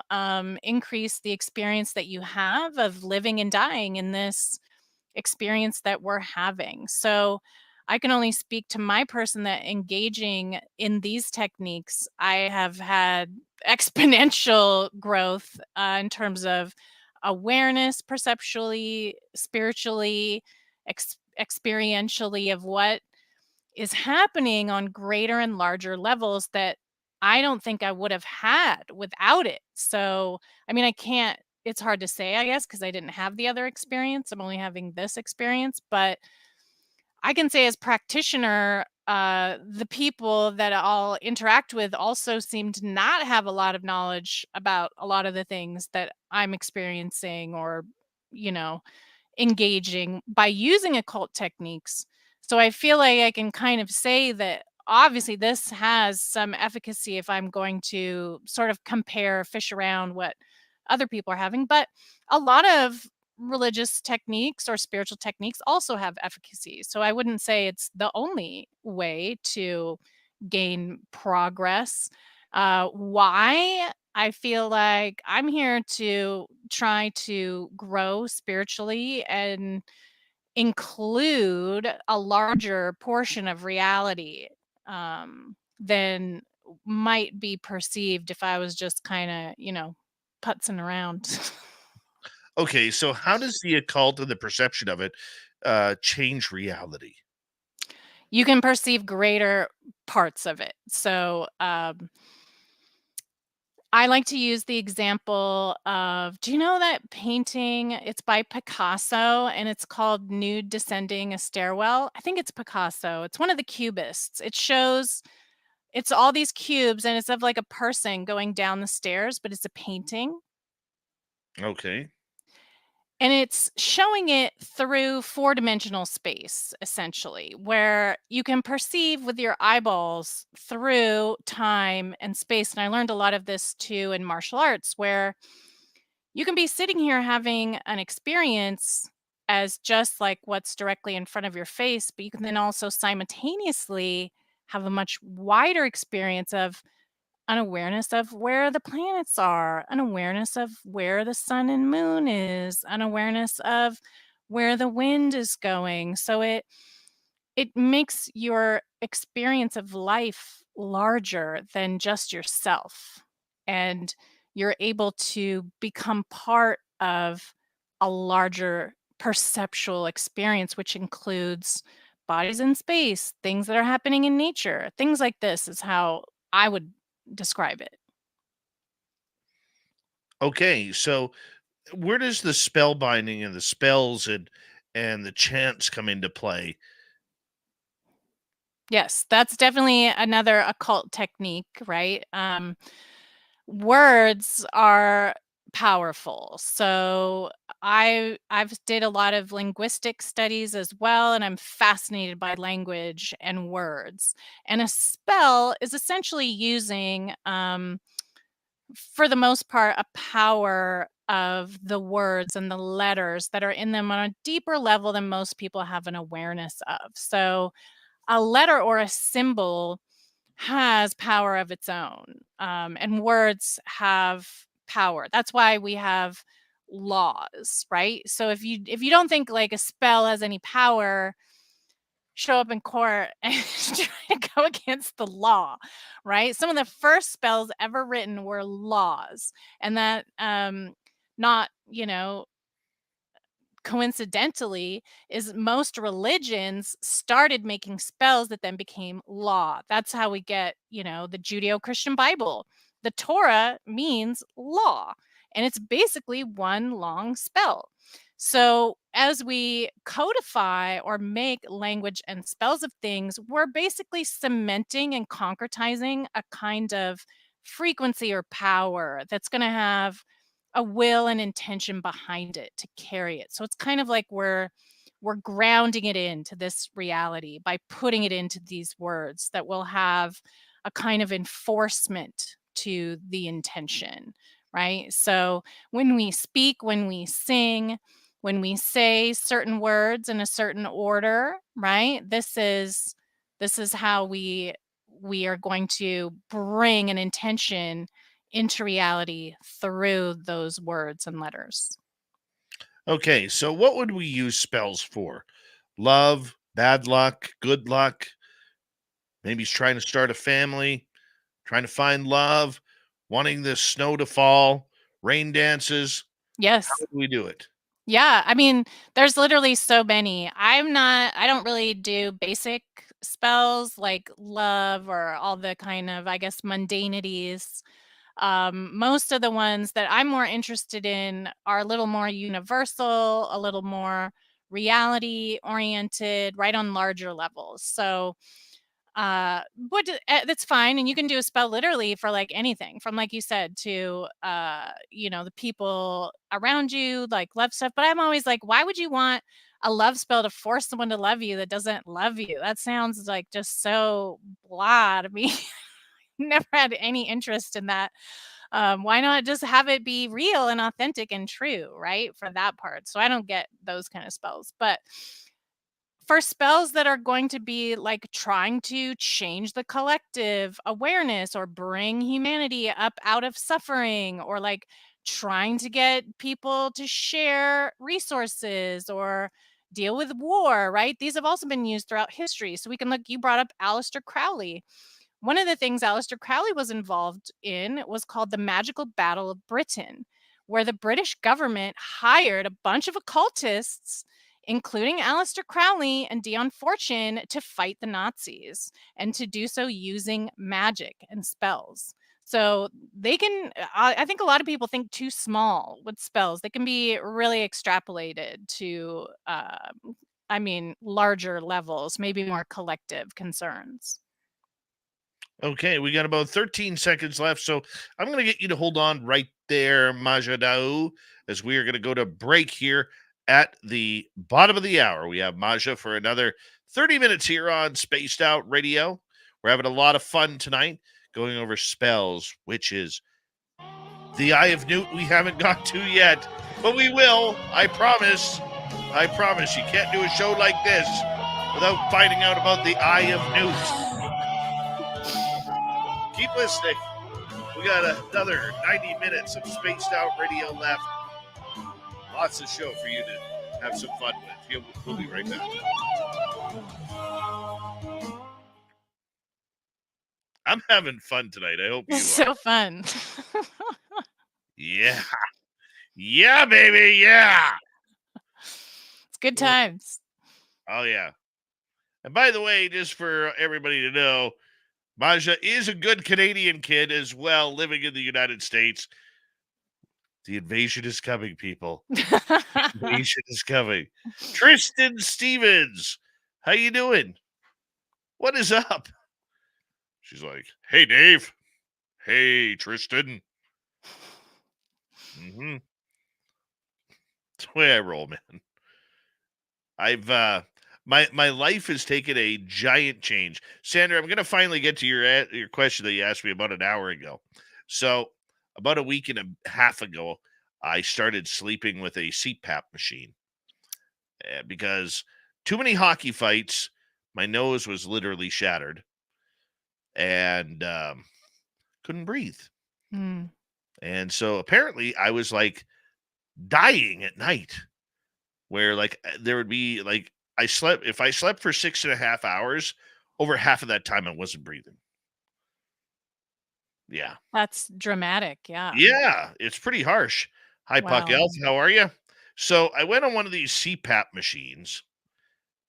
increase the experience that you have of living and dying in this experience that we're having. So I can only speak to my person that engaging in these techniques, I have had exponential growth in terms of awareness, perceptually, spiritually, experientially, of what is happening on greater and larger levels that I don't think I would have had without it. So, I mean, I can't, it's hard to say, I guess, because I didn't have the other experience. I'm only having this experience. But I can say, as practitioner, the people that I'll interact with also seem to not have a lot of knowledge about a lot of the things that I'm experiencing, or, you know, engaging by using occult techniques. So I feel like I can kind of say that obviously this has some efficacy if I'm going to sort of compare, fish around what other people are having. But a lot of religious techniques or spiritual techniques also have efficacy. So I wouldn't say it's the only way to gain progress. Why? I feel like I'm here to try to grow spiritually and include a larger portion of reality than might be perceived if I was just kind of, putzing around. Okay, so how does the occult and the perception of it change reality? You can perceive greater parts of it. So, I like to use the example of, do you know that painting? It's by Picasso and it's called Nude Descending a Stairwell. I think it's Picasso. It's one of the cubists. It's all these cubes and it's of like a person going down the stairs, but it's a painting. Okay. And it's showing it through four-dimensional space, essentially, where you can perceive with your eyeballs through time and space. And I learned a lot of this too in martial arts, where you can be sitting here having an experience as just like what's directly in front of your face, but you can then also simultaneously have a much wider experience of an awareness of where the planets are, an awareness of where the sun and moon is, an awareness of where the wind is going. So it makes your experience of life larger than just yourself. And you're able to become part of a larger perceptual experience, which includes bodies in space, things that are happening in nature. Things like this is how I would describe it. Okay, so where does the spell binding and the spells and the chants come into play? Yes, that's definitely another occult technique, right? Words are powerful. So I've did a lot of linguistic studies as well, and I'm fascinated by language and words. And a spell is essentially using, for the most part, a power of the words and the letters that are in them on a deeper level than most people have an awareness of. So a letter or a symbol has power of its own, and words have power. That's why we have laws, right? So if you don't think like a spell has any power, show up in court and try to go against the law, right? Some of the first spells ever written were laws, and that not coincidentally is most religions started making spells that then became law. That's how we get, the Judeo-Christian Bible. The Torah means law, and it's basically one long spell. So as we codify or make language and spells of things, we're basically cementing and concretizing a kind of frequency or power that's going to have a will and intention behind it to carry it. So it's kind of like we're grounding it into this reality by putting it into these words that will have a kind of enforcement to the intention, right? So when we speak, when we sing, when we say certain words in a certain order, right? This is how we are going to bring an intention into reality through those words and letters. Okay, so what would we use spells for? Love, bad luck, good luck. Maybe he's trying to start a family, trying to find love, wanting the snow to fall, rain dances. How Yes. would we do it? Yeah, I mean, there's literally so many. I don't really do basic spells like love or all the kind of, I guess, mundanities. Most of the ones that I'm more interested in are a little more universal, a little more reality oriented, right on larger levels. So that's fine, and you can do a spell literally for like anything from, like you said, to the people around you, like love stuff. But I'm always like, why would you want a love spell to force someone to love you that doesn't love you? That sounds like just so blah to me. Never had any interest in that. Why not just have it be real and authentic and true, right? For that part. So I don't get those kind of spells. But for spells that are going to be like trying to change the collective awareness or bring humanity up out of suffering, or like trying to get people to share resources or deal with war, right? These have also been used throughout history. So we can look, you brought up Aleister Crowley. One of the things Aleister Crowley was involved in was called the Magical Battle of Britain, where the British government hired a bunch of occultists, including Aleister Crowley and Dion Fortune, to fight the Nazis, and to do so using magic and spells. So they can, I think a lot of people think too small with spells. They can be really extrapolated to, larger levels, maybe more collective concerns. Okay, we got about 13 seconds left, so I'm going to get you to hold on right there, Maja D'Aoust, as we are going to go to break here at the bottom of the hour. We have Maja for another 30 minutes here on Spaced Out Radio. We're having a lot of fun tonight, going over spells, witches. The Eye of Newt we haven't got to yet, but we will, I promise. I promise. You can't do a show like this without finding out about the Eye of Newt. Keep listening. We got another 90 minutes of Spaced Out Radio left. Lots of show for you to have some fun with. We'll be right back. I'm having fun tonight. I hope you are. So fun. Yeah. Yeah, baby. Yeah. It's good times. Oh, yeah. And by the way, just for everybody to know, Maja is a good Canadian kid as well, living in the United States. The invasion is coming, people. Invasion is coming. Tristan Stevens, how you doing? What is up? She's like, hey, Dave. Hey, Tristan. Mm-hmm. That's the way I roll, man. I've my life has taken a giant change. Sandra, I'm gonna finally get to your question that you asked me about an hour ago. So about a week and a half ago, I started sleeping with a CPAP machine because too many hockey fights. My nose was literally shattered and couldn't breathe. Mm. And so apparently I was like dying at night where like there would be like if I slept for 6.5 hours, over half of that time I wasn't breathing. Yeah. That's dramatic. Yeah. Yeah. It's pretty harsh. Hi, Puck Wow. Elf. How are you? So I went on one of these CPAP machines.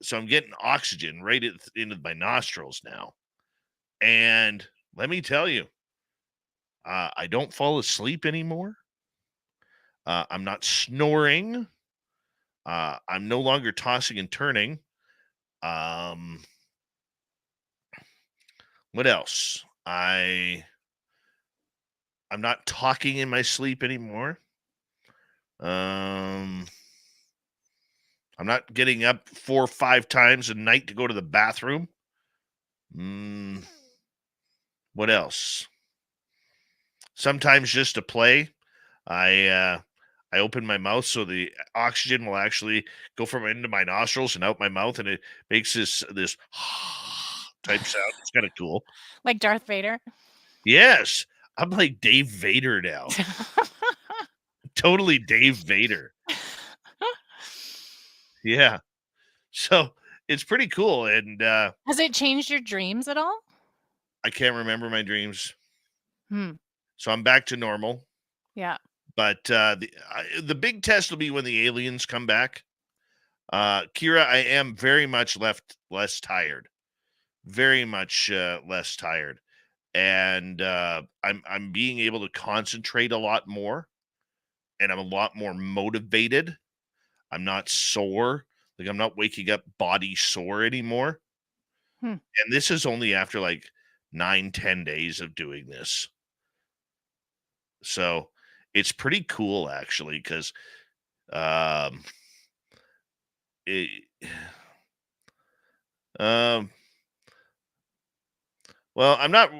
So I'm getting oxygen right into my nostrils now. And let me tell you, I don't fall asleep anymore. I'm not snoring. I'm no longer tossing and turning. What else? I'm not talking in my sleep anymore. I'm not getting up 4 or 5 times a night to go to the bathroom. What else? Sometimes just to play, I open my mouth so the oxygen will actually go from into my nostrils and out my mouth, and it makes this type sound. It's kind of cool. Like Darth Vader. Yes, I'm like Dave Vader now. Totally Dave Vader. Yeah. So it's pretty cool. And Has it changed your dreams at all? I can't remember my dreams. Hmm. So I'm back to normal. Yeah. But the big test will be when the aliens come back. Kira, I am very much less tired. Very much less tired. And I'm being able to concentrate a lot more. And I'm a lot more motivated. I'm not sore. Like I'm not waking up body sore anymore. And this is only after like 9-10 days of doing this. So it's pretty cool actually, because well, I'm not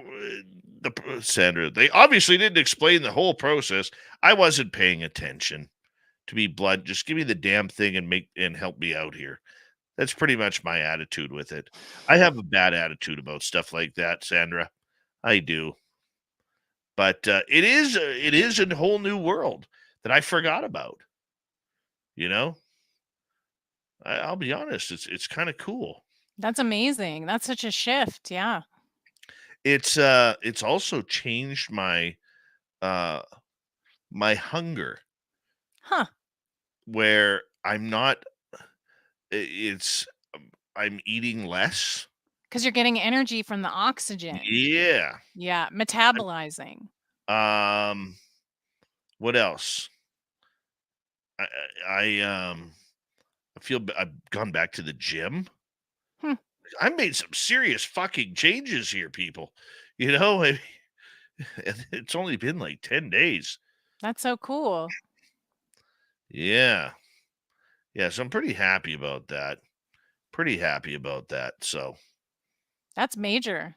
Sandra. They obviously didn't explain the whole process. I wasn't paying attention. To be blunt, just give me the damn thing and help me out here. That's pretty much my attitude with it. I have a bad attitude about stuff like that, Sandra. I do. But it is a whole new world that I forgot about. You know, I'll be honest. It's kind of cool. That's amazing. That's such a shift. Yeah. It's also changed my my hunger. Huh. Where I'm not. I'm eating less. Because you're getting energy from the oxygen. Yeah. Yeah. Metabolizing. What else? I feel I've gone back to the gym. I made some serious fucking changes here, people. You know, it's only been like 10 days. That's so cool. Yeah. Yeah. So I'm pretty happy about that. So, That's major.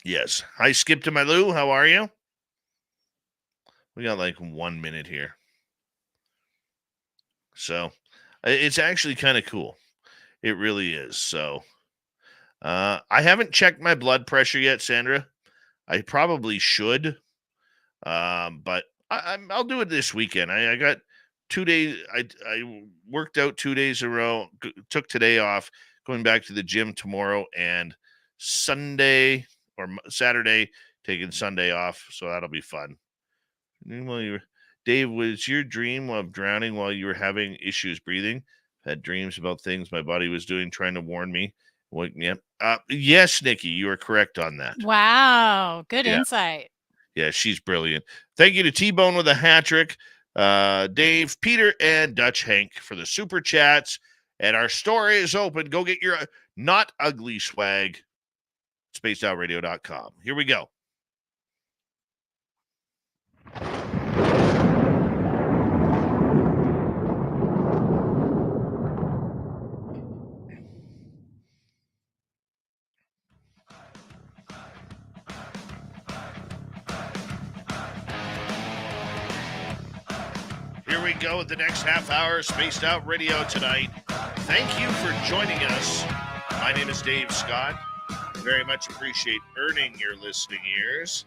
yes. Hi, Skip to my Lou. How are you? We got like 1 minute here. So it's actually kind of cool. It really is. So I haven't checked my blood pressure yet, Sandra. I probably should. But I'll do it this weekend. I got 2 days. I worked out 2 days in a row. Took today off. Going back to the gym tomorrow and Sunday or Saturday. Taking Sunday off, so that'll be fun. Dave, was your dream of drowning while you were having issues breathing? Had dreams about things my body was doing, trying to warn me. Wake me up. Yes, Nikki, you are correct on that. Wow. Good Yeah. insight. Yeah, she's brilliant. Thank you to T-Bone with a hat trick, Dave, Peter, and Dutch Hank for the super chats. And our store is open. Go get your not ugly swag. Spacedoutradio.com. Here we go. Here we go with the next half hour, Spaced Out Radio tonight. Thank you for joining us. My name is Dave Scott. Very much appreciate earning your listening ears.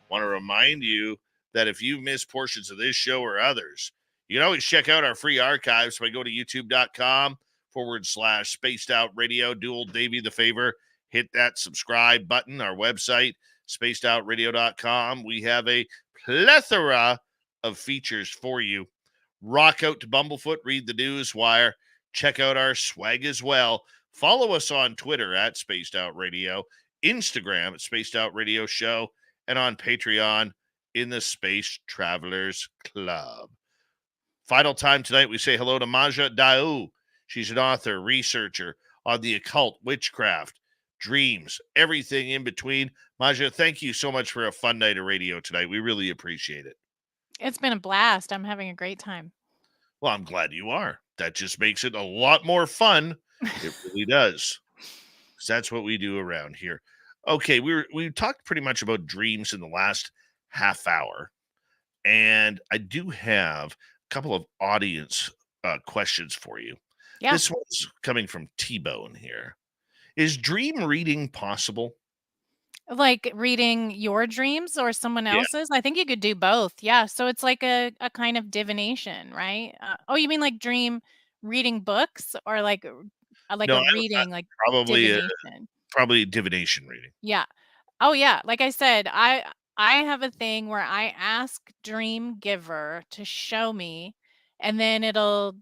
Want to remind you that if you miss portions of this show or others, you can always check out our free archives by go to youtube.com/spaced out radio. Do old Davey the favor. Hit that subscribe button. Our website, spacedoutradio.com. We have a plethora of features for you. Rock out to Bumblefoot, read the news wire, check out our swag as well. Follow us on Twitter at Spaced Out Radio, Instagram at Spaced Out Radio Show, and on Patreon in the Space Travelers Club. Final time tonight, we say hello to Maja D'Aoust. She's an author, researcher on the occult, witchcraft, dreams, everything in between. Maja, thank you so much for a fun night of radio tonight. We really appreciate it. It's been a blast. I'm having a great time. Well, I'm glad you are. That just makes it a lot more fun. It really does. 'Cause that's what we do around here. Okay, we talked pretty much about dreams in the last half hour, and I do have a couple of audience questions for you. Yeah. This one's coming from T-Bone here. Is dream reading possible? Like reading your dreams or someone Yeah. else's? I think you could do both. Yeah. So it's like a kind of divination, right? Oh, you mean like dream reading books or like like No, a reading, like probably divination? probably divination reading. Yeah. Oh yeah. Like I said, I have a thing where I ask Dream Giver to show me, and then it'll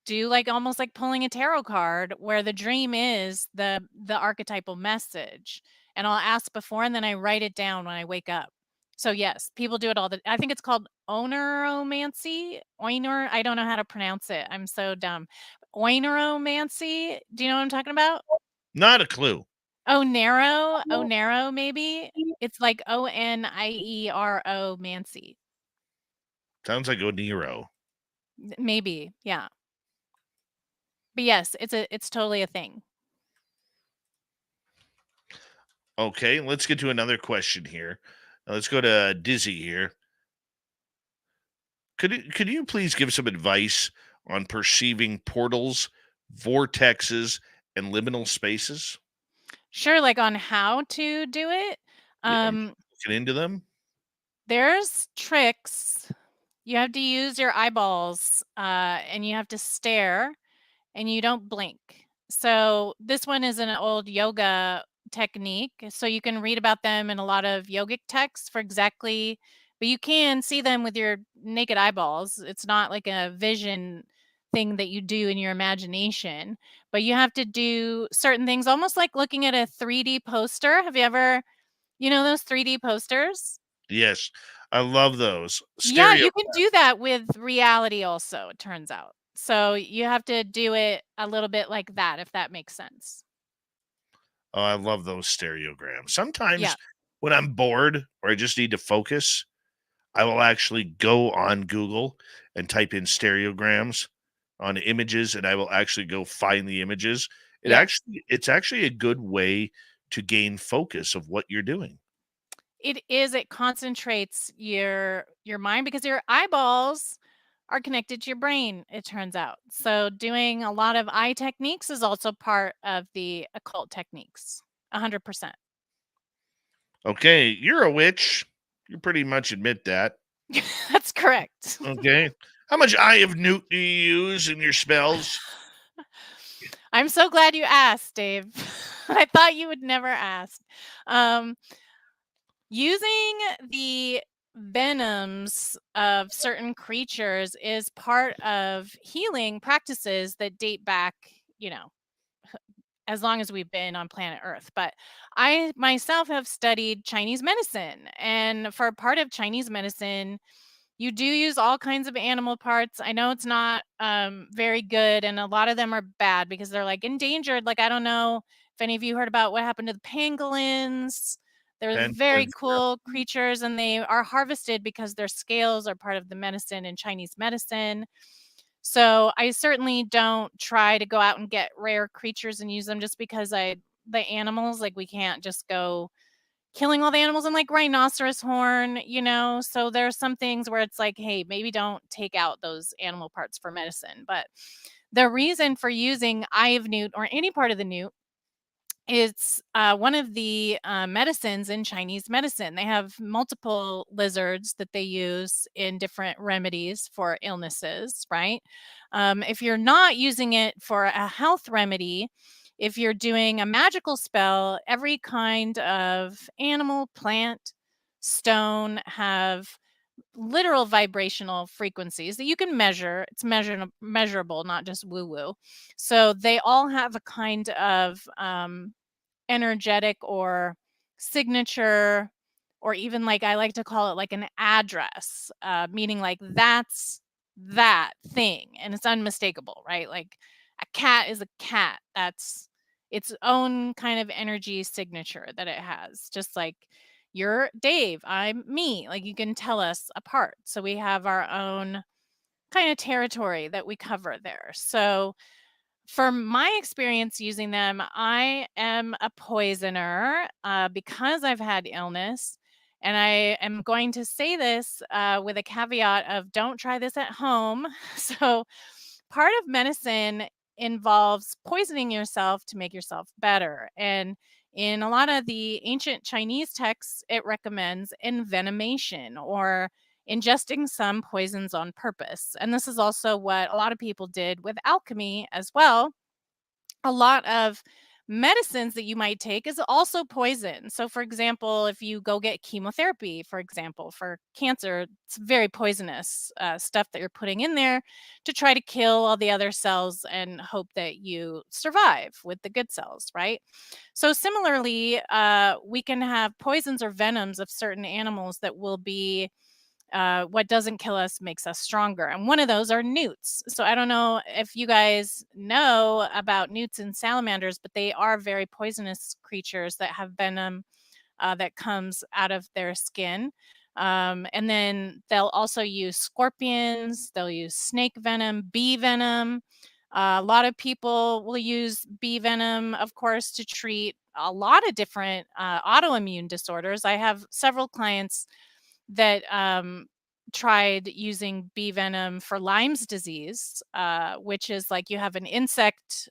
do like almost like pulling a tarot card where the dream is the archetypal message, and I'll ask before and then I write it down when I wake up. So yes, people do it all the I think it's called oneromancy. Oiner, I don't know how to pronounce it. I'm so dumb. Oineromancy. Do you know what I'm talking about? Not a clue. Onero maybe. It's like Oniero Mancy. Sounds like Oniro. Maybe, yeah. But yes, it's totally a thing. Okay, let's get to another question here. Let's go to Dizzy here. Could you please give some advice on perceiving portals, vortexes, and liminal spaces? Sure, like on how to do it. Yeah, looking into them. There's tricks. You have to use your eyeballs, and you have to stare, and you don't blink. So this one is an old yoga technique. So you can read about them in a lot of yogic texts for exactly, but you can see them with your naked eyeballs. It's not like a vision thing that you do in your imagination, but you have to do certain things, almost like looking at a 3D poster. Have you ever, those 3D posters? Yes, I love those. Yeah, Stereo. you can do that with reality also, it turns out. So you have to do it a little bit like that, if that makes sense. Oh, I love those stereograms. Yeah. Sometimes when I'm bored or I just need to focus, I will actually go on Google and type in stereograms on images, and I will actually go find the images. Yes. It's actually a good way to gain focus of what you're doing. It is. It concentrates your mind because your eyeballs are connected to your brain, it turns out. So doing a lot of eye techniques is also part of the occult techniques. 100%. Okay, you're a witch. You pretty much admit that. That's correct. Okay. How much eye of newt do you use in your spells? I'm so glad you asked, Dave. I thought you would never ask. Um, using the venoms of certain creatures is part of healing practices that date back, as long as we've been on planet Earth. But I myself have studied Chinese medicine. And for part of Chinese medicine, you do use all kinds of animal parts. I know it's not very good, and a lot of them are bad because they're like endangered. Like, I don't know if any of you heard about what happened to the pangolins. They're very Pangolins, yeah. cool creatures, and they are harvested because their scales are part of the medicine in Chinese medicine. So I certainly don't try to go out and get rare creatures and use them just because the animals, like, we can't just go killing all the animals and like rhinoceros horn, So there are some things where it's like, hey, maybe don't take out those animal parts for medicine. But the reason for using eye of newt or any part of the newt, it's one of the medicines in Chinese medicine. They have multiple lizards that they use in different remedies for illnesses, right? If you're not using it for a health remedy, if you're doing a magical spell, every kind of animal, plant, stone have literal vibrational frequencies that you can measure. It's measurable, not just woo woo. So they all have a kind of energetic or signature, or even, like, I like to call it like an address, meaning like that's that thing and it's unmistakable, right? Like a cat is a cat. That's its own kind of energy signature that it has. Just like you're Dave, I'm me. Like, you can tell us apart. So we have our own kind of territory that we cover there. So from my experience using them, I am a poisoner because I've had illness. And I am going to say this with a caveat of don't try this at home. So, part of medicine involves poisoning yourself to make yourself better. And in a lot of the ancient Chinese texts, it recommends envenomation or ingesting some poisons on purpose. And this is also what a lot of people did with alchemy as well. A lot of medicines that you might take is also poison. So, for example, if you go get chemotherapy, for example, for cancer, it's very poisonous stuff that you're putting in there to try to kill all the other cells and hope that you survive with the good cells, right? So, similarly, we can have poisons or venoms of certain animals that will be what doesn't kill us makes us stronger. And one of those are newts. So I don't know if you guys know about newts and salamanders, but they are very poisonous creatures that have venom that comes out of their skin. And then they'll also use scorpions, they'll use snake venom, bee venom. A lot of people will use bee venom, of course, to treat a lot of different autoimmune disorders. I have several clients that tried using bee venom for Lyme's disease, which is like you have an insect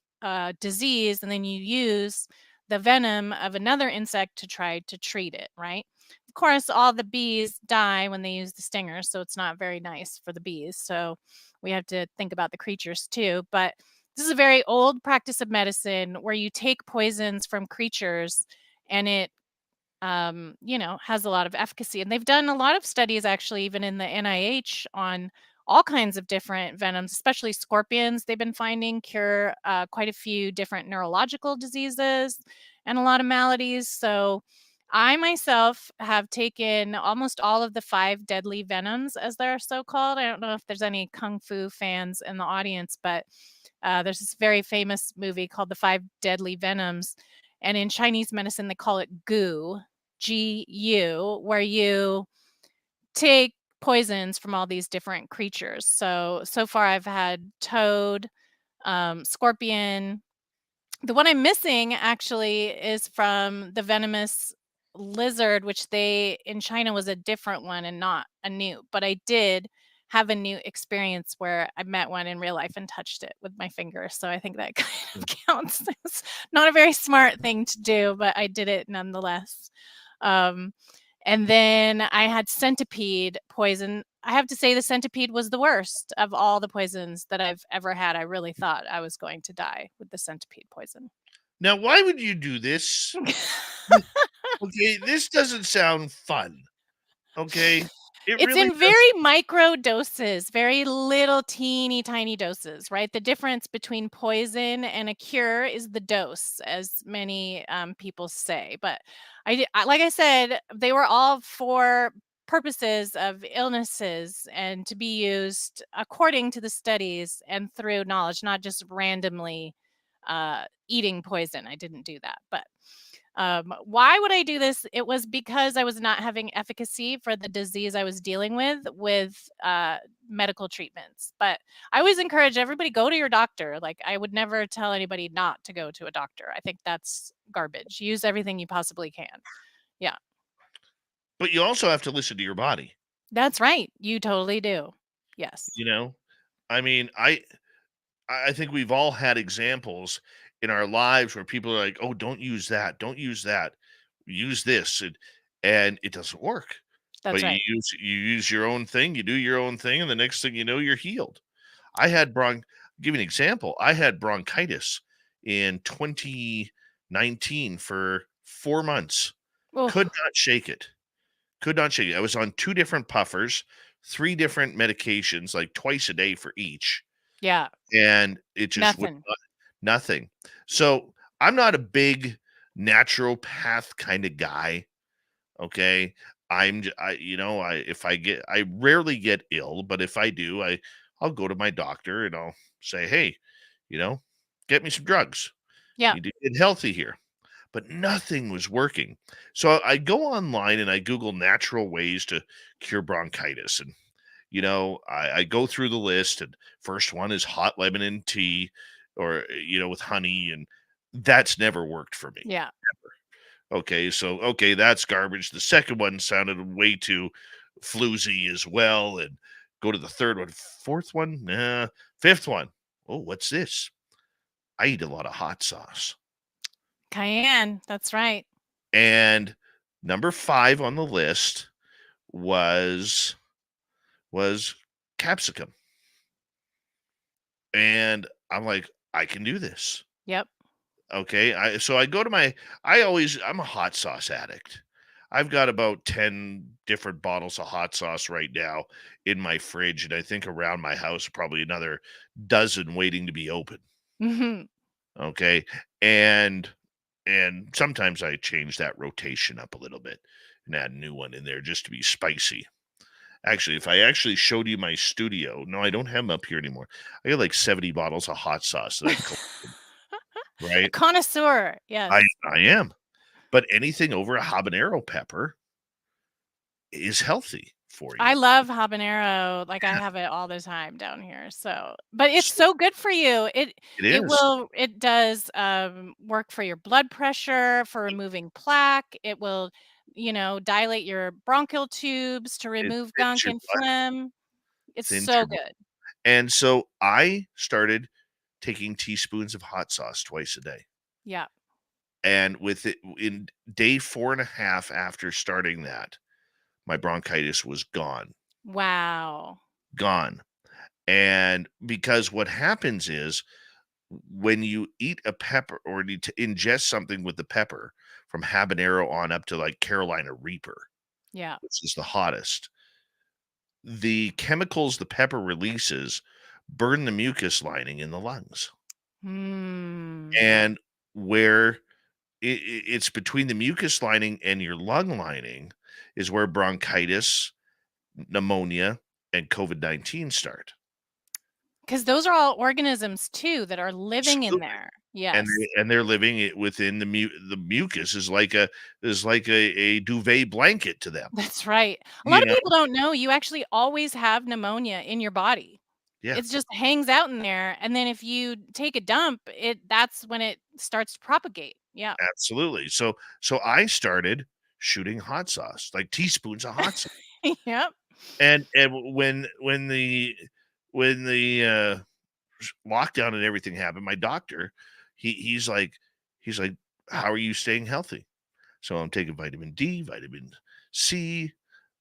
disease and then you use the venom of another insect to try to treat it, right? Of course, all the bees die when they use the stingers, so it's not very nice for the bees. So we have to think about the creatures too. But this is a very old practice of medicine where you take poisons from creatures and it has a lot of efficacy. And they've done a lot of studies, actually, even in the NIH, on all kinds of different venoms, especially scorpions. They've been finding cure quite a few different neurological diseases and a lot of maladies. So I myself have taken almost all of the 5 deadly venoms, as they're so called. I don't know if there's any kung fu fans in the audience, but there's this very famous movie called The 5 Deadly Venoms. And in Chinese medicine, they call it gu, Gu, where you take poisons from all these different creatures. So far I've had toad, scorpion. The one I'm missing actually is from the venomous lizard, which they in China was a different one and not a newt. But I did have a new experience where I met one in real life and touched it with my finger. So I think that kind of counts. It's not a very smart thing to do, but I did it nonetheless. And then I had centipede poison. I have to say the centipede was the worst of all the poisons that I've ever had. I really thought I was going to die with the centipede poison. Now, why would you do this? Okay, this doesn't sound fun. Okay, it It's really in does. very micro doses, very little teeny tiny doses, right? The difference between poison and a cure is the dose, as many people say. But like I said, they were all for purposes of illnesses and to be used according to the studies and through knowledge, not just randomly eating poison. I didn't do that, but why would I do this? It was because I was not having efficacy for the disease I was dealing with medical treatments. But I always encourage everybody, go to your doctor. Like, I would never tell anybody not to go to a doctor. I think that's garbage. Use everything you possibly can. Yeah, But you also have to listen to your body. that's right. You totally do. Yes. You know, I mean, I think we've all had examples in our lives where people are like, "Oh, don't use that. Don't use that. Use this," and it doesn't work. But That's right. you use your own thing. You do your own thing, and the next thing you know, you're healed. I had Give you an example. I had bronchitis in 2019 for 4 months. Could Oh, not shake it. Could not shake it. I was on 2 different puffers, 3 different medications, like twice a day for each, yeah. and it just would Nothing. not nothing. So, I'm not a big naturopath kinda guy, okay? If I rarely get ill, but if I do, I'll go to my doctor and I'll say, "Hey, you know, get me some drugs. Yeah. Need to get healthy here." But nothing was working. So I go online and I Google natural ways to cure bronchitis. And, I go through the list, and first one is hot lemon and tea or, with honey. And that's never worked for me. Yeah. Okay. So, okay, that's garbage. The second one sounded way too floozy as well. And go to the third one. Fourth one, nah. Fifth one, oh, what's this? I eat a lot of hot sauce. Cayenne. That's right. And number 5 on the list was capsicum. And I'm like, I can do this. Yep. Okay. So I go to I'm a hot sauce addict. I've got about 10 different bottles of hot sauce right now in my fridge. And I think around my house, probably another dozen waiting to be open. Hmm. Okay. And sometimes I change that rotation up a little bit and add a new one in there just to be spicy. Actually, if I actually showed you my studio, no, I don't have them up here anymore. I got like 70 bottles of hot sauce that I've collected, A right? connoisseur. Yes. I am. But anything over a habanero pepper is healthy for I you. love habanero. Like, I have it all the time down here. So, but it's So so good for you. it It is. will it does work for your blood pressure, for removing plaque. It will, dilate your bronchial tubes to It remove thins gunk your and blood. phlegm. It's Thins so your blood. good. And so I started taking teaspoons of hot sauce twice a day. Yeah. And with it in day 4.5 after starting that, my bronchitis was gone. Wow. Gone. And because what happens is when you eat a pepper or need to ingest something with the pepper from habanero on up to like Carolina Reaper, Yeah. which is the hottest, the chemicals the pepper releases burn the mucus lining in the lungs. Hmm. And where it's between the mucus lining and your lung lining is where bronchitis, pneumonia, and COVID-19 start. Because those are all organisms too that are living in Absolutely. there. And Yes. they're living it within the mucus is like a duvet blanket to them. That's right. A You lot of know? people don't know you actually always have pneumonia in your body. Yeah, It just hangs out in there, and then if you take a dump, that's when it starts to propagate. Yeah. absolutely. So I started shooting hot sauce, like teaspoons of hot sauce. Yep. And when the lockdown and everything happened, my doctor, he's like, how are you staying healthy? So I'm taking vitamin D, vitamin C.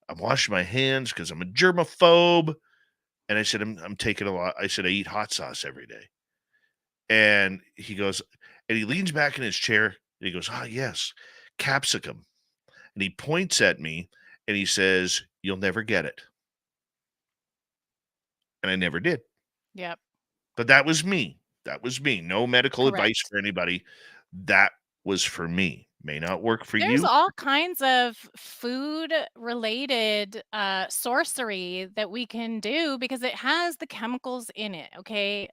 I'm washing my hands because I'm a germaphobe. And I said, I'm taking a lot. I said, I eat hot sauce every day. And he goes, and he leans back in his chair and he goes, ah, yes, capsicum. And he points at me and he says, you'll never get it. And I never did. Yep. But that was me. That was me. No medical advice Correct. for anybody. That was for me. May not work for There's you. all kinds of food related sorcery that we can do because it has the chemicals in it. Okay.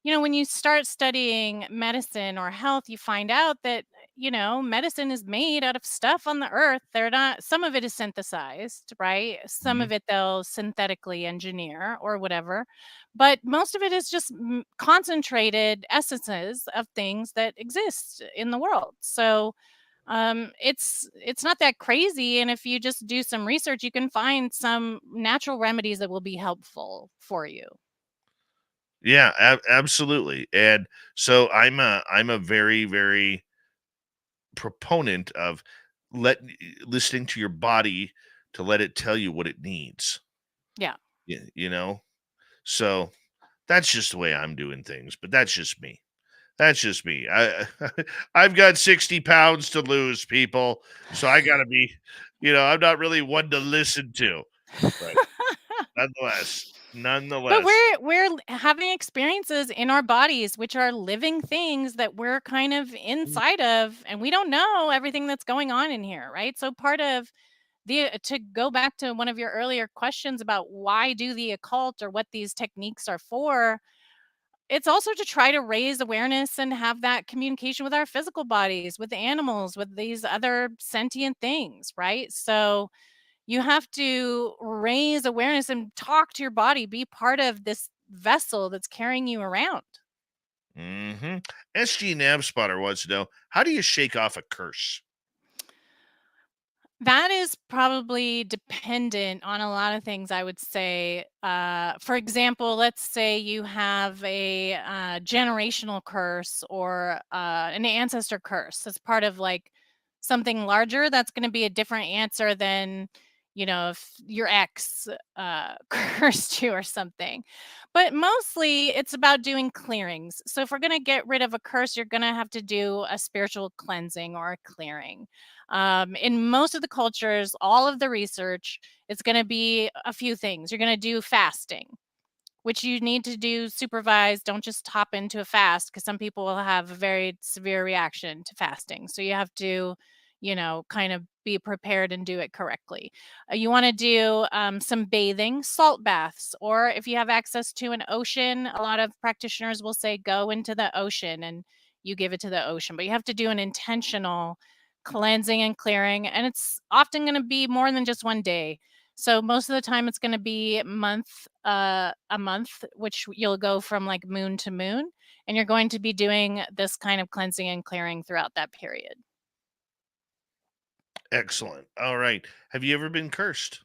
When you start studying medicine or health, you find out that, medicine is made out of stuff on the earth. They're not, some of it is synthesized, right? Some Mhm. of it they'll synthetically engineer or whatever. But most of it is just concentrated essences of things that exist in the world. So, it's not that crazy. And if you just do some research, you can find some natural remedies that will be helpful for you. Yeah, absolutely. And so I'm a very, very proponent of let listening to your body to let it tell you what it needs. Yeah. You know? So that's just the way I'm doing things, but that's just me. That's just me. I've got 60 pounds to lose, people. So I gotta be, I'm not really one to listen to. But nonetheless, But nonetheless. we're having experiences in our bodies, which are living things that we're kind of inside of, and we don't know everything that's going on in here, right? So part of to go back to one of your earlier questions about why do the occult or what these techniques are for, it's also to try to raise awareness and have that communication with our physical bodies, with the animals, with these other sentient things, right? So you have to raise awareness and talk to your body, be part of this vessel that's carrying you around. Mm-hmm. SG Navspotter wants to know, how do you shake off a curse? That is probably dependent on a lot of things, I would say. For example, let's say you have a generational curse or an ancestor curse. That's part of like something larger. That's going to be a different answer than, if your ex cursed you or something. But mostly it's about doing clearings. So if we're going to get rid of a curse, you're going to have to do a spiritual cleansing or a clearing. In most of the cultures, all of the research, it's going to be a few things. You're going to do fasting, which you need to do supervised. Don't just hop into a fast because some people will have a very severe reaction to fasting. So you have to, kind of be prepared and do it correctly. You want to do some bathing, salt baths, or if you have access to an ocean, a lot of practitioners will say go into the ocean and you give it to the ocean. But you have to do an intentional cleansing and clearing. And it's often going to be more than just one day. So most of the time it's going to be a month, which you'll go from like moon to moon, and you're going to be doing this kind of cleansing and clearing throughout that period. Excellent. All right. Have you ever been cursed?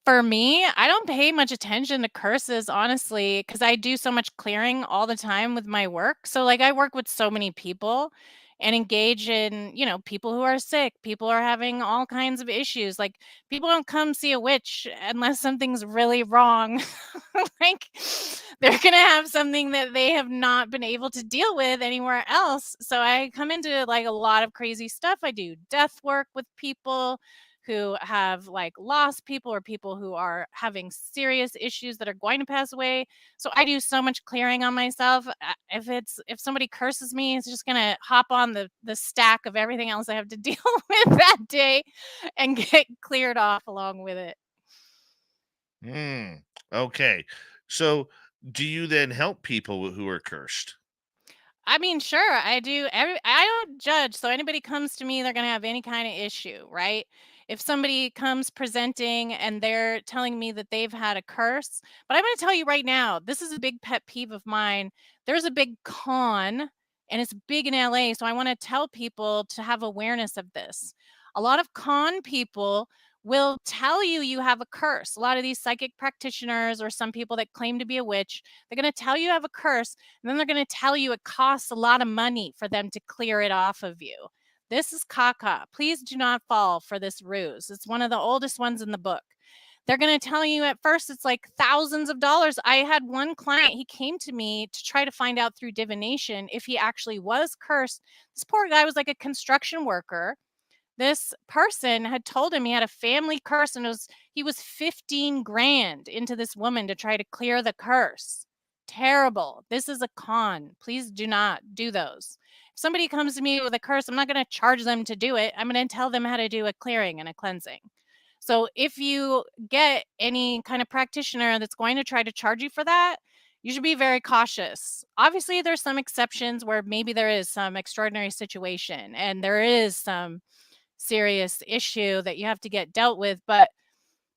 For me, I don't pay much attention to curses, honestly, because I do so much clearing all the time with my work. So, like, I work with so many people and engage in, people who are sick, people are having all kinds of issues. Like, people don't come see a witch unless something's really wrong. Like, they're going to have something that they have not been able to deal with anywhere else. So, I come into like a lot of crazy stuff. I do death work with people who have like lost people or people who are having serious issues that are going to pass away. So I do so much clearing on myself. If somebody curses me, it's just gonna hop on the stack of everything else I have to deal with that day and get cleared off along with it. Hmm. Okay. So, do you then help people who are cursed? I mean, sure, I do. I don't judge. So anybody comes to me, they're going to have any kind of issue, right? If somebody comes presenting and they're telling me that they've had a curse, but I'm going to tell you right now, this is a big pet peeve of mine. There's a big con and it's big in LA. So I want to tell people to have awareness of this. A lot of con people will tell you you have a curse. A lot of these psychic practitioners or some people that claim to be a witch, they're going to tell you have a curse, and then they're going to tell you it costs a lot of money for them to clear it off of you. This is caca. Please do not fall for this ruse. It's one of the oldest ones in the book. They're going to tell you at first it's like thousands of dollars. I had one client, he came to me to try to find out through divination if he actually was cursed. This poor guy was like a construction worker. This person had told him he had a family curse, and he was 15 grand into this woman to try to clear the curse. Terrible. This is a con. Please do not do those. If somebody comes to me with a curse, I'm not going to charge them to do it. I'm going to tell them how to do a clearing and a cleansing. So if you get any kind of practitioner that's going to try to charge you for that, you should be very cautious. Obviously, there's some exceptions where maybe there is some extraordinary situation and there is some serious issue that you have to get dealt with, but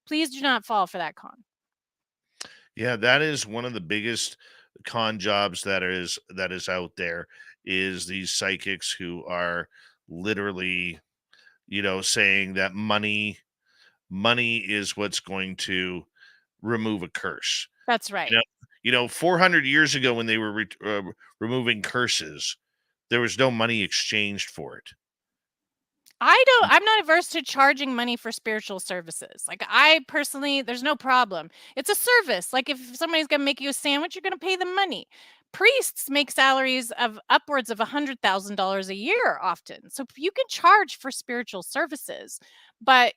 please do not fall for that con. Yeah, that is one of the biggest con jobs that is out there, is these psychics who are literally, saying that money is what's going to remove a curse. That's You right. know, 400 years ago when they were removing curses, there was no money exchanged for it. I'm not averse to charging money for spiritual services. Like, I personally, there's no problem. It's a service. Like, if somebody's going to make you a sandwich, you're going to pay them money. Priests make salaries of upwards of $100,000 a year often. So you can charge for spiritual services, but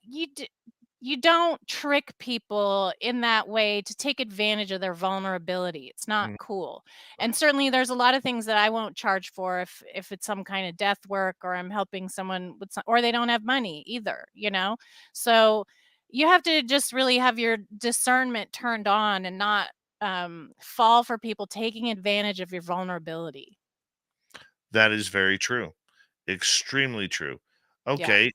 you don't trick people in that way to take advantage of their vulnerability. It's not Mm. cool. And certainly there's a lot of things that I won't charge for if it's some kind of death work or I'm helping someone with or they don't have money either. So you have to just really have your discernment turned on and not fall for people taking advantage of your vulnerability. That is very true. Extremely true. Yeah. Okay.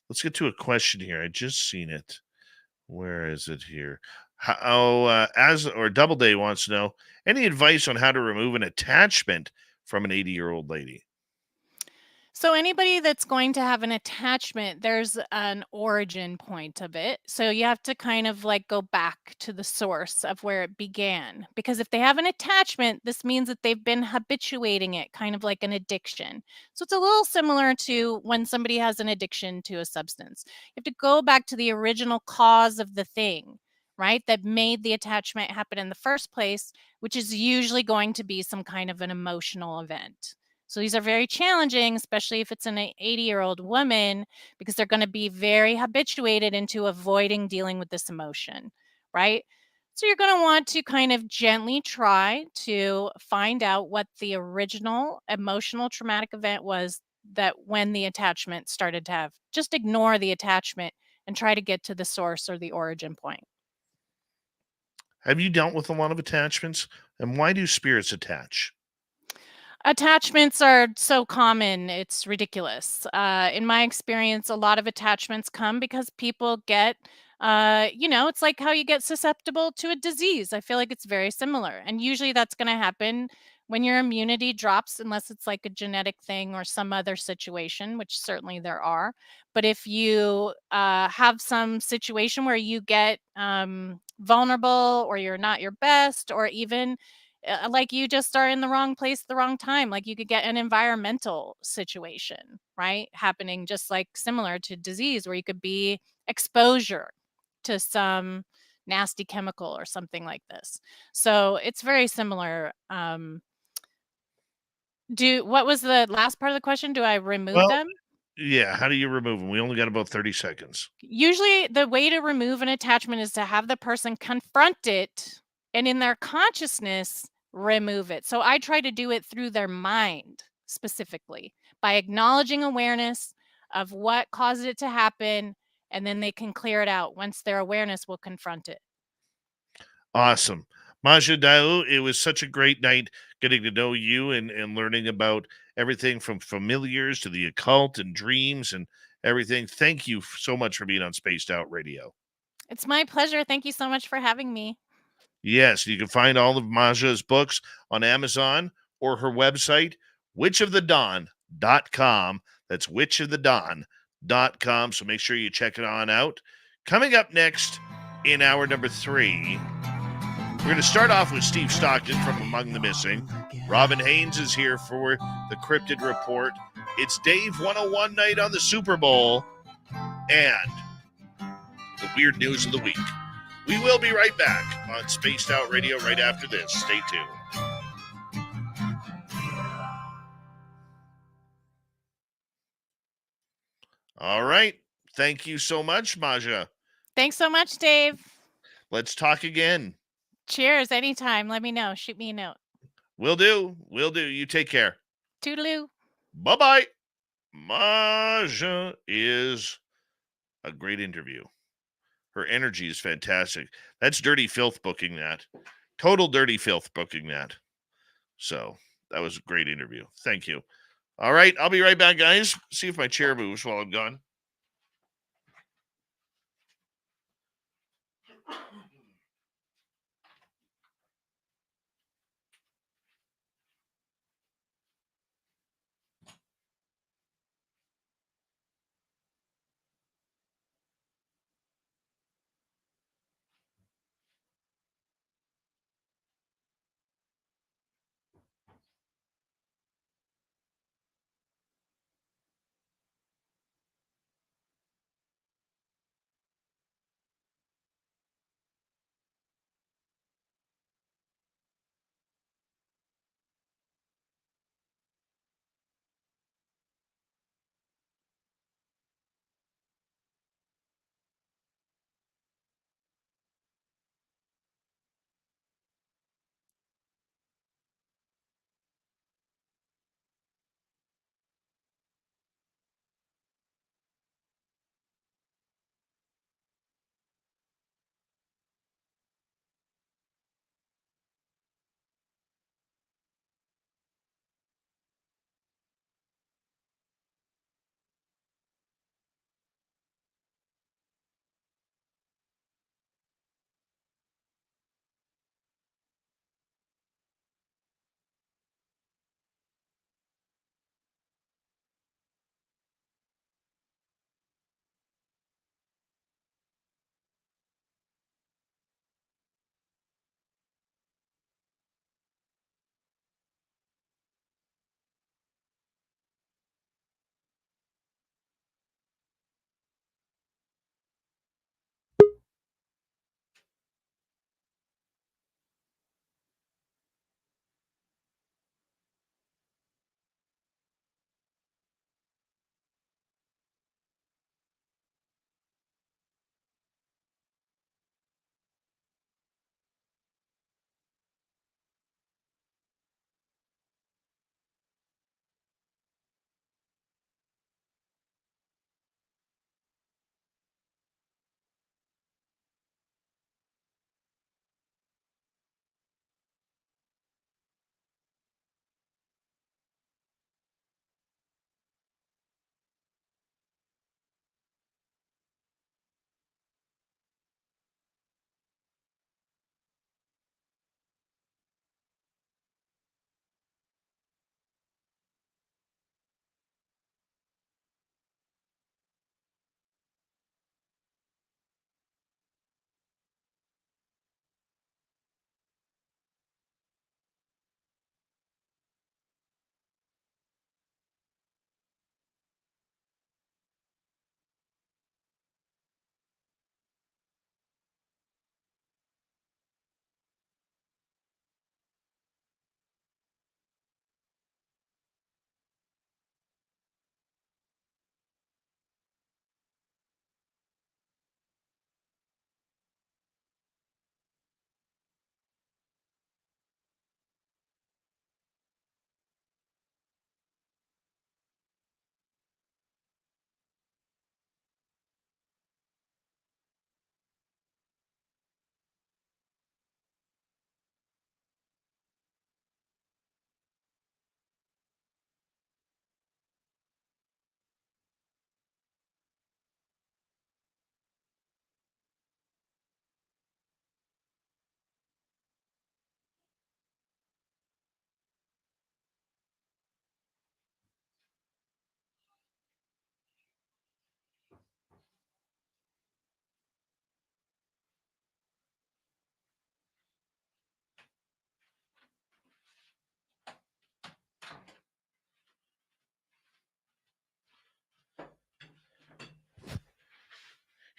Let's get to a question here. I just seen it. Where is it here? How, as or Doubleday wants to know any advice on how to remove an attachment from an 80-year-old lady? So anybody that's going to have an attachment, there's an origin point of it. So you have to kind of like go back to the source of where it began. Because if they have an attachment, this means that they've been habituating it, kind of like an addiction. So it's a little similar to when somebody has an addiction to a substance. You have to go back to the original cause of the thing, right? That made the attachment happen in the first place, which is usually going to be some kind of an emotional event. So these are very challenging, especially if it's an 80-year-old woman, because they're going to be very habituated into avoiding dealing with this emotion, right? So you're going to want to kind of gently try to find out what the original emotional traumatic event was that when the attachment started to have. Just ignore the attachment and try to get to the source or the origin point. Have you dealt with a lot of attachments? And why do spirits attach? Attachments are so common, it's ridiculous. In my experience, a lot of attachments come because people get, it's like how you get susceptible to a disease. I feel like it's very similar. And usually that's going to happen when your immunity drops, unless it's like a genetic thing or some other situation, which certainly there are. But if you have some situation where you get vulnerable or you're not your best, or even like you just are in the wrong place at the wrong time. Like you could get an environmental situation, right? Happening just like similar to disease, where you could be exposure to some nasty chemical or something like this. So it's very similar. What was the last part of the question? Do I remove Well, them? yeah. How do you remove them? We only got about 30 seconds. Usually the way to remove an attachment is to have the person confront it and in their consciousness remove it. So I try to do it through their mind specifically by acknowledging awareness of what caused it to happen, and then they can clear it out once their awareness will confront it. Awesome. Maja D'Aoust, it was such a great night getting to know you and learning about everything from familiars to the occult and dreams and everything. Thank you so much for being on Spaced Out Radio. It's my pleasure. Thank you so much for having me. Yes, you can find all of Maja's books on Amazon or her website, witchofthedawn.com. That's witchofthedawn.com. So make sure you check it on out. Coming up next in hour number 3, we're going to start off with Steve Stockton from Among the Missing. Robin Haynes is here for the Crypted Report. It's Dave 101 night on the Super Bowl and the weird news of the week. We will be right back on Spaced Out Radio right after this. Stay tuned. All right. Thank you so much, Maja. Thanks so much, Dave. Let's talk again. Cheers. Anytime. Let me know. Shoot me a note. Will do. Will do. You take care. Toodaloo. Bye-bye. Maja is a great interview. Her energy is fantastic. That's Dirty Filth booking that. Total Dirty Filth booking that. So that was a great interview. Thank you. All right. I'll be right back, guys. See if my chair moves while I'm gone.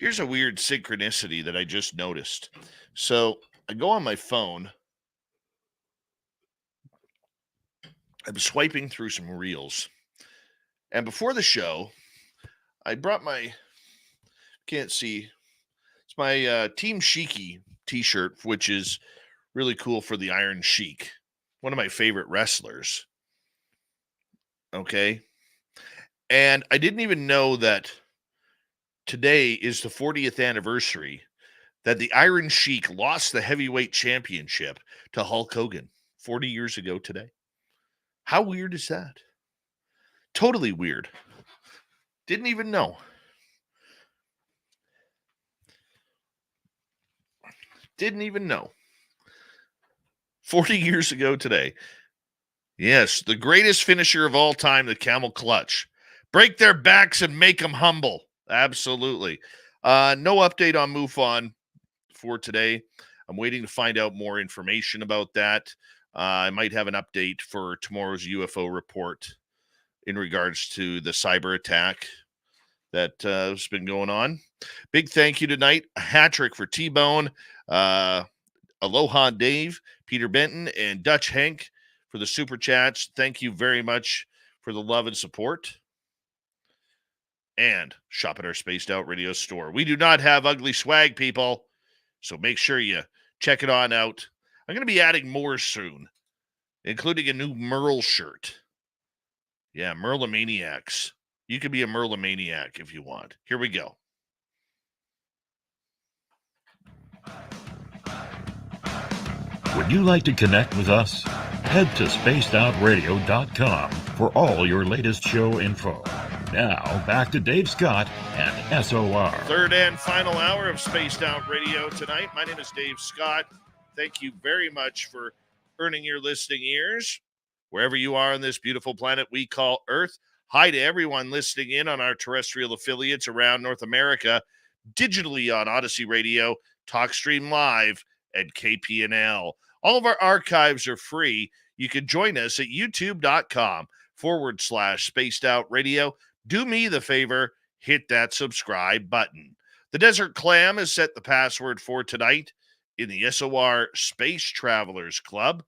Here's a weird synchronicity that I just noticed. So I go on my phone. I'm swiping through some reels. And before the show, I brought my, can't see, it's my Team Sheiky t-shirt, which is really cool for the Iron Sheik, one of my favorite wrestlers. Okay. And I didn't even know that today is the 40th anniversary that the Iron Sheik lost the heavyweight championship to Hulk Hogan 40 years ago today. How weird is that? Totally weird. Didn't even know. Didn't even know. 40 years ago today. Yes, the greatest finisher of all time, the camel clutch. Break their backs and make them humble. Absolutely. No update on MUFON for today. I'm waiting to find out more information about that. I might have an update for tomorrow's UFO report in regards to the cyber attack that has been going on. Big thank you tonight. A hat trick for T-Bone, Aloha Dave, Peter Benton, and Dutch Hank for the super chats. Thank you very much for the love and support. And shop at our Spaced Out Radio store. We do not have ugly swag, people, so make sure you check it on out. I'm going to be adding more soon, including a new Merle shirt. Yeah, Merlemaniacs. You can be a Merlemaniac if you want. Here we go. Would you like to connect with us? Head to spacedoutradio.com for all your latest show info. Now, back to Dave Scott and SOR. Third and final hour of Spaced Out Radio tonight. My name is Dave Scott. Thank you very much for earning your listening ears wherever you are on this beautiful planet we call Earth. Hi to everyone listening in on our terrestrial affiliates around North America, digitally on Odyssey Radio, TalkStream Live, and KPNL. All of our archives are free. You can join us at youtube.com/Spaced Out Radio. Do me the favor, hit that subscribe button. The Desert Clam has set the password for tonight in the SOR Space Travelers Club.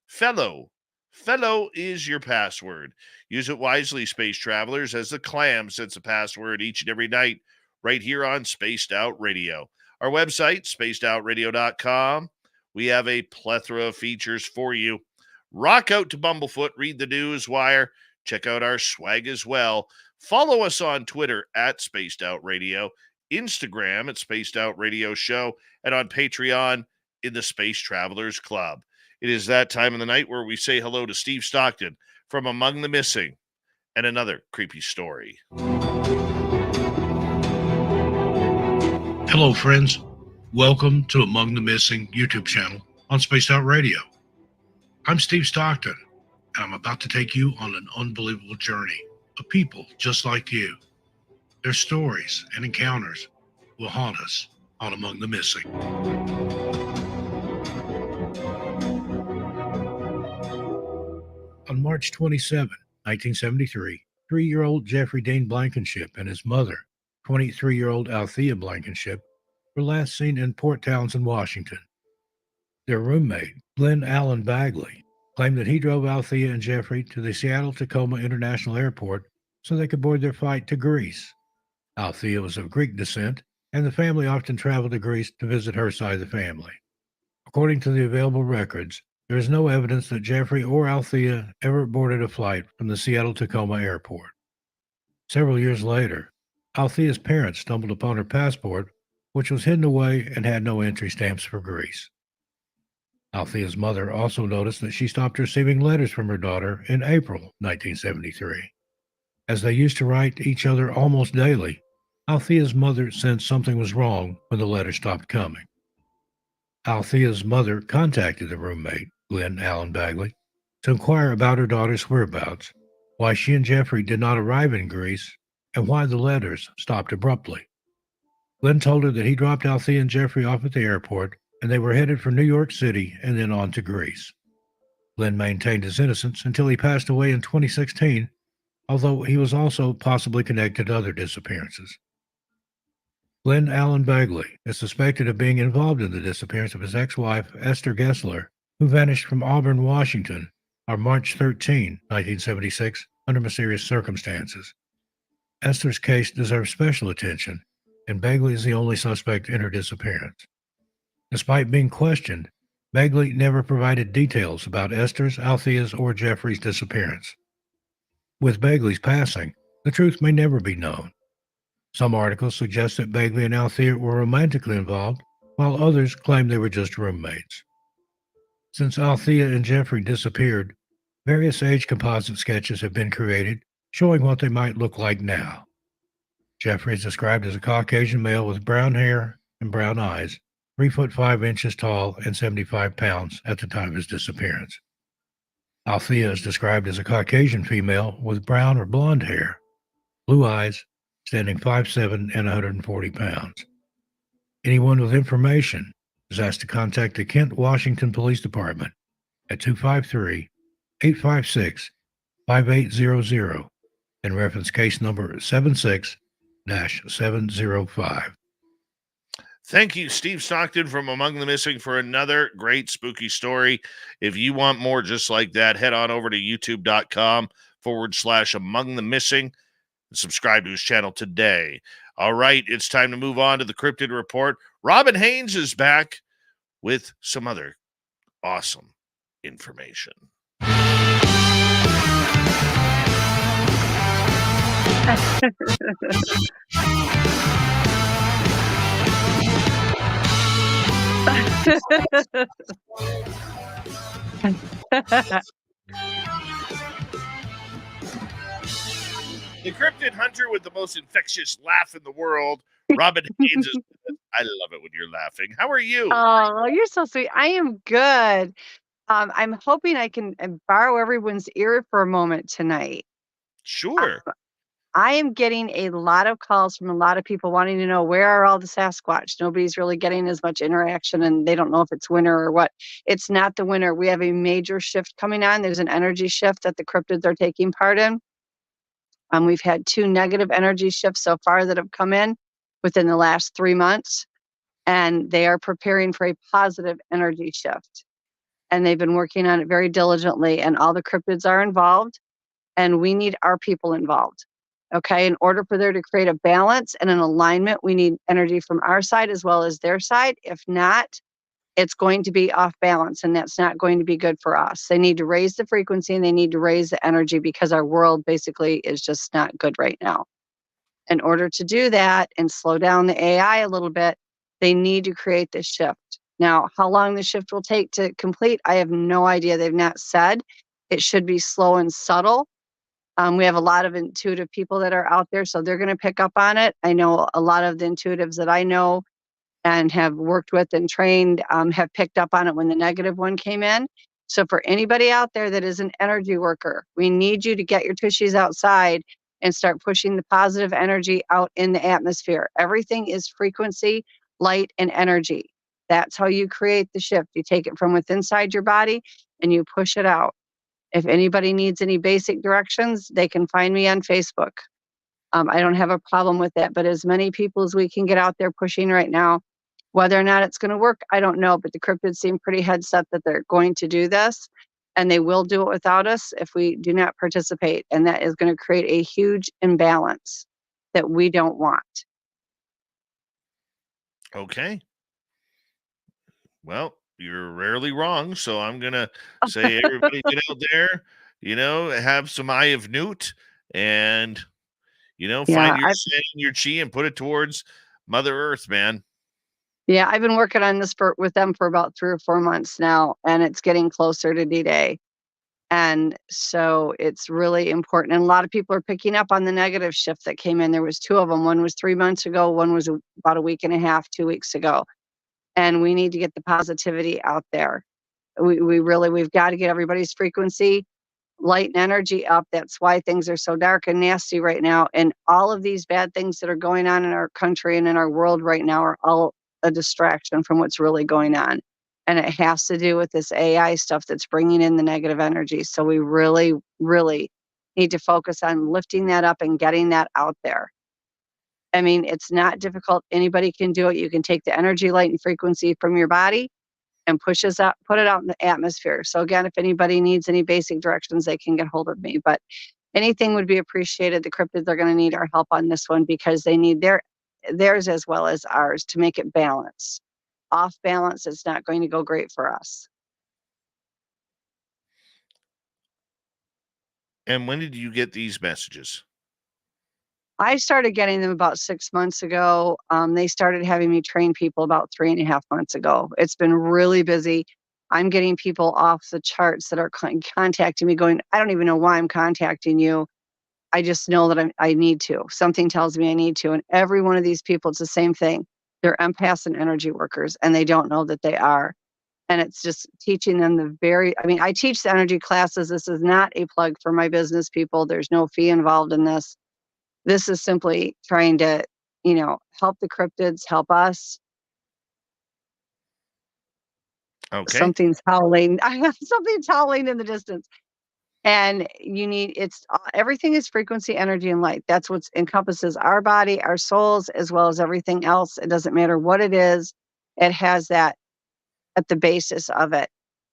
Fellow is your password. Use it wisely, Space Travelers, as the Clam sets a password each and every night right here on Spaced Out Radio. Our website, spacedoutradio.com. We have a plethora of features for you. Rock out to Bumblefoot, read the news wire, check out our swag as well. Follow us on Twitter at Spaced Out Radio, Instagram at Spaced Out Radio Show, and on Patreon in the Space Travelers Club. It is that time of the night where we say hello to Steve Stockton from Among the Missing and another creepy story. Hello, friends. Welcome to Among the Missing YouTube channel on Spaced Out Radio. I'm Steve Stockton, and I'm about to take you on an unbelievable journey of people just like you. Their stories and encounters will haunt us on Among the Missing. On March 27, 1973, 3-year-old Jeffrey Dean Blankenship and his mother, 23-year-old Althea Blankenship, were last seen in Port Townsend, Washington. Their roommate, Glenn Allen Bagley, claimed that he drove Althea and Jeffrey to the Seattle-Tacoma International Airport so they could board their flight to Greece. Althea was of Greek descent, and the family often traveled to Greece to visit her side of the family. According to the available records, there is no evidence that Jeffrey or Althea ever boarded a flight from the Seattle-Tacoma Airport. Several years later, Althea's parents stumbled upon her passport, which was hidden away and had no entry stamps for Greece. Althea's mother also noticed that she stopped receiving letters from her daughter in April 1973. As they used to write each other almost daily, Althea's mother sensed something was wrong when the letters stopped coming. Althea's mother contacted the roommate, Glenn Allen Bagley, to inquire about her daughter's whereabouts, why she and Jeffrey did not arrive in Greece, and why the letters stopped abruptly. Glenn told her that he dropped Althea and Jeffrey off at the airport, and they were headed for New York City and then on to Greece. Glenn maintained his innocence until he passed away in 2016, although he was also possibly connected to other disappearances. Glenn Allen Bagley is suspected of being involved in the disappearance of his ex-wife, Esther Gessler, who vanished from Auburn, Washington, on March 13, 1976, under mysterious circumstances. Esther's case deserves special attention, and Bagley is the only suspect in her disappearance. Despite being questioned, Bagley never provided details about Esther's, Althea's, or Jeffrey's disappearance. With Bagley's passing, the truth may never be known. Some articles suggest that Bagley and Althea were romantically involved, while others claim they were just roommates. Since Althea and Jeffrey disappeared, various age composite sketches have been created showing what they might look like now. Jeffrey is described as a Caucasian male with brown hair and brown eyes, 3 foot 5 inches tall and 75 pounds at the time of his disappearance. Althea is described as a Caucasian female with brown or blonde hair, blue eyes, standing 5'7" and 140 pounds. Anyone with information is asked to contact the Kent, Washington Police Department at 253-856-5800 and reference case number 76-705. Thank you, Steve Stockton from Among the Missing, for another great spooky story. If you want more just like that, head on over to youtube.com/Among the Missing and subscribe to his channel today. All right, it's time to move on to the Cryptid Report. Robin Haynes is back with some other awesome information. The cryptid hunter with the most infectious laugh in the world, Robin Haynes. I love it when you're laughing. How are you? Oh, you're so sweet. I am good. I'm hoping I can borrow everyone's ear for a moment tonight. Sure. I am getting a lot of calls from a lot of people wanting to know, where are all the Sasquatch? Nobody's really getting as much interaction, and they don't know if it's winter or what. It's not the winter. We have a major shift coming on. There's an energy shift that the cryptids are taking part in. We've had 2 negative energy shifts so far that have come in within the last 3 months, and they are preparing for a positive energy shift. And they've been working on it very diligently, and all the cryptids are involved, and we need our people involved. Okay, in order for there to create a balance and an alignment, we need energy from our side as well as their side. If not, it's going to be off balance, and that's not going to be good for us. They need to raise the frequency, and they need to raise the energy, because our world basically is just not good right now. In order to do that and slow down the AI a little bit, they need to create this shift. Now, how long the shift will take to complete, I have no idea. They've not said. It should be slow and subtle. We have a lot of intuitive people that are out there, so they're going to pick up on it. I know a lot of the intuitives that I know and have worked with and trained have picked up on it when the negative one came in. So for anybody out there that is an energy worker, we need you to get your tushies outside and start pushing the positive energy out in the atmosphere. Everything is frequency, light, and energy. That's how you create the shift. You take it from within inside your body and you push it out. If anybody needs any basic directions, they can find me on Facebook. I don't have a problem with that, but as many people as we can get out there pushing right now, whether or not it's going to work, I don't know, but the cryptids seem pretty head set that they're going to do this, and they will do it without us if we do not participate, and that is going to create a huge imbalance that we don't want. Okay. Well, you're rarely wrong, so I'm going to say everybody get out there, have some Eye of Newt and, find your sin and your chi and put it towards Mother Earth, man. Yeah, I've been working on this with them for about 3 or 4 months now, and it's getting closer to D-Day. And so it's really important. And a lot of people are picking up on the negative shift that came in. There was 2 of them. One was 3 months ago. One was about a week and a half, 2 weeks ago. And we need to get the positivity out there. We've got to get everybody's frequency, light, and energy up. That's why things are so dark and nasty right now. And all of these bad things that are going on in our country and in our world right now are all a distraction from what's really going on. And it has to do with this AI stuff that's bringing in the negative energy. So we really, really need to focus on lifting that up and getting that out there. I mean, it's not difficult. Anybody can do it. You can take the energy, light, and frequency from your body and put it out in the atmosphere. So again, if anybody needs any basic directions, they can get hold of me. But anything would be appreciated. The cryptids are going to need our help on this one because they need theirs as well as ours to make it balance. Off balance, it's not going to go great for us. And when did you get these messages? I started getting them about 6 months ago. They started having me train people about 3.5 months ago. It's been really busy. I'm getting people off the charts that are contacting me going, I don't even know why I'm contacting you. I just know that I need to. Something tells me I need to. And every one of these people, it's the same thing. They're empaths and energy workers, and they don't know that they are. And it's just teaching them I teach the energy classes. This is not a plug for my business, people. There's no fee involved in this. This is simply trying to, help the cryptids, help us. Okay. Something's howling. Something's howling in the distance. And everything is frequency, energy, and light. That's what encompasses our body, our souls, as well as everything else. It doesn't matter what it is. It has that at the basis of it.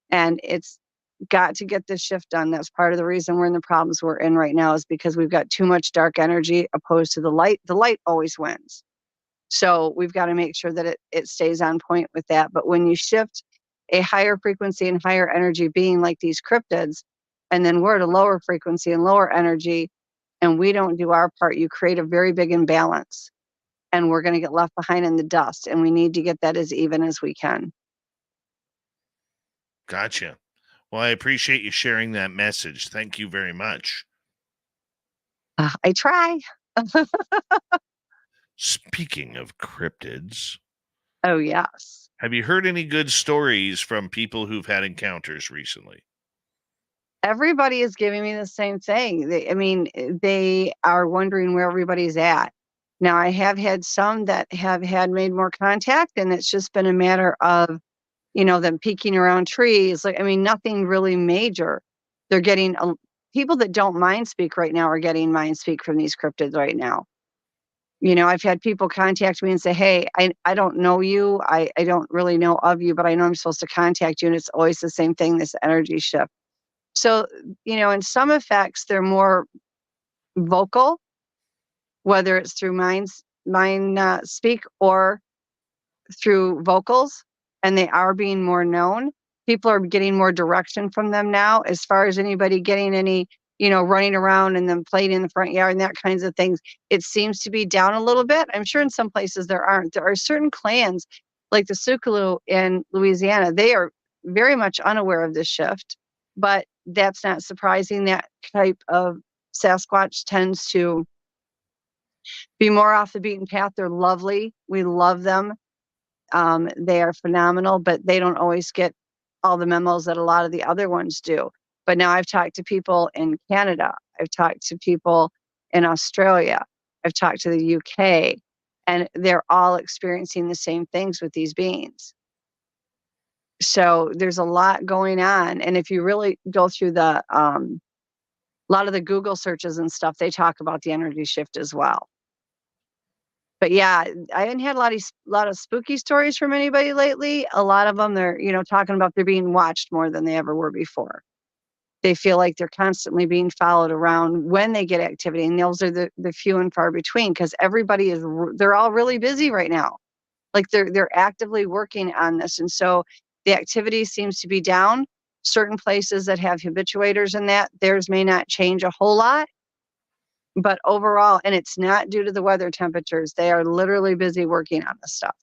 And it's got to get this shift done. That's part of the reason we're in the problems we're in right now, is because we've got too much dark energy opposed to the light. The light always wins. So we've got to make sure that it stays on point with that. But when you shift a higher frequency and higher energy being like these cryptids, and then we're at a lower frequency and lower energy, and we don't do our part, you create a very big imbalance. And we're going to get left behind in the dust. And we need to get that as even as we can. Gotcha. Well, I appreciate you sharing that message. Thank you very much. I try. Speaking of cryptids. Oh, yes. Have you heard any good stories from people who've had encounters recently? Everybody is giving me the same thing. They are wondering where everybody's at. Now, I have had some that have made more contact, and it's just been a matter of, them peeking around trees. Nothing really major. They're getting people that don't mind speak right now are getting mind speak from these cryptids right now. I've had people contact me and say, hey, I don't know you. I don't really know of you, but I know I'm supposed to contact you. And it's always the same thing, this energy shift. So, in some effects, they're more vocal, whether it's through mind speak or through vocals, and they are being more known. People are getting more direction from them now, as far as anybody getting any, running around and then playing in the front yard and that kinds of things. It seems to be down a little bit. I'm sure in some places there aren't. There are certain clans, like the Sukulu in Louisiana. They are very much unaware of this shift, but that's not surprising. That type of Sasquatch tends to be more off the beaten path. They're lovely. We love them. They are phenomenal, but they don't always get all the memos that a lot of the other ones do. But now I've talked to people in Canada. I've talked to people in Australia. I've talked to the UK, and they're all experiencing the same things with these beings. So there's a lot going on. And if you really go through a lot of the Google searches and stuff, they talk about the energy shift as well. But yeah, I haven't had a lot of spooky stories from anybody lately. A lot of them, they're, talking about they're being watched more than they ever were before. They feel like they're constantly being followed around when they get activity. And those are the few and far between, because they're all really busy right now. Like they're actively working on this. And so the activity seems to be down. Certain places that have habituators in that, theirs may not change a whole lot. But overall, and it's not due to the weather temperatures, they are literally busy working on this stuff.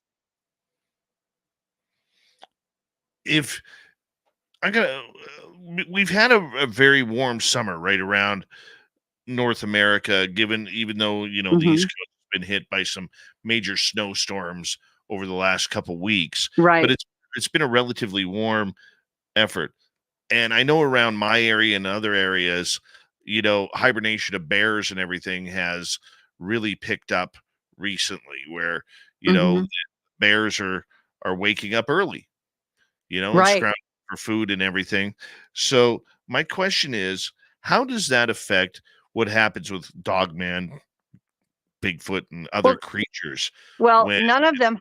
We've had a very warm summer right around North America, even though, the East Coast has been hit by some major snowstorms over the last couple weeks. Right. But it's been a relatively warm effort. And I know around my area and other areas, hibernation of bears and everything has really picked up recently, where, bears are waking up early, and Right. scrounging for food and everything. So my question is, how does that affect what happens with Dogman Bigfoot and other creatures. Well, When none of them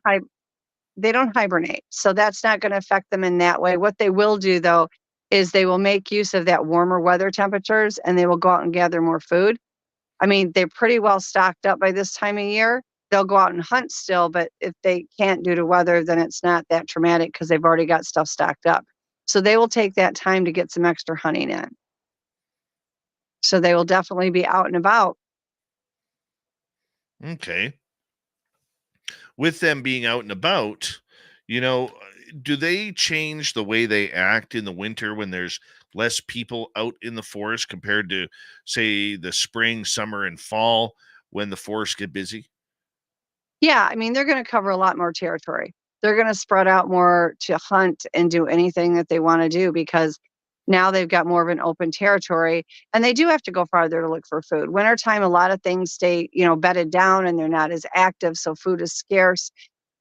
they don't hibernate, so that's not going to affect them in that way. What they will do, though, is they will make use of that warmer weather temperatures, and they will go out and gather more food. I mean, they're pretty well stocked up by this time of year. They'll go out and hunt still, but if they can't due to weather, then it's not that traumatic because they've already got stuff stocked up. So they will take that time to get some extra hunting in. So they will definitely be out and about. Okay. With them being out and about, you know, do they change the way they act in the winter when there's less people out in the forest compared to, say, the spring, summer, and fall when the forests get busy? Yeah, I mean, they're going to cover a lot more territory. They're going to spread out more to hunt and do anything that they want to do because now they've got more of an open territory, and they do have to go farther to look for food. Wintertime, a lot of things stay, bedded down and they're not as active, so food is scarce.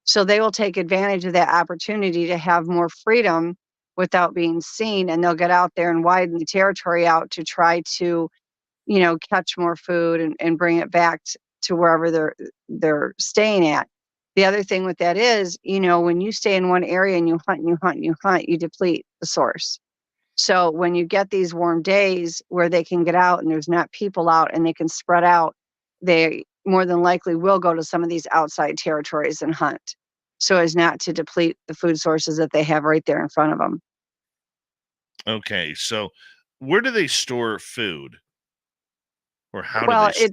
So they will take advantage of that opportunity to have more freedom without being seen, and they'll get out there and widen the territory out to try to catch more food and bring it back to wherever they're staying at. The other thing with that is, when you stay in one area and you hunt and you hunt and you hunt, you deplete the source. So when you get these warm days where they can get out and there's not people out and they can spread out, they more than likely will go to some of these outside territories and hunt so as not to deplete the food sources that they have right there in front of them. Okay, so where do they store food, or how do Well, they?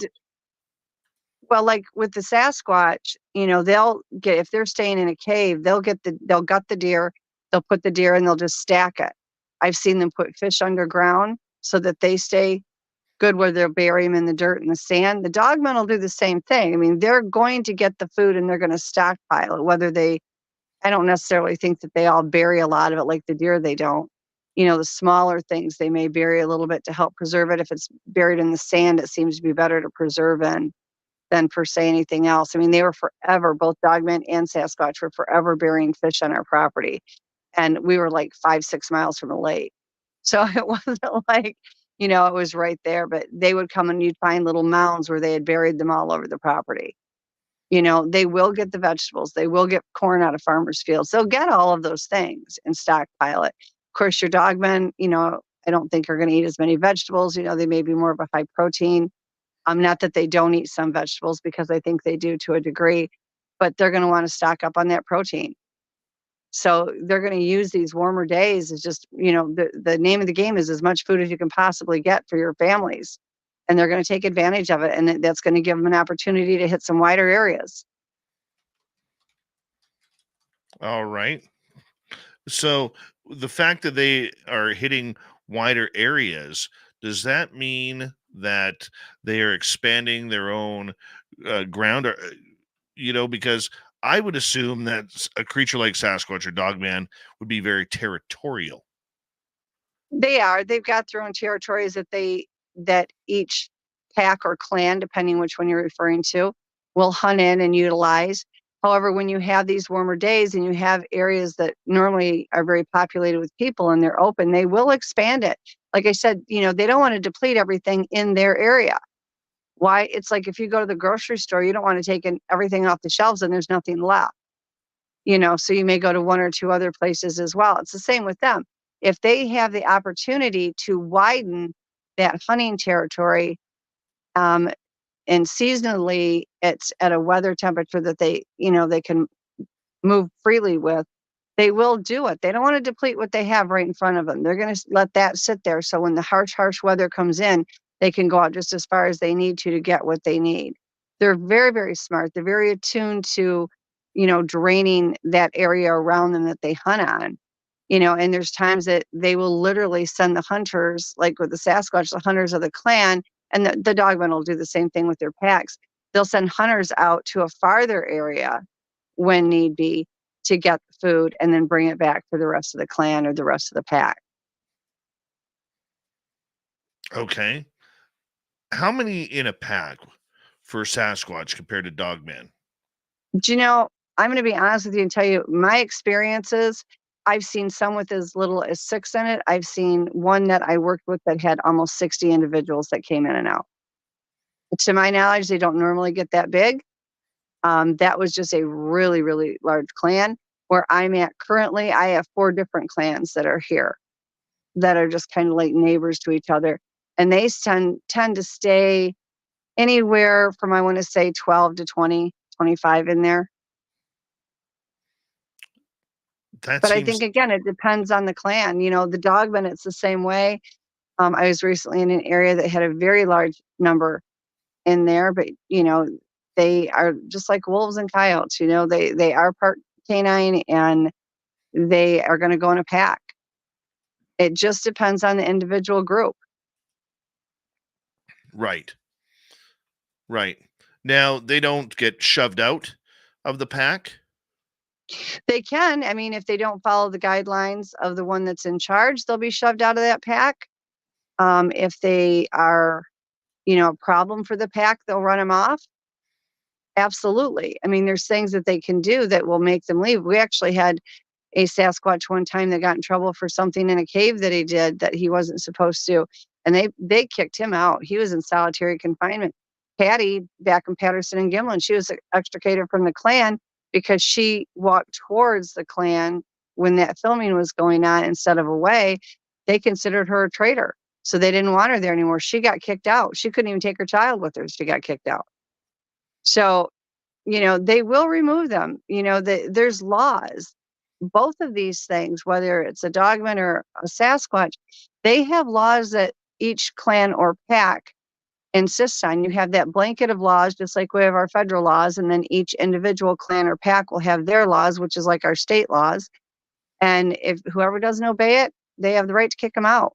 Well, like with the Sasquatch, they'll get, if they're staying in a cave, they'll gut the deer, they'll put the deer and they'll just stack it. I've seen them put fish underground so that they stay good where they'll bury them in the dirt and the sand. The dogmen will do the same thing. I mean, they're going to get the food and they're going to stockpile it, I don't necessarily think that they all bury a lot of it like the deer, they don't. The smaller things they may bury a little bit to help preserve it. If it's buried in the sand, it seems to be better to preserve in than per se anything else. I mean, they were forever, both Dogman and Sasquatch were forever burying fish on our property. And we were like 5-6 miles from a lake. So it wasn't like, it was right there, but they would come and you'd find little mounds where they had buried them all over the property. They will get the vegetables. They will get corn out of farmers' fields. They'll get all of those things and stockpile it. Of course, your dogmen, I don't think are going to eat as many vegetables. They may be more of a high protein. Not that they don't eat some vegetables because I think they do to a degree, but they're going to want to stock up on that protein. So they're going to use these warmer days as just, the name of the game is as much food as you can possibly get for your families. And they're going to take advantage of it. And that's going to give them an opportunity to hit some wider areas. All right. So the fact that they are hitting wider areas, does that mean that they are expanding their own ground? Or, because I would assume that a creature like Sasquatch or Dogman would be very territorial. They are. They've got their own territories that each pack or clan, depending which one you're referring to, will hunt in and utilize. However, when you have these warmer days and you have areas that normally are very populated with people and they're open, they will expand it. Like I said, they don't want to deplete everything in their area. Why? It's like if you go to the grocery store, you don't want to take everything off the shelves and there's nothing left. So you may go to one or two other places as well. It's the same with them. If they have the opportunity to widen that hunting territory, and seasonally it's at a weather temperature that they can move freely with, they will do it. They don't want to deplete what they have right in front of them. They're going to let that sit there. So when the harsh weather comes in, they can go out just as far as they need to get what they need. They're very, very smart. They're very attuned to, draining that area around them that they hunt on. And there's times that they will literally send the hunters, like with the Sasquatch, the hunters of the clan, and the dogmen will do the same thing with their packs. They'll send hunters out to a farther area when need be to get the food and then bring it back for the rest of the clan or the rest of the pack. Okay. How many in a pack for Sasquatch compared to Dogman? Do I'm going to be honest with you and tell you my experiences. I've seen some with as little as 6 in it. I've seen one that I worked with that had almost 60 individuals that came in and out. To my knowledge, they don't normally get that big. That was just a really, really large clan. Where I'm at currently, I have 4 different clans that are here that are just kind of like neighbors to each other. And they tend to stay anywhere from, I want to say, 12 to 20, 25 in there. That But I seems think, again, it depends on the clan. You know, the Dogmen, it's the same way. I was recently in an area that had a very large number in there, but, you know, they are just like wolves and coyotes. You know, they are part canine, and they are going to go in a pack. It just depends on the individual group. right. Right. Now, they don't get shoved out of the pack. They can. I mean, if they don't follow the guidelines of the one that's in charge, they'll be shoved out of that pack. If they are, you know, a problem for the pack, they'll run them off. Absolutely. I mean, there's things that they can do that will make them leave. We actually had a Sasquatch one time that got in trouble for something in a cave that he did that he wasn't supposed to. And they kicked him out. He was in solitary confinement. Patty, back in Patterson and Gimlin, she was extricated from the clan because she walked towards the clan when that filming was going on instead of away. They considered her a traitor. So they didn't want her there anymore. She got kicked out. She couldn't even take her child with her. She got kicked out. So, you know, they will remove them. You know, there's laws. Both of these things, whether it's a Dogman or a Sasquatch, they have laws that each clan or pack insists on. You have that blanket of laws, just like we have our federal laws, and then each individual clan or pack will have their laws, which is like our state laws. And if whoever doesn't obey it, they have the right to kick them out.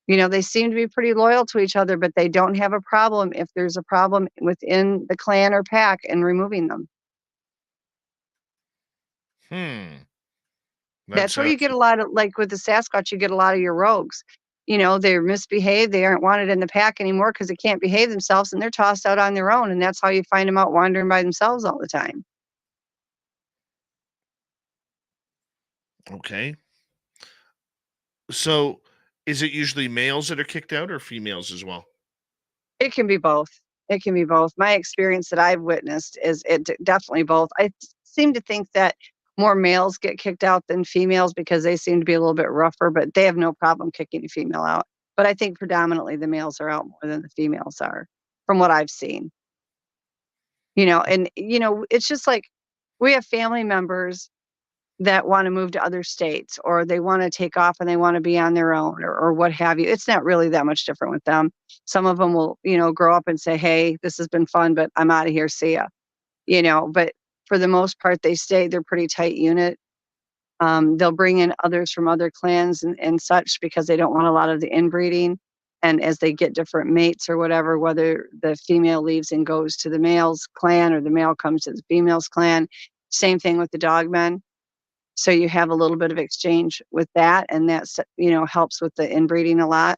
You know, they seem to be pretty loyal to each other, but they don't have a problem if there's a problem within the clan or pack in removing them. That's where you get a lot of, like with the Sasquatch, you get a lot of your rogues. You know, they're misbehaved. They aren't wanted in the pack anymore because they can't behave themselves, and they're tossed out on their own. And that's how you find them out wandering by themselves all the time. Okay. So is it usually males that are kicked out or females as well? It can be both. It can be both. My experience that I've witnessed is definitely both. I seem to think that more males get kicked out than females because they seem to be a little bit rougher, but they have no problem kicking a female out. But I think predominantly the males are out more than the females are, from what I've seen. You know, and, you know, it's just like we have family members that want to move to other states, or they want to take off and they want to be on their own, or what have you. It's not really that much different with them. Some of them will, you know, grow up and say, hey, this has been fun, but I'm out of here. See ya. You know, but for the most part, they stay. They're a pretty tight unit. They'll bring in others from other clans and such because they don't want a lot of the inbreeding. And as they get different mates or whatever, whether the female leaves and goes to the male's clan or the male comes to the female's clan, same thing with the Dogmen. So you have a little bit of exchange with that, and that's, you know, helps with the inbreeding a lot.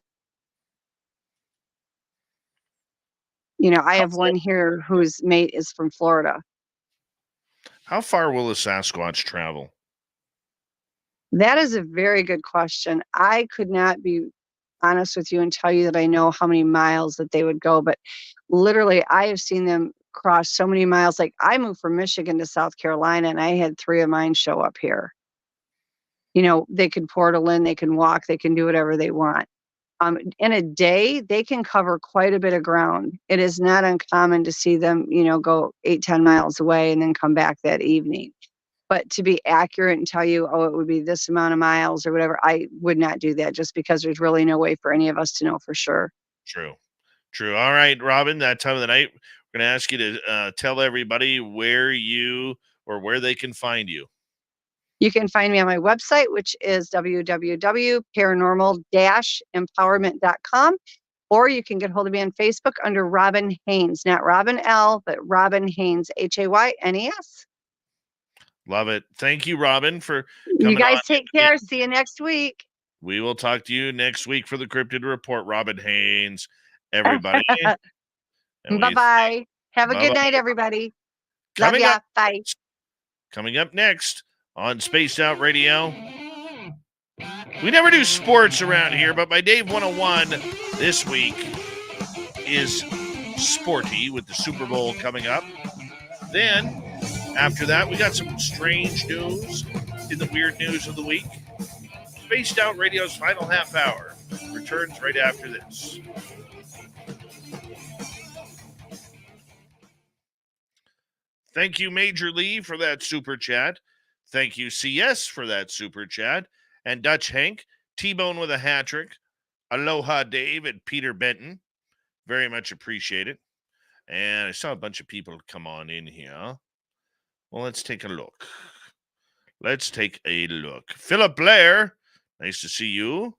You know, I have one here whose mate is from Florida. How far will a Sasquatch travel? That is a very good question. I could not be honest with you and tell you that I know how many miles that they would go, but literally I have seen them cross so many miles. Like I moved from Michigan to South Carolina, and I had 3 of mine show up here. You know, they can portal in, they can walk, they can do whatever they want. In a day, they can cover quite a bit of ground. It is not uncommon to see them, you know, go 8-10 miles away and then come back that evening. But to be accurate and tell you, oh, it would be this amount of miles or whatever, I would not do that just because there's really no way for any of us to know for sure. True. All right, Robin, that time of the night, we're going to ask you to tell everybody where they can find you. You can find me on my website, which is www.paranormal-empowerment.com, or you can get hold of me on Facebook under Robin Haynes, not Robin L., but Robin Haynes, Haynes. Love it. Thank you, Robin, for coming. You guys take care. See you next week. We will talk to you next week for the Cryptid Report. Robin Haynes, everybody. Bye-bye. Have a good night, everybody. Love ya. Bye. Coming up next on Spaced Out Radio. We never do sports around here, but my Dave 101 this week is sporty with the Super Bowl coming up. Then, after that, we got some strange news in the weird news of the week. Spaced Out Radio's final half hour returns right after this. Thank you, Major Lee, for that super chat. Thank you, CS, for that super chat. And Dutch Hank, T-Bone with a hat trick. Aloha, Dave, and Peter Benton. Very much appreciate it. And I saw a bunch of people come on in here. Well, let's take a look. Philip Blair, nice to see you.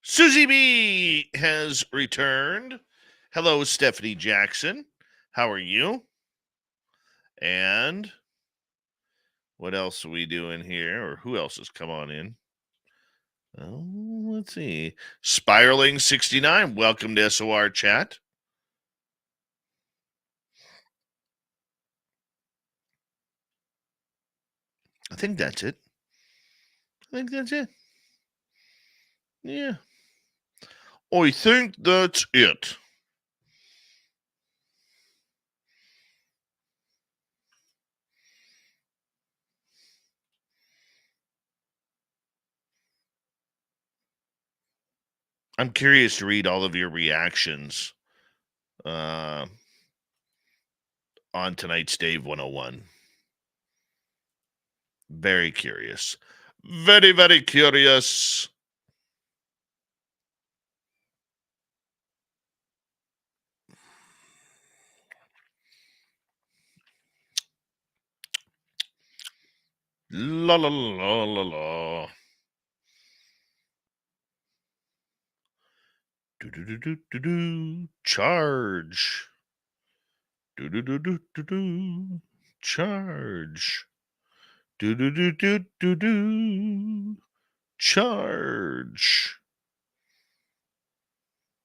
Susie B has returned. Hello, Stephanie Jackson. How are you? And what else are we doing here? Or who else has come on in? Oh, let's see. Spiraling 69, welcome to SOR chat. I think that's it. Yeah. I think that's it. I'm curious to read all of your reactions on tonight's Dave 101. Very curious. Very, very curious. La la la la la. Do do do do do do. Charge. Do do do do do do. Charge. Do do do do do do. Charge.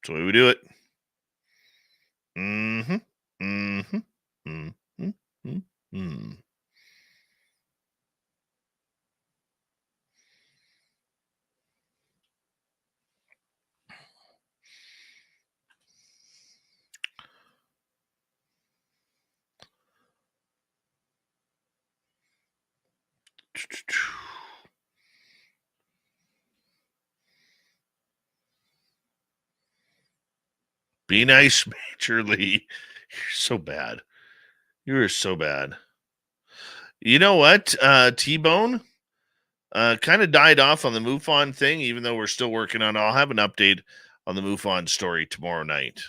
That's the way we do it. Mm-hmm. Mm-hmm. Mm-hmm. Mm-hmm. Be nice, Major Lee. You're so bad. You are so bad. You know what? T-Bone kind of died off on the MUFON thing, even though we're still working on it. I'll have an update on the MUFON story tomorrow night.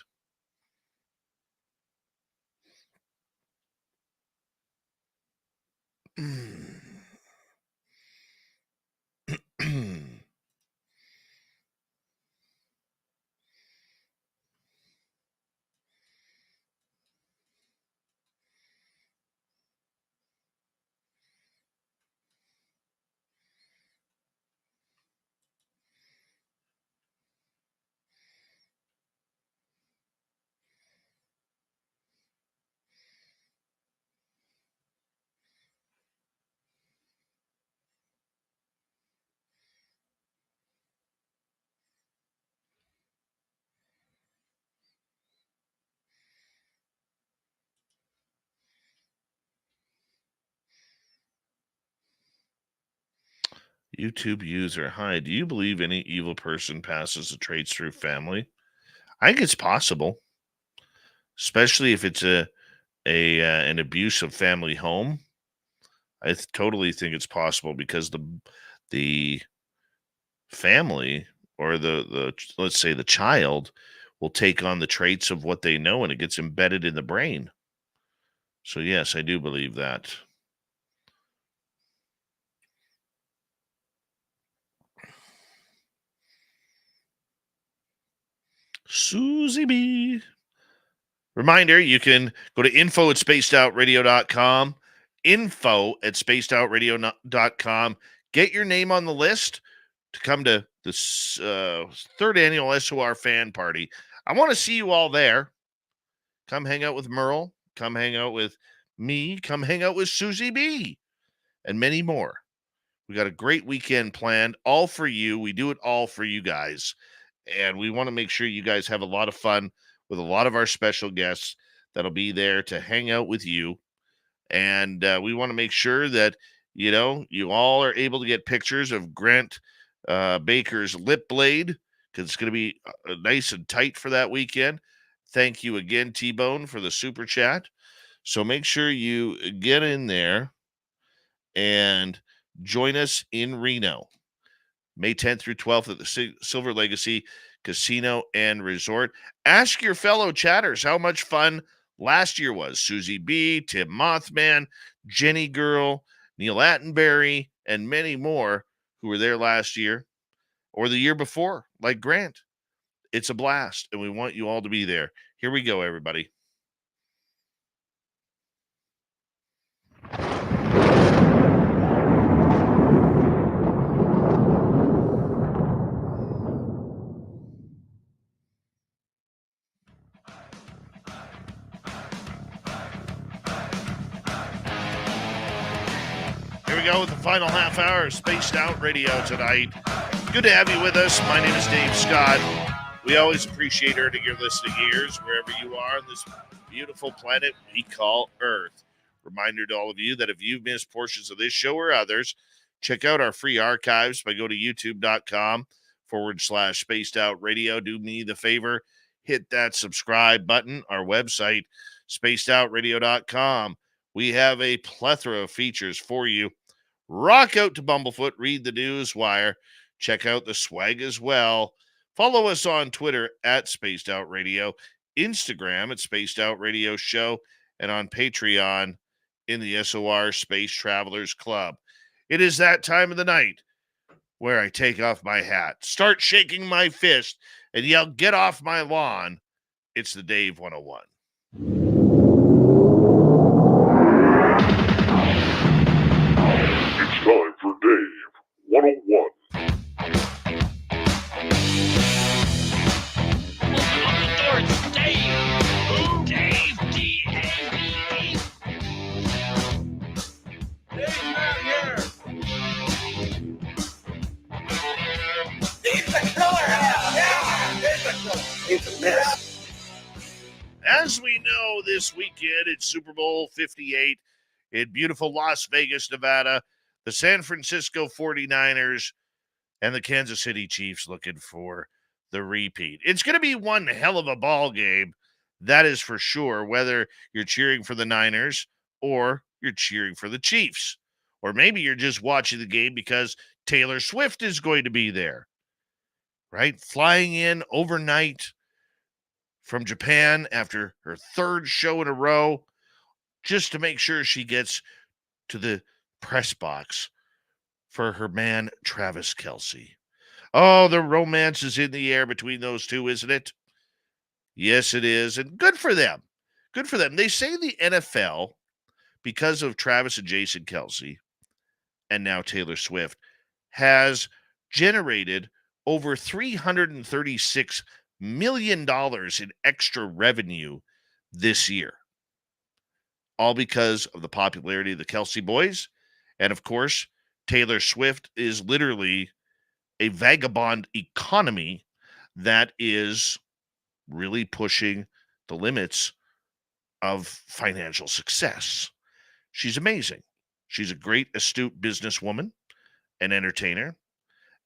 YouTube user, hi, do you believe any evil person passes the traits through family? I think it's possible, especially if it's an abusive family home. I totally think it's possible because the family or the let's say the child will take on the traits of what they know and it gets embedded in the brain. So yes, I do believe that. Susie B. Reminder, you can go to info@spacedoutradio.com, info@spacedoutradio.com. Get your name on the list to come to this third annual SOR fan party. I want to see you all there. Come hang out with Merle. Come hang out with me. Come hang out with Susie B. And many more. We got a great weekend planned, all for you. We do it all for you guys. And we want to make sure you guys have a lot of fun with a lot of our special guests that'll be there to hang out with you. And we want to make sure that, you all are able to get pictures of Grant Baker's lip blade, because it's going to be nice and tight for that weekend. Thank you again, T-Bone, for the super chat. So make sure you get in there and join us in Reno, May 10th through 12th at the Silver Legacy Casino and Resort. Ask your fellow chatters how much fun last year was. Susie B., Tim Mothman, Jenny Girl, Neil Attenberry, and many more who were there last year or the year before, like Grant. It's a blast, and we want you all to be there. Here we go, everybody. Here we go with the final half hour of Spaced Out Radio tonight. Good to have you with us. My name is Dave Scott. We always appreciate earning your listening ears wherever you are on this beautiful planet we call Earth. Reminder to all of you that if you've missed portions of this show or others, check out our free archives by go to youtube.com/Spaced Out Radio. Do me the favor, hit that subscribe button. Our website, spacedoutradio.com. We have a plethora of features for you. Rock out to Bumblefoot, read the news wire, check out the swag as well. Follow us on Twitter at Spaced Out Radio, Instagram at Spaced Out Radio Show, and on Patreon in the SOR Space Travelers Club. It is that time of the night where I take off my hat, start shaking my fist, and yell, "Get off my lawn." It's the Dave 101. It's time for Dave 101. As we know, this weekend it's Super Bowl 58 in beautiful Las Vegas, Nevada. The San Francisco 49ers and the Kansas City Chiefs looking for the repeat. It's going to be one hell of a ball game, that is for sure, whether you're cheering for the Niners or you're cheering for the Chiefs. Or maybe you're just watching the game because Taylor Swift is going to be there, right? Flying in overnight from Japan after her third show in a row just to make sure she gets to the press box for her man, Travis Kelce. Oh, the romance is in the air between those two, isn't it? Yes, it is. And good for them. Good for them. They say the NFL, because of Travis and Jason Kelce, and now Taylor Swift, has generated over $336 million in extra revenue this year. All because of the popularity of the Kelce boys. And of course, Taylor Swift is literally a vagabond economy that is really pushing the limits of financial success. She's amazing. She's a great, astute businesswoman and entertainer.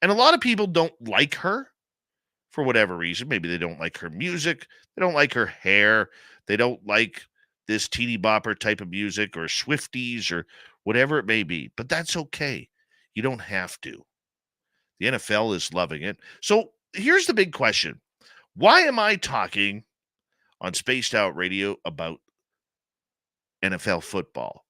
And a lot of people don't like her for whatever reason. Maybe they don't like her music. They don't like her hair. They don't like this teeny bopper type of music or Swifties or whatever it may be. But that's okay. You don't have to. The NFL is loving it. So here's the big question. Why am I talking on Spaced Out Radio about NFL football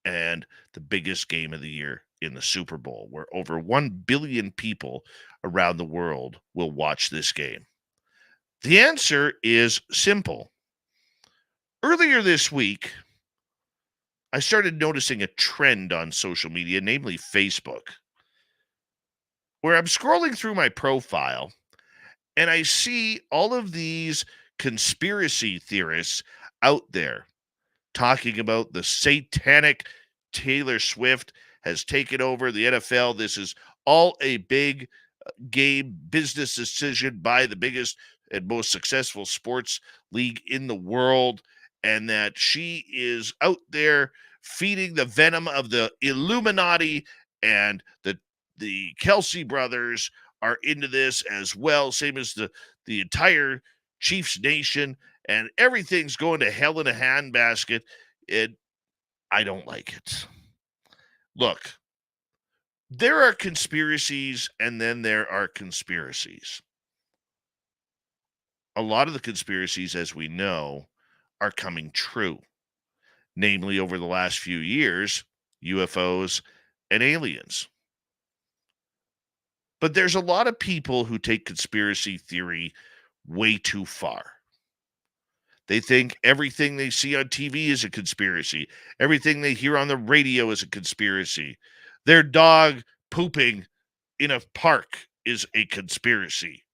and the biggest game of the year in the Super Bowl, where over 1 billion people around the world will watch this game? The answer is simple. Earlier this week, I started noticing a trend on social media, namely Facebook, where I'm scrolling through my profile and I see all of these conspiracy theorists out there talking about the satanic Taylor Swift has taken over the NFL. This is all a big game business decision by the biggest and most successful sports league in the world, and that she is out there feeding the venom of the Illuminati, and the Kelsey brothers are into this as well, same as the entire Chiefs Nation, and everything's going to hell in a handbasket. I don't like it. Look, there are conspiracies, and then there are conspiracies. A lot of the conspiracies, as we know, are coming true. Namely, over the last few years, UFOs and aliens. But there's a lot of people who take conspiracy theory way too far. They think everything they see on TV is a conspiracy. Everything they hear on the radio is a conspiracy. Their dog pooping in a park is a conspiracy.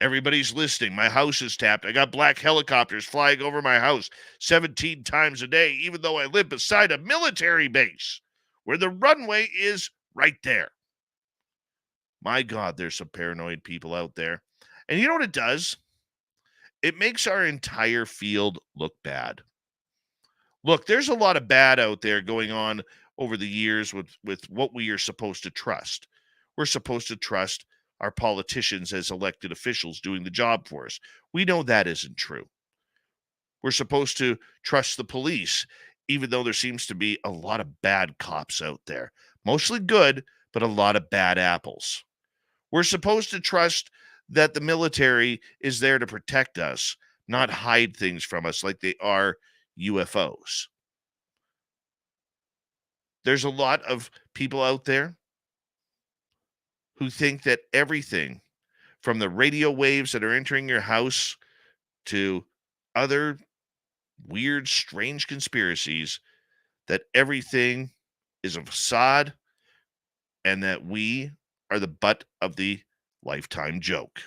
Everybody's listening. My house is tapped. I got black helicopters flying over my house 17 times a day, even though I live beside a military base where the runway is right there. My God, there's some paranoid people out there. And you know what it does? It makes our entire field look bad. Look, there's a lot of bad out there going on over the years with what we are supposed to trust. We're supposed to trust our politicians as elected officials doing the job for us. We know that isn't true. We're supposed to trust the police, even though there seems to be a lot of bad cops out there. Mostly good, but a lot of bad apples. We're supposed to trust that the military is there to protect us, not hide things from us like they are UFOs. There's a lot of people out there who think that everything from the radio waves that are entering your house to other weird, strange conspiracies, that everything is a facade and that we are the butt of the lifetime joke.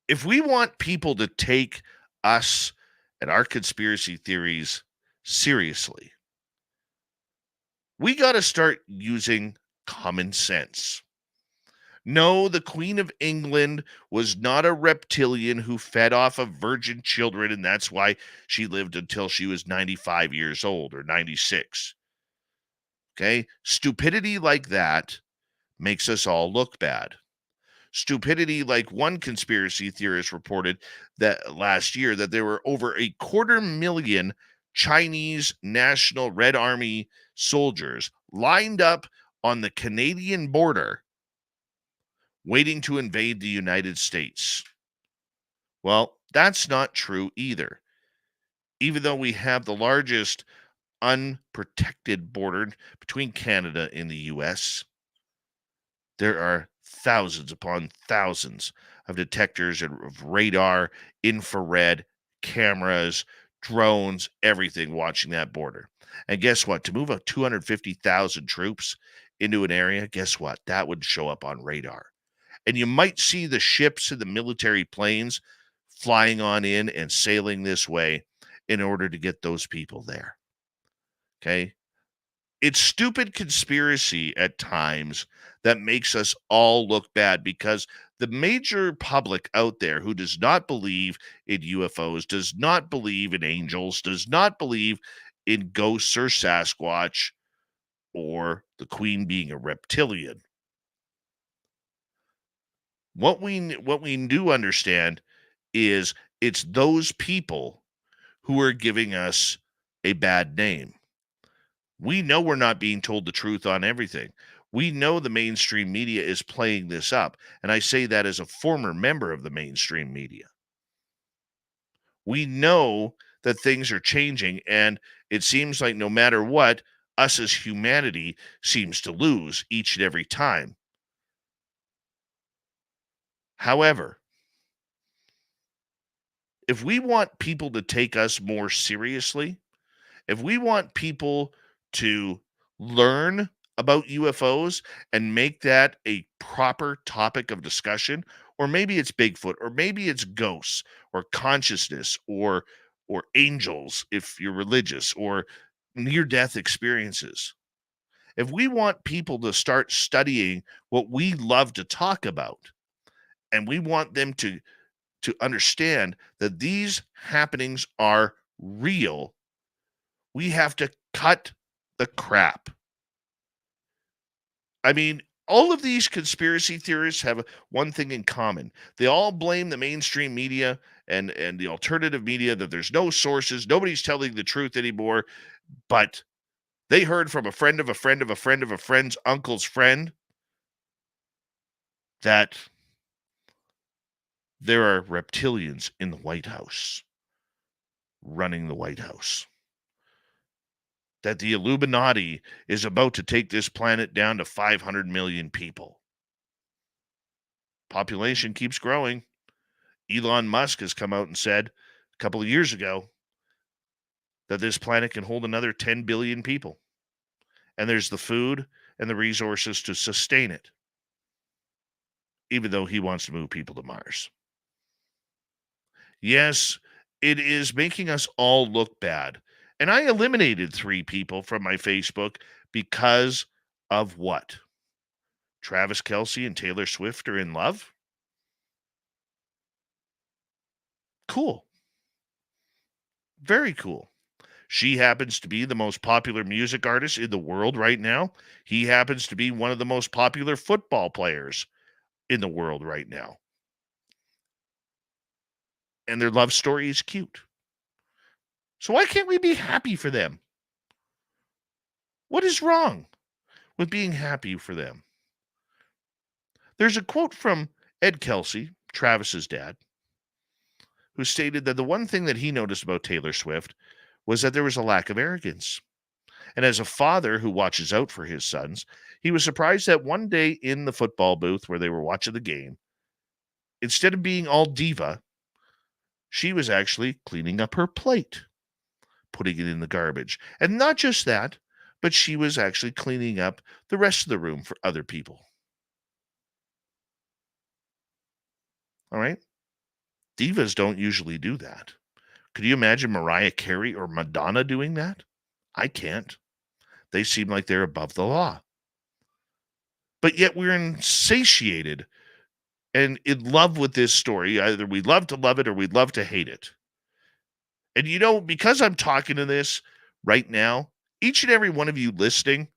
If we want people to take us and our conspiracy theories seriously, we got to start using common sense. No, the Queen of England was not a reptilian who fed off of virgin children, and that's why she lived until she was 95 years old or 96. Okay? Stupidity like that makes us all look bad. Stupidity like one conspiracy theorist reported that last year that there were over 250,000 Chinese National Red Army soldiers lined up on the Canadian border waiting to invade the United States. Well, that's not true either. Even though we have the largest unprotected border between Canada and the US, there are thousands upon thousands of detectors of radar, infrared, cameras, drones, everything watching that border. And guess what? To move 250,000 troops into an area, guess what? That would show up on radar. And you might see the ships and the military planes flying on in and sailing this way in order to get those people there. Okay? It's stupid conspiracy at times that makes us all look bad, because the major public out there who does not believe in UFOs, does not believe in angels, does not believe in ghosts or Sasquatch or the Queen being a reptilian. What we do understand is it's those people who are giving us a bad name. We know we're not being told the truth on everything. We know the mainstream media is playing this up. And I say that as a former member of the mainstream media. We know that things are changing, and it seems like no matter what, us as humanity seems to lose each and every time. However, if we want people to take us more seriously, if we want people to learn about UFOs and make that a proper topic of discussion, or maybe it's Bigfoot, or maybe it's ghosts, or consciousness, or angels if you're religious, or near-death experiences. if we want people to start studying what we love to talk about, and we want them to understand that these happenings are real, we have to cut the crap. I mean, all of these conspiracy theorists have one thing in common. They all blame the mainstream media and the alternative media that there's no sources, nobody's telling the truth anymore, but they heard from a friend of a friend of a friend of a friend's uncle's friend that there are reptilians in the White House running the White House. That the Illuminati is about to take this planet down to 500 million people. Population keeps growing. Elon Musk has come out and said a couple of years ago that this planet can hold another 10 billion people. And there's the food and the resources to sustain it, even though he wants to move people to Mars. Yes, it is making us all look bad. And I eliminated 3 people from my Facebook because of what? Travis Kelce and Taylor Swift are in love? Cool. Very cool. She happens to be the most popular music artist in the world right now. He happens to be one of the most popular football players in the world right now. And their love story is cute. So why can't we be happy for them? What is wrong with being happy for them? There's a quote from Ed Kelce, Travis's dad, who stated that the one thing that he noticed about Taylor Swift was that there was a lack of arrogance. And as a father who watches out for his sons, he was surprised that one day in the football booth where they were watching the game, instead of being all diva, she was actually cleaning up her plate, putting it in the garbage. And not just that, but she was actually cleaning up the rest of the room for other people. All right? Divas don't usually do that. Could you imagine Mariah Carey or Madonna doing that? I can't. They seem like they're above the law. But yet we're insatiated and in love with this story. Either we love to love it or we love to hate it. And you know, because I'm talking to this right now, each and every one of you listening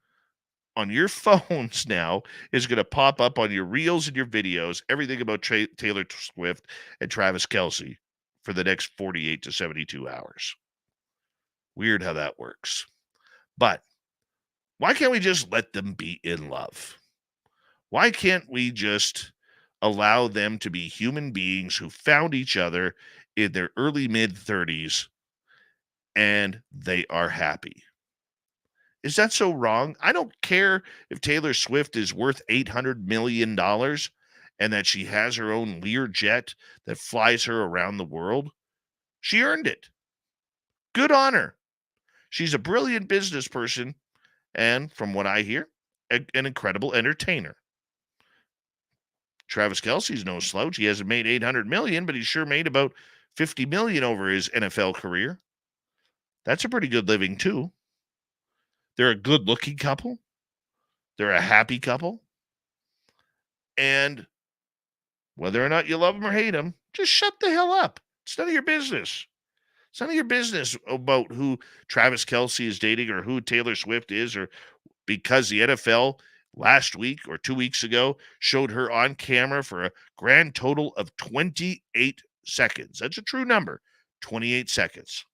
on your phones now is going to pop up on your reels and your videos, everything about Taylor Swift and Travis Kelce for the next 48 to 72 hours. Weird how that works. But why can't we just let them be in love? Why can't we just allow them to be human beings who found each other in their early mid-30s and they are happy? Is that so wrong? I don't care if Taylor Swift is worth $800 million and that she has her own Learjet that flies her around the world. She earned it. Good on her. She's a brilliant business person and, from what I hear, an incredible entertainer. Travis Kelce's no slouch. He hasn't made $800 million, but he's sure made about $50 million over his NFL career. That's a pretty good living, too. They're a good-looking couple. They're a happy couple. And whether or not you love them or hate them, just shut the hell up. It's none of your business. It's none of your business about who Travis Kelce is dating or who Taylor Swift is, or because the NFL last week or 2 weeks ago showed her on camera for a grand total of 28 seconds. That's a true number, 28 seconds.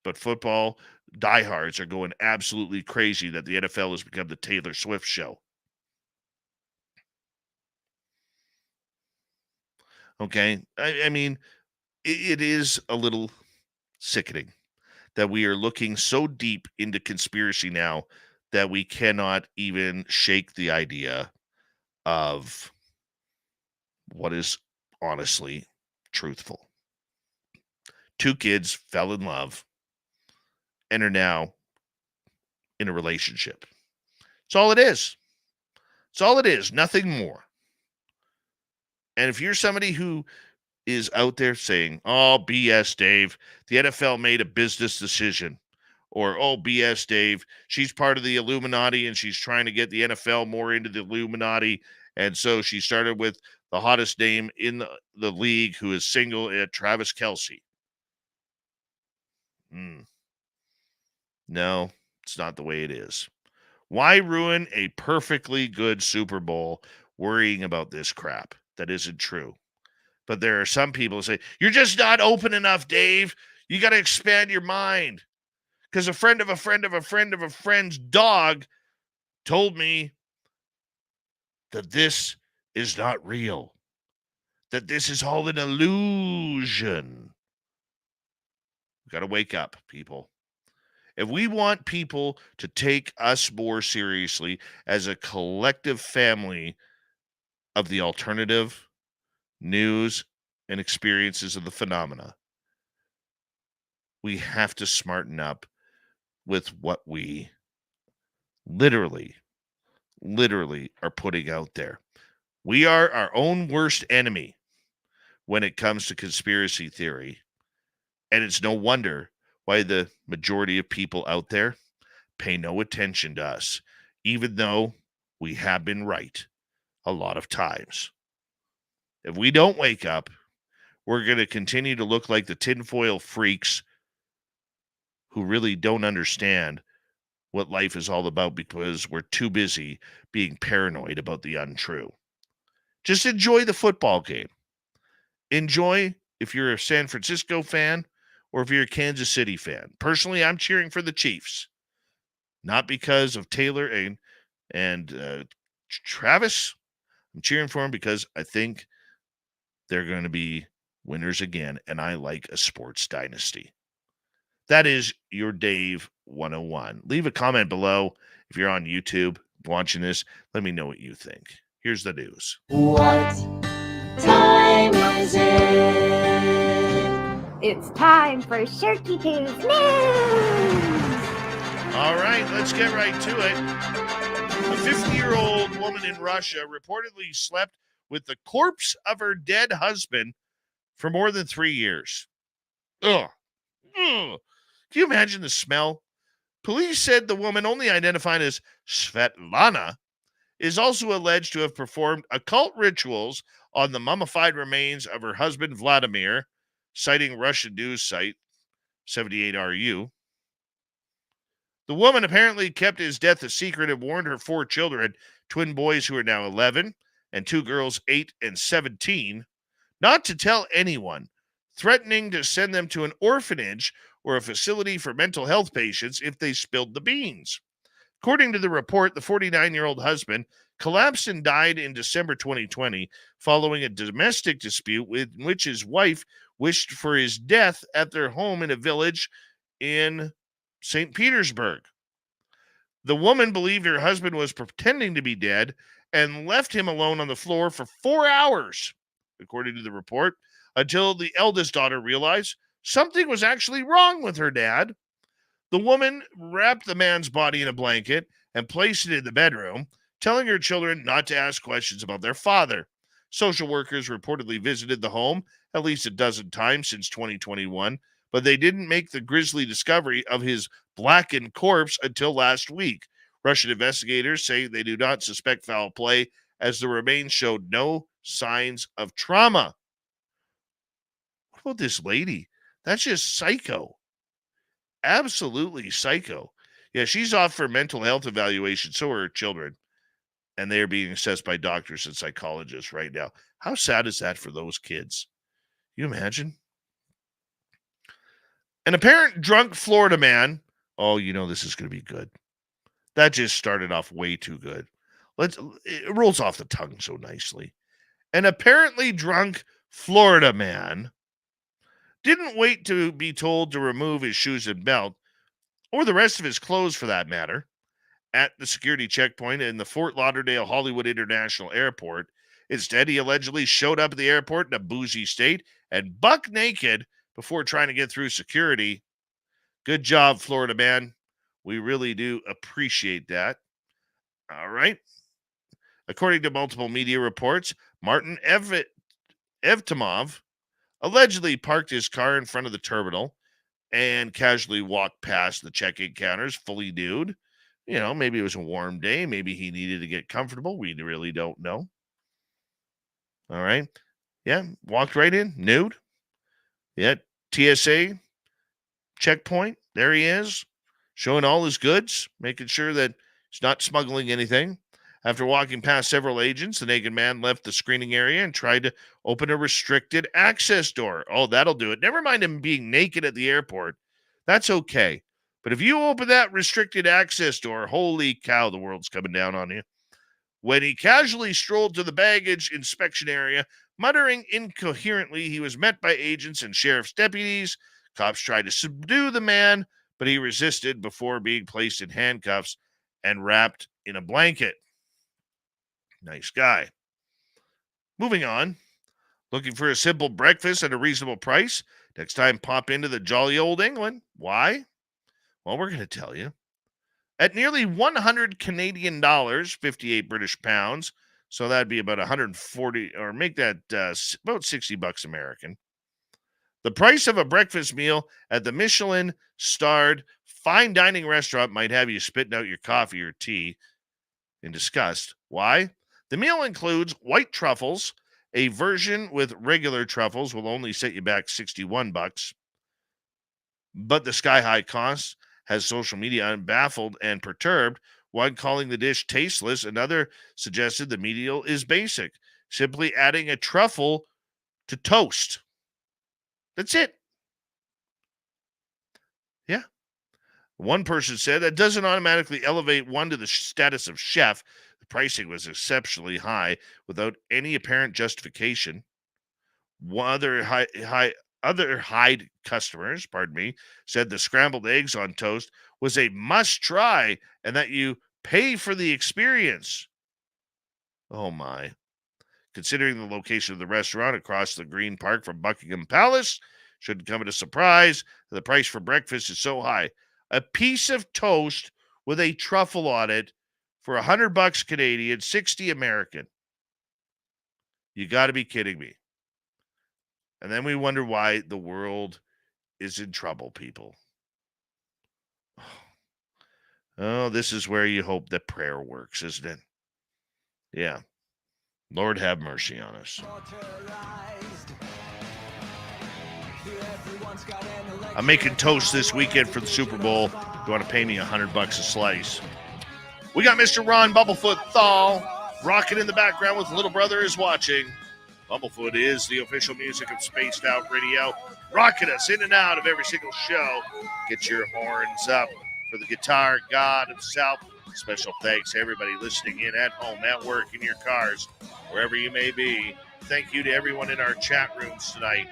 But football diehards are going absolutely crazy that the NFL has become the Taylor Swift show. Okay? I mean, it is a little sickening that we are looking so deep into conspiracy now that we cannot even shake the idea of what is honestly truthful. 2 kids fell in love and are now in a relationship. That's all it is. That's all it is. Nothing more. And if you're somebody who is out there saying, oh, BS, Dave, the NFL made a business decision, Or, oh, BS, Dave, she's part of the Illuminati and she's trying to get the NFL more into the Illuminati. And so she started with the hottest name in the league who is single, Travis Kelce. No, it's not the way it is. Why ruin a perfectly good Super Bowl worrying about this crap? That isn't true. But there are some people who say, you're just not open enough, Dave. You got to expand your mind. Because a friend of a friend of a friend of a friend's dog told me that this is not real, that this is all an illusion. We've got to wake up, people. If we want people to take us more seriously as a collective family of the alternative news and experiences of the phenomena, we have to smarten up with what we literally are putting out there. We are our own worst enemy when it comes to conspiracy theory. And it's no wonder why the majority of people out there pay no attention to us, even though we have been right a lot of times. If we don't wake up, we're going to continue to look like the tinfoil freaks who really don't understand what life is all about because we're too busy being paranoid about the untrue. Just enjoy the football game. Enjoy if you're a San Francisco fan or if you're a Kansas City fan. Personally, I'm cheering for the Chiefs. Not because of Taylor and Travis. I'm cheering for them because I think they're going to be winners again, and I like a sports dynasty. That is your Dave 101. Leave a comment below if you're on YouTube watching this. Let me know what you think. Here's the news. What time is it? It's time for Shirky Poo's news! All right, let's get right to it. A 50-year-old woman in Russia reportedly slept with the corpse of her dead husband for more than 3 years. Ugh. Ugh. Can you imagine the smell? Police said the woman, only identified as Svetlana, is also alleged to have performed occult rituals on the mummified remains of her husband, Vladimir, citing Russian news site 78RU. The woman apparently kept his death a secret and warned her 4 children, twin boys who are now 11 and 2 girls 8 and 17, not to tell anyone, threatening to send them to an orphanage or a facility for mental health patients if they spilled the beans. According to the report, the 49-year-old husband collapsed and died in December 2020 following a domestic dispute in which his wife wished for his death at their home in a village in St. Petersburg. The woman believed her husband was pretending to be dead and left him alone on the floor for 4 hours, according to the report, until the eldest daughter realized something was actually wrong with her dad. The woman wrapped the man's body in a blanket and placed it in the bedroom, telling her children not to ask questions about their father. Social workers reportedly visited the home at least a dozen times since 2021, but they didn't make the grisly discovery of his blackened corpse until last week. Russian investigators say they do not suspect foul play as the remains showed no signs of trauma. What about this lady? That's just psycho. Absolutely psycho. Yeah, she's off for mental health evaluation. So are her children. And they're being assessed by doctors and psychologists right now. How sad is that for those kids? You imagine? An apparent drunk Florida man. Oh, you know this is going to be good. That just started off way too good. It rolls off the tongue so nicely. An apparently drunk Florida man didn't wait to be told to remove his shoes and belt, or the rest of his clothes for that matter, at the security checkpoint in the Fort Lauderdale Hollywood International Airport. Instead, he allegedly showed up at the airport in a bougie state and buck naked before trying to get through security. Good job, Florida man. We really do appreciate that. All right. According to multiple media reports, Martin Evtimov allegedly parked his car in front of the terminal and casually walked past the check-in counters fully nude. You know, maybe it was a warm day. Maybe he needed to get comfortable. We really don't know. All right. Yeah, walked right in, nude. Yeah, TSA checkpoint. There he is, showing all his goods, making sure that he's not smuggling anything. After walking past several agents, the naked man left the screening area and tried to open a restricted access door. Oh, that'll do it. Never mind him being naked at the airport. That's okay. But if you open that restricted access door, holy cow, the world's coming down on you. When he casually strolled to the baggage inspection area, muttering incoherently, he was met by agents and sheriff's deputies. Cops tried to subdue the man, but he resisted before being placed in handcuffs and wrapped in a blanket. Nice guy. Moving on. Looking for a simple breakfast at a reasonable price? Next time, pop into the jolly old England. Why? Well, we're going to tell you. At nearly 100 Canadian dollars, 58 British pounds, so that'd be about 140, or make that about 60 bucks American. The price of a breakfast meal at the Michelin-starred fine dining restaurant might have you spitting out your coffee or tea in disgust. Why? The meal includes white truffles. A version with regular truffles will only set you back 61 bucks. But the sky-high cost has social media baffled and perturbed. One calling the dish tasteless, another suggested the meal is basic, simply adding a truffle to toast. That's it. Yeah. One person said that doesn't automatically elevate one to the status of chef. The pricing was exceptionally high without any apparent justification. Other Hyde customers, said the scrambled eggs on toast was a must try and that you pay for the experience. Oh my. Considering the location of the restaurant across the Green Park from Buckingham Palace, shouldn't come as a surprise that the price for breakfast is so high. A piece of toast with a truffle on it for $100 Canadian, 60 American. You got to be kidding me. And then we wonder why the world is in trouble, people. Oh, this is where you hope that prayer works, isn't it? Yeah. Lord have mercy on us. I'm making toast this weekend for the Super Bowl. You want to pay me $100 a slice? We got Mr. Ron Bumblefoot Thal rocking in the background with Little Brother is Watching. Bumblefoot is the official music of Spaced Out Radio, rocking us in and out of every single show. Get your horns up for the guitar god himself. Special thanks to everybody listening in at home, at work, in your cars, wherever you may be. Thank you to everyone in our chat rooms tonight.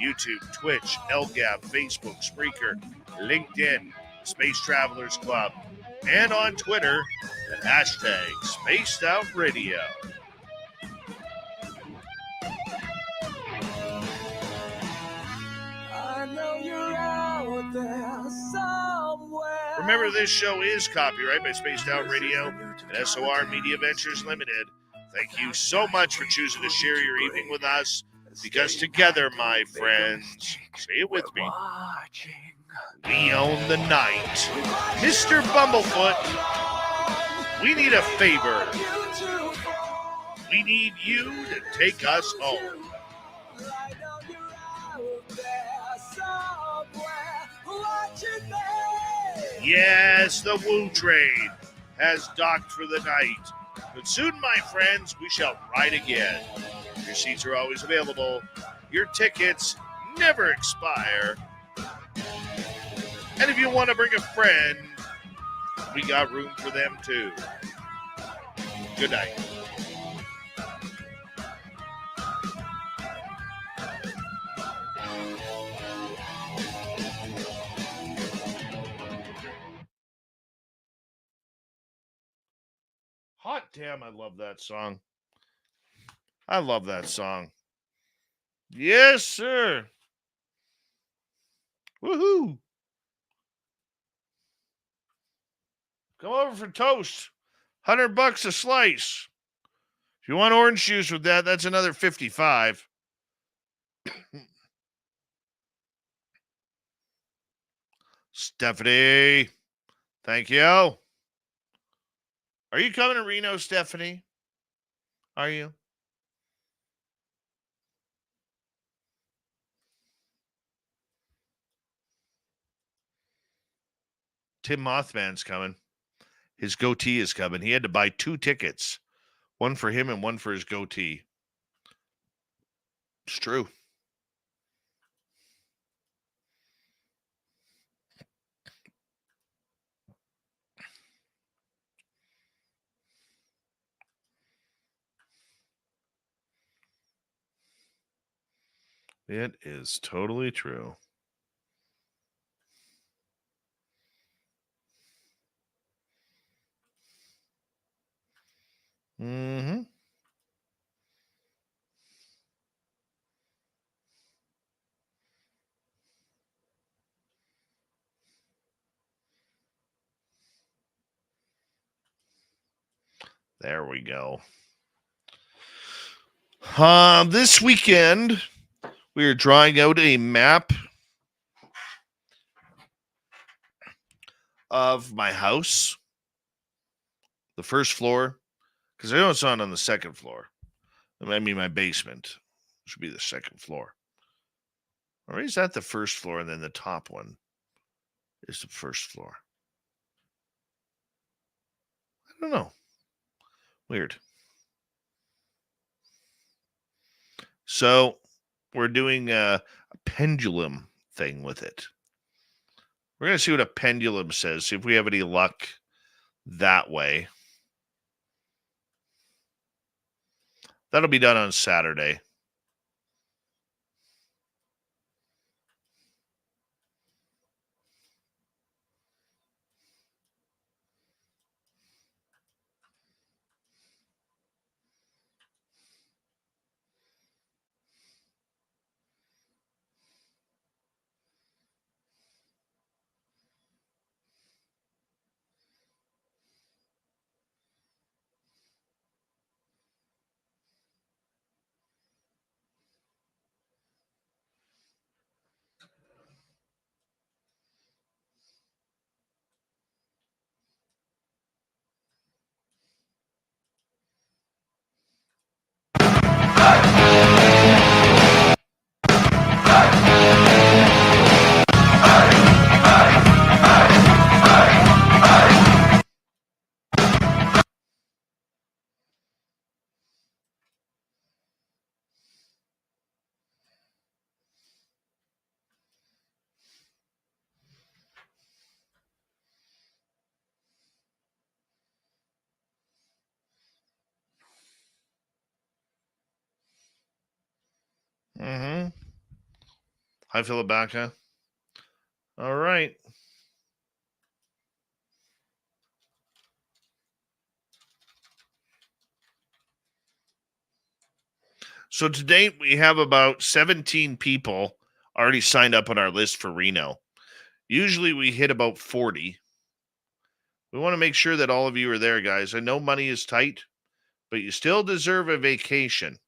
YouTube, Twitch, LGAB, Facebook, Spreaker, LinkedIn, Space Travelers Club, and on Twitter at hashtag Spaced Out Radio. I know you're out there somewhere. Remember, this show is copyright by Spaced Out Radio and SOR Media Ventures Limited. Thank you so much for choosing to share your evening with us, because together, my friends, say it with me, we own the night. Mr. Bumblefoot, we need a favor. We need you to take us home. Yes, the Woo Train has docked for the night. But soon, my friends, we shall ride again. Your seats are always available. Your tickets never expire. And if you want to bring a friend, we got room for them too. Good night. Hot damn, I love that song. I love that song. Yes, sir. Woohoo. Come over for toast. $100 a slice. If you want orange juice with that, that's another 55. Stephanie, thank you. Are you coming to Reno, Stephanie? Are you? Tim Mothman's coming. His goatee is coming. He had to buy 2 tickets, one for him and one for his goatee. It's true. It is totally true. Mm-hmm. There we go. This weekend, we are drawing out a map of my house, the first floor, because I know it's not on the second floor. I mean, my basement should be the second floor. Or is that the first floor and then the top one is the first floor? I don't know. Weird. So we're doing a pendulum thing with it. We're going to see what a pendulum says, see if we have any luck that way. That'll be done on Saturday. Mm-hmm. Hi, Philibaka. All right. So to date, we have about 17 people already signed up on our list for Reno. Usually we hit about 40. We want to make sure that all of you are there, guys. I know money is tight, but you still deserve a vacation.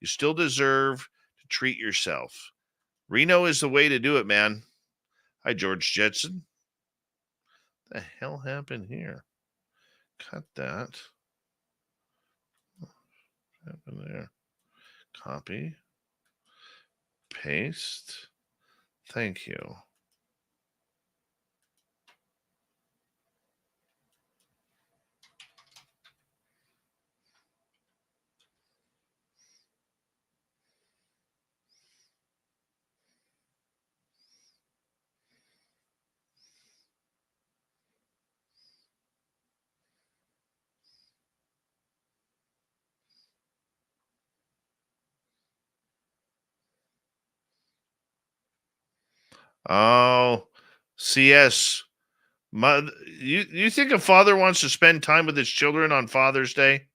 You still deserve to treat yourself. Reno is the way to do it, man. Hi, George Jetson. What the hell happened here? Cut that. What happened there? Copy. Paste. Thank you. Oh, CS. You think a father wants to spend time with his children on Father's Day?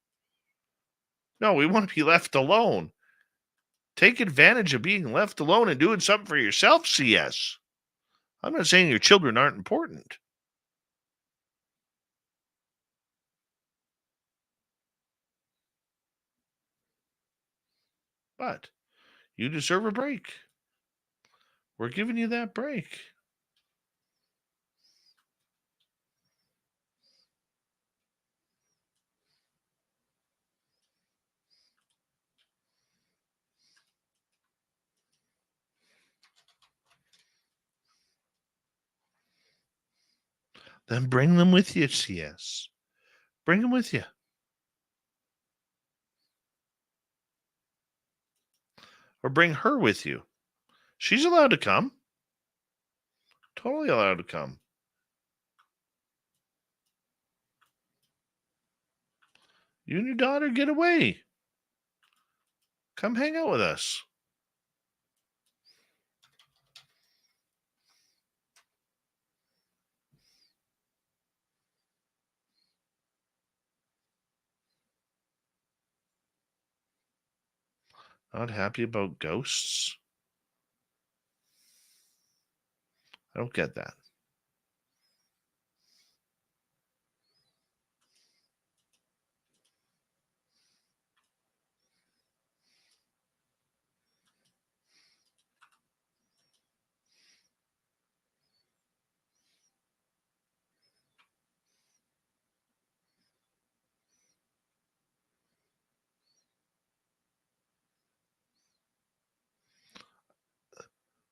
No, we want to be left alone. Take advantage of being left alone and doing something for yourself, CS. I'm not saying your children aren't important. But you deserve a break. We're giving you that break. then bring them with you, CS. Bring them with you. Or bring her with you. She's allowed to come. Totally allowed to come. You and your daughter get away. Come hang out with us. Not happy about ghosts? I don't get that.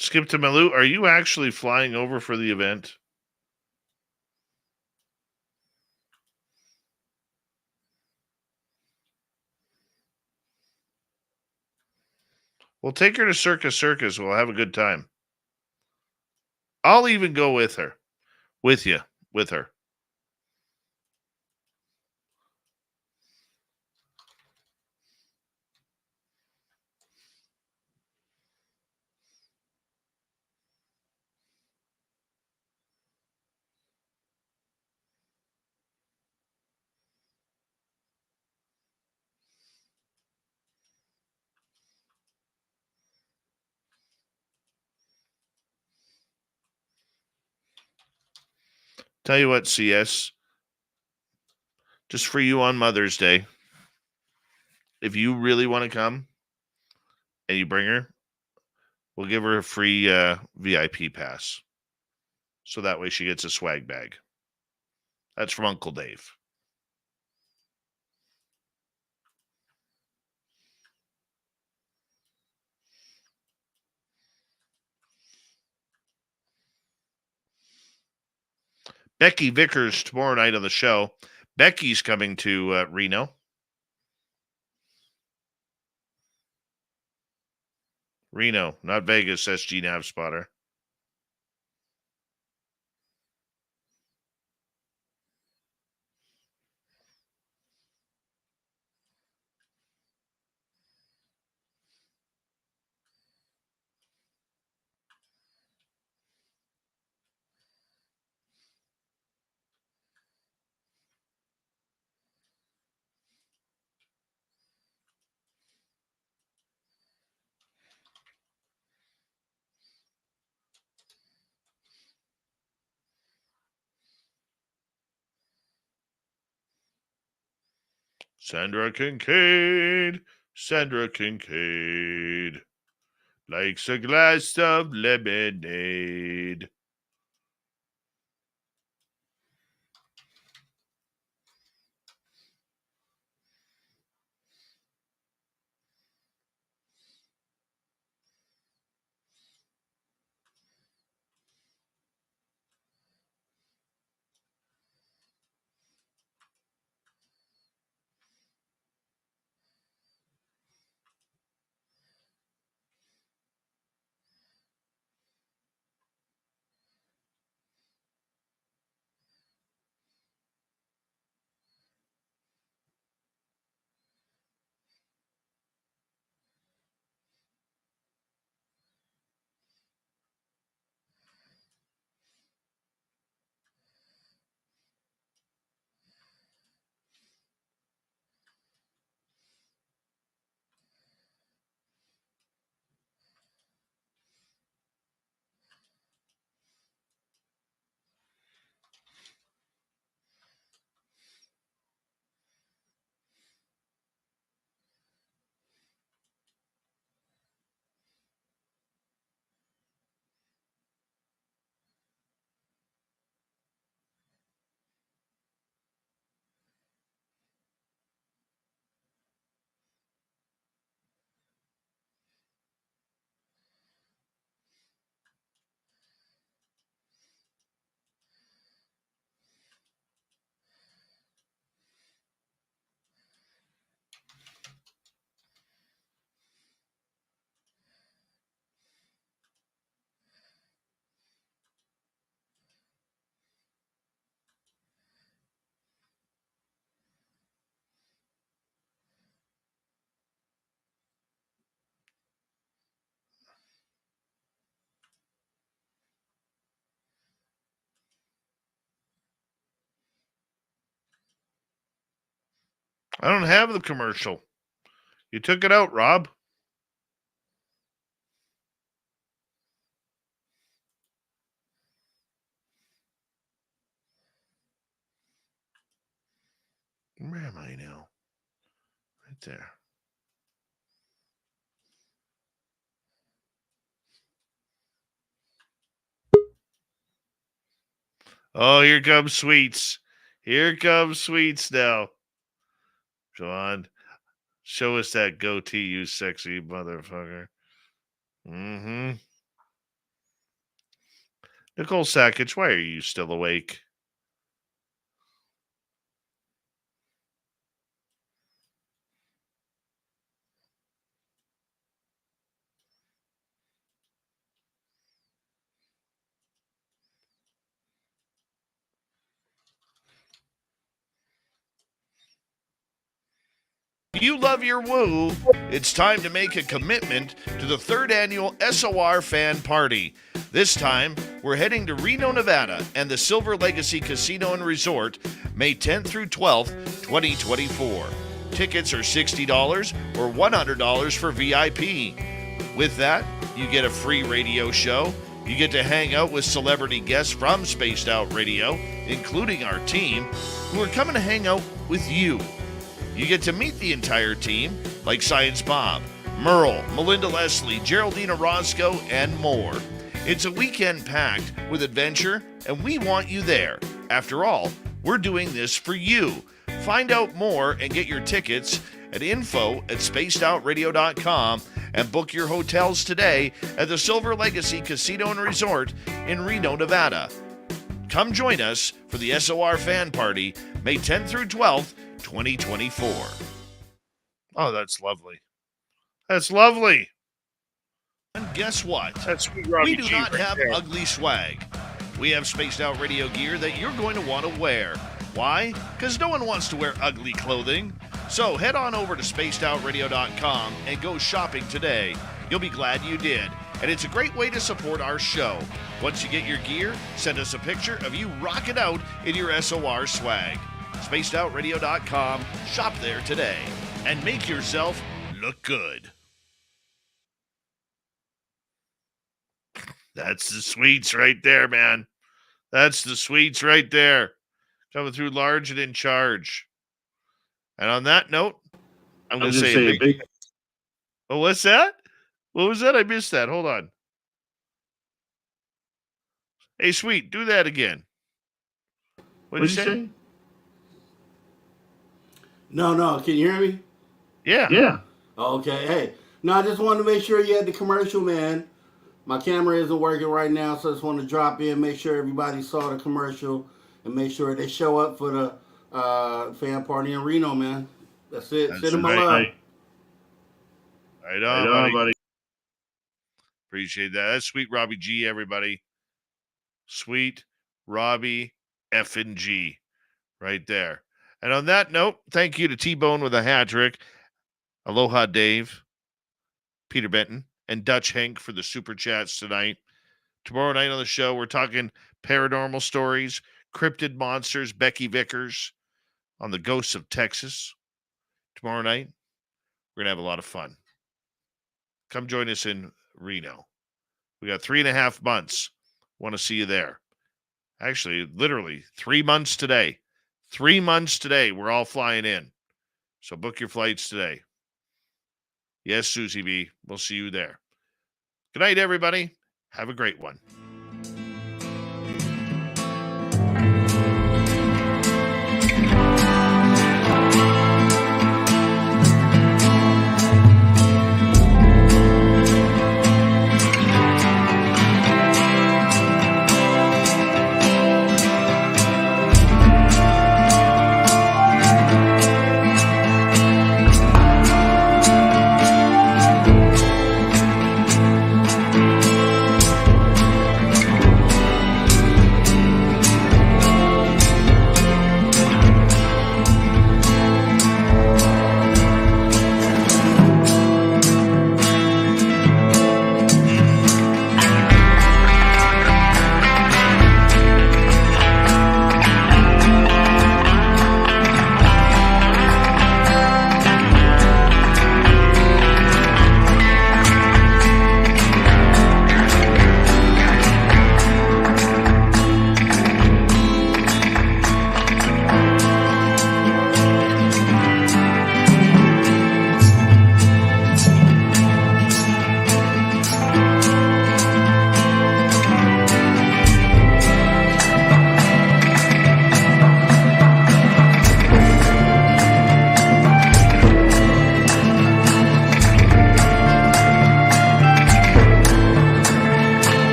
Skip to Malou, are you actually flying over for the event? We'll take her to Circus. We'll have a good time. I'll even go with her. With you. With her. Tell you what, CS. Just for you on Mother's Day. If you really want to come and you bring her, we'll give her a free VIP pass. So that way she gets a swag bag. That's from Uncle Dave. Becky Vickers tomorrow night on the show. Becky's coming to Reno. Reno, not Vegas, SG Nav Spotter. Sandra Kincaid likes a glass of lemonade. I don't have the commercial. You took it out, Rob. Where am I now? Right there. Oh, here comes Sweets. Here comes Sweets now. John, show us that goatee, you sexy motherfucker. Mm-hmm. Nicole Sackage, why are you still awake? If you love your woo, it's time to make a commitment to the 3rd annual SOR Fan Party. This time, we're heading to Reno, Nevada, and the Silver Legacy Casino and Resort, May 10th through 12th, 2024. Tickets are $60 or $100 for VIP. With that, you get a free radio show. You get to hang out with celebrity guests from Spaced Out Radio, including our team, who are coming to hang out with you. You get to meet the entire team, like Science Bob, Merle, Melinda Leslie, Geraldina Roscoe, and more. It's a weekend packed with adventure, and we want you there. After all, we're doing this for you. Find out more and get your tickets at info@spacedoutradio.com and book your hotels today at the Silver Legacy Casino and Resort in Reno, Nevada. Come join us for the SOR Fan Party, May 10th through 12th, 2024. Oh, that's lovely. That's lovely. And guess what? That's sweet Robbie We do G not right have there. ugly swag. We have Spaced Out Radio gear that you're going to want to wear. Why? Because no one wants to wear ugly clothing. So head on over to spacedoutradio.com and go shopping today. You'll be glad you did. And it's a great way to support our show. Once you get your gear, send us a picture of you rocking out in your SOR swag. spacedoutradio.com. Shop there today and make yourself look good. That's the sweets right there, man. That's the sweets right there. Coming through large and in charge. And on that note, I'm going to say a big... Oh, what's that? What was that? I missed that. Hold on. Hey, Sweet, do that again. What did you say? No. Can you hear me? Yeah. Okay. Hey. No, I just wanted to make sure you had the commercial, man. My camera isn't working right now, so I just want to drop in, make sure everybody saw the commercial, and make sure they show up for the fan party in Reno, man. That's it. Send them a love. Right on, buddy. Appreciate that. That's Sweet Robbie G, everybody. Sweet Robbie F and G right there. And on that note, thank you to T-Bone with a hat trick. Aloha Dave, Peter Benton, and Dutch Hank for the super chats tonight. Tomorrow night on the show, we're talking paranormal stories, cryptid monsters, Becky Vickers on the Ghosts of Texas. Tomorrow night, we're going to have a lot of fun. Come join us in Reno. We got 3.5 months. Want to see you there. Actually, literally 3 months today. 3 months today. We're all flying in. So book your flights today. Yes, Susie B. We'll see you there. Good night, everybody. Have a great one.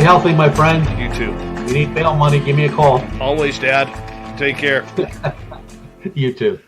Stay healthy, my friend. You too. If you need bail money, give me a call. Always, Dad. Take care. You too.